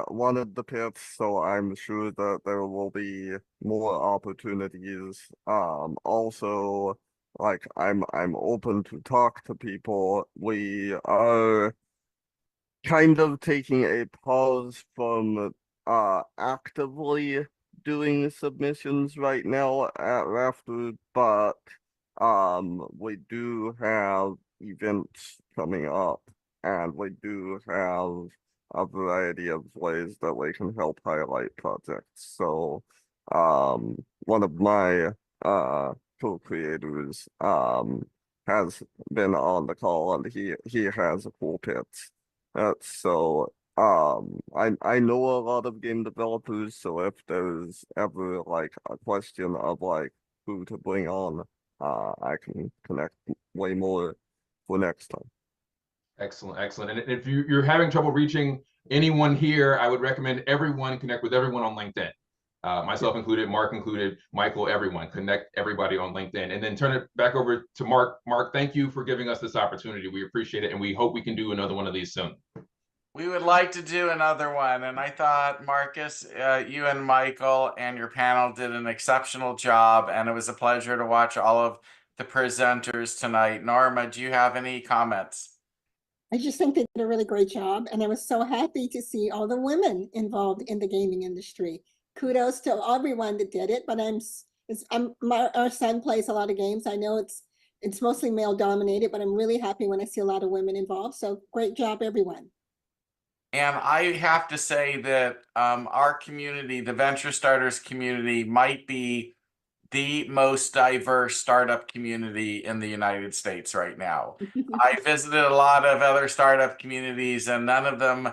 wanted the pitch, so I'm sure that there will be more opportunities. Also, like I'm open to talk to people. We are kind of taking a pause from actively doing submissions right now at Rafter, but we do have events coming up, and we do have a variety of ways that we can help highlight projects. So one of my co-creators has been on the call, and he has a cool pitch. So I know a lot of game developers, so if there's ever like a question of like who to bring on, I can connect way more for next time.
Excellent, excellent. And if you're having trouble reaching anyone here, I would recommend everyone connect with everyone on LinkedIn. Myself included, Mark included, Michael, everyone. Connect everybody on LinkedIn. And then turn it back over to Mark. Mark, thank you for giving us this opportunity. We appreciate it, and we hope we can do another one of these soon.
We would like to do another one. And I thought, Marcus, you and Michael and your panel did an exceptional job, and it was a pleasure to watch all of the presenters tonight. Norma, do you have any comments?
I just think they did a really great job, and I was so happy to see all the women involved in the gaming industry. Kudos to everyone that did it, but our son plays a lot of games. I know it's mostly male dominated, but I'm really happy when I see a lot of women involved. So great job, everyone.
And I have to say that our community, the Venture Starters community, might be the most diverse startup community in the United States right now. I visited a lot of other startup communities, and none of them,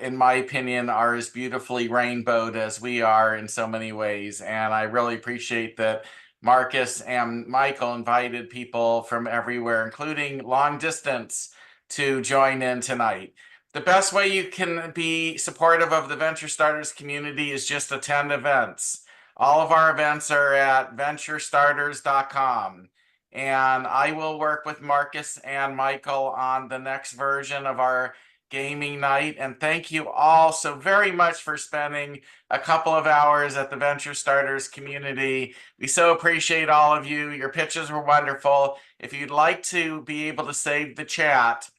in my opinion, are as beautifully rainbowed as we are in so many ways. And I really appreciate that Marcus and Michael invited people from everywhere, including long distance, to join in tonight. The best way you can be supportive of the Venture Starters community is just attend events. All of our events are at venturestarters.com. And I will work with Marcus and Michael on the next version of our gaming night. And thank you all so very much for spending a couple of hours at the Venture Starters community. We so appreciate all of you. Your pitches were wonderful. If you'd like to be able to save the chat,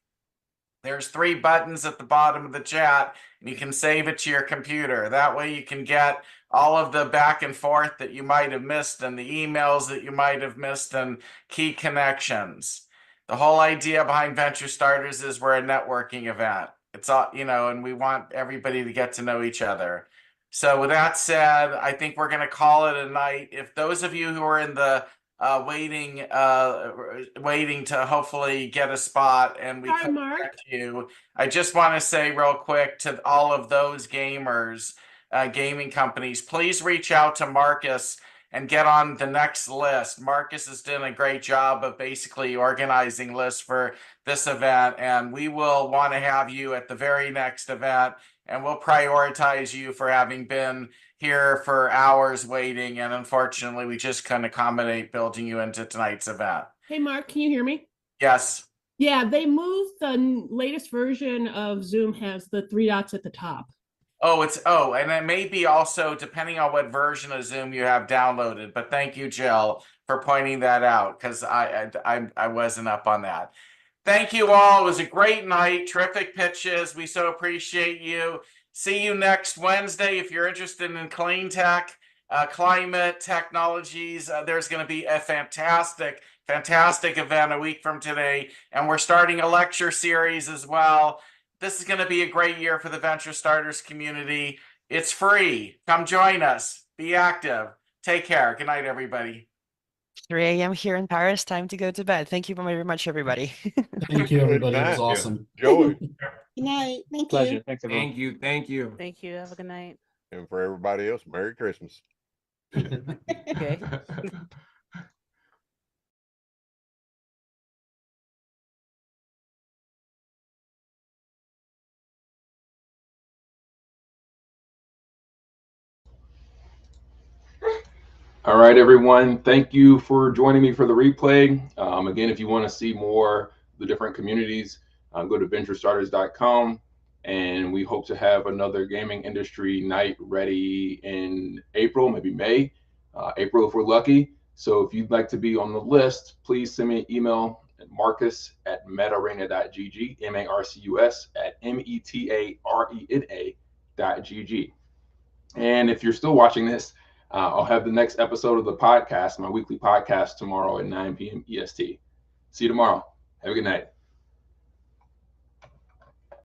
there's 3 buttons at the bottom of the chat, and you can save it to your computer. That way you can get all of the back and forth that you might have missed and the emails that you might have missed and key connections. The whole idea behind Venture Starters is we're a networking event. It's all, and we want everybody to get to know each other. So with that said, I think we're going to call it a night. If those of you who are in the waiting to hopefully get a spot and we can get to you, I just want to say real quick to all of those gamers, gaming companies, please reach out to Marcus and get on the next list. Marcus has done a great job of basically organizing lists for this event, and we will want to have you at the very next event, and we'll prioritize you for having been here for hours waiting, and unfortunately we just couldn't accommodate building you into tonight's event.
Hey Mark, can you hear me?
Yes.
Yeah, they moved the latest version of Zoom has the 3 dots at the top.
And it may be also depending on what version of Zoom you have downloaded, but thank you, Jill, for pointing that out, because I wasn't up on that. Thank you all. It was a great night, terrific pitches. We so appreciate you. See you next Wednesday. If you're interested in clean tech, climate technologies, there's going to be a fantastic event a week from today. And we're starting a lecture series as well. This is going to be a great year for the Venture Starters community. It's free. Come join us. Be active. Take care. Good night, everybody.
3 a.m. here in Paris. Time to go to bed. Thank you very much, everybody.
Thank you, everybody. It was awesome.
Joey.
Good night. Thank
Pleasure.
you.
Thanks, everyone.
Thank you.
Thank you. Have a good night.
And for everybody else, Merry Christmas.
Okay.
All right, everyone. Thank you for joining me for the replay. Again, if you want to see more of the different communities, go to venturestarters.com, and we hope to have another gaming industry night ready in April, maybe May, April if we're lucky. So if you'd like to be on the list, please send me an email at marcus@metarena.gg, marcus@metarena.gg. And if you're still watching this, I'll have the next episode of the podcast, my weekly podcast, tomorrow at 9 p.m. EST. See you tomorrow. Have a good night.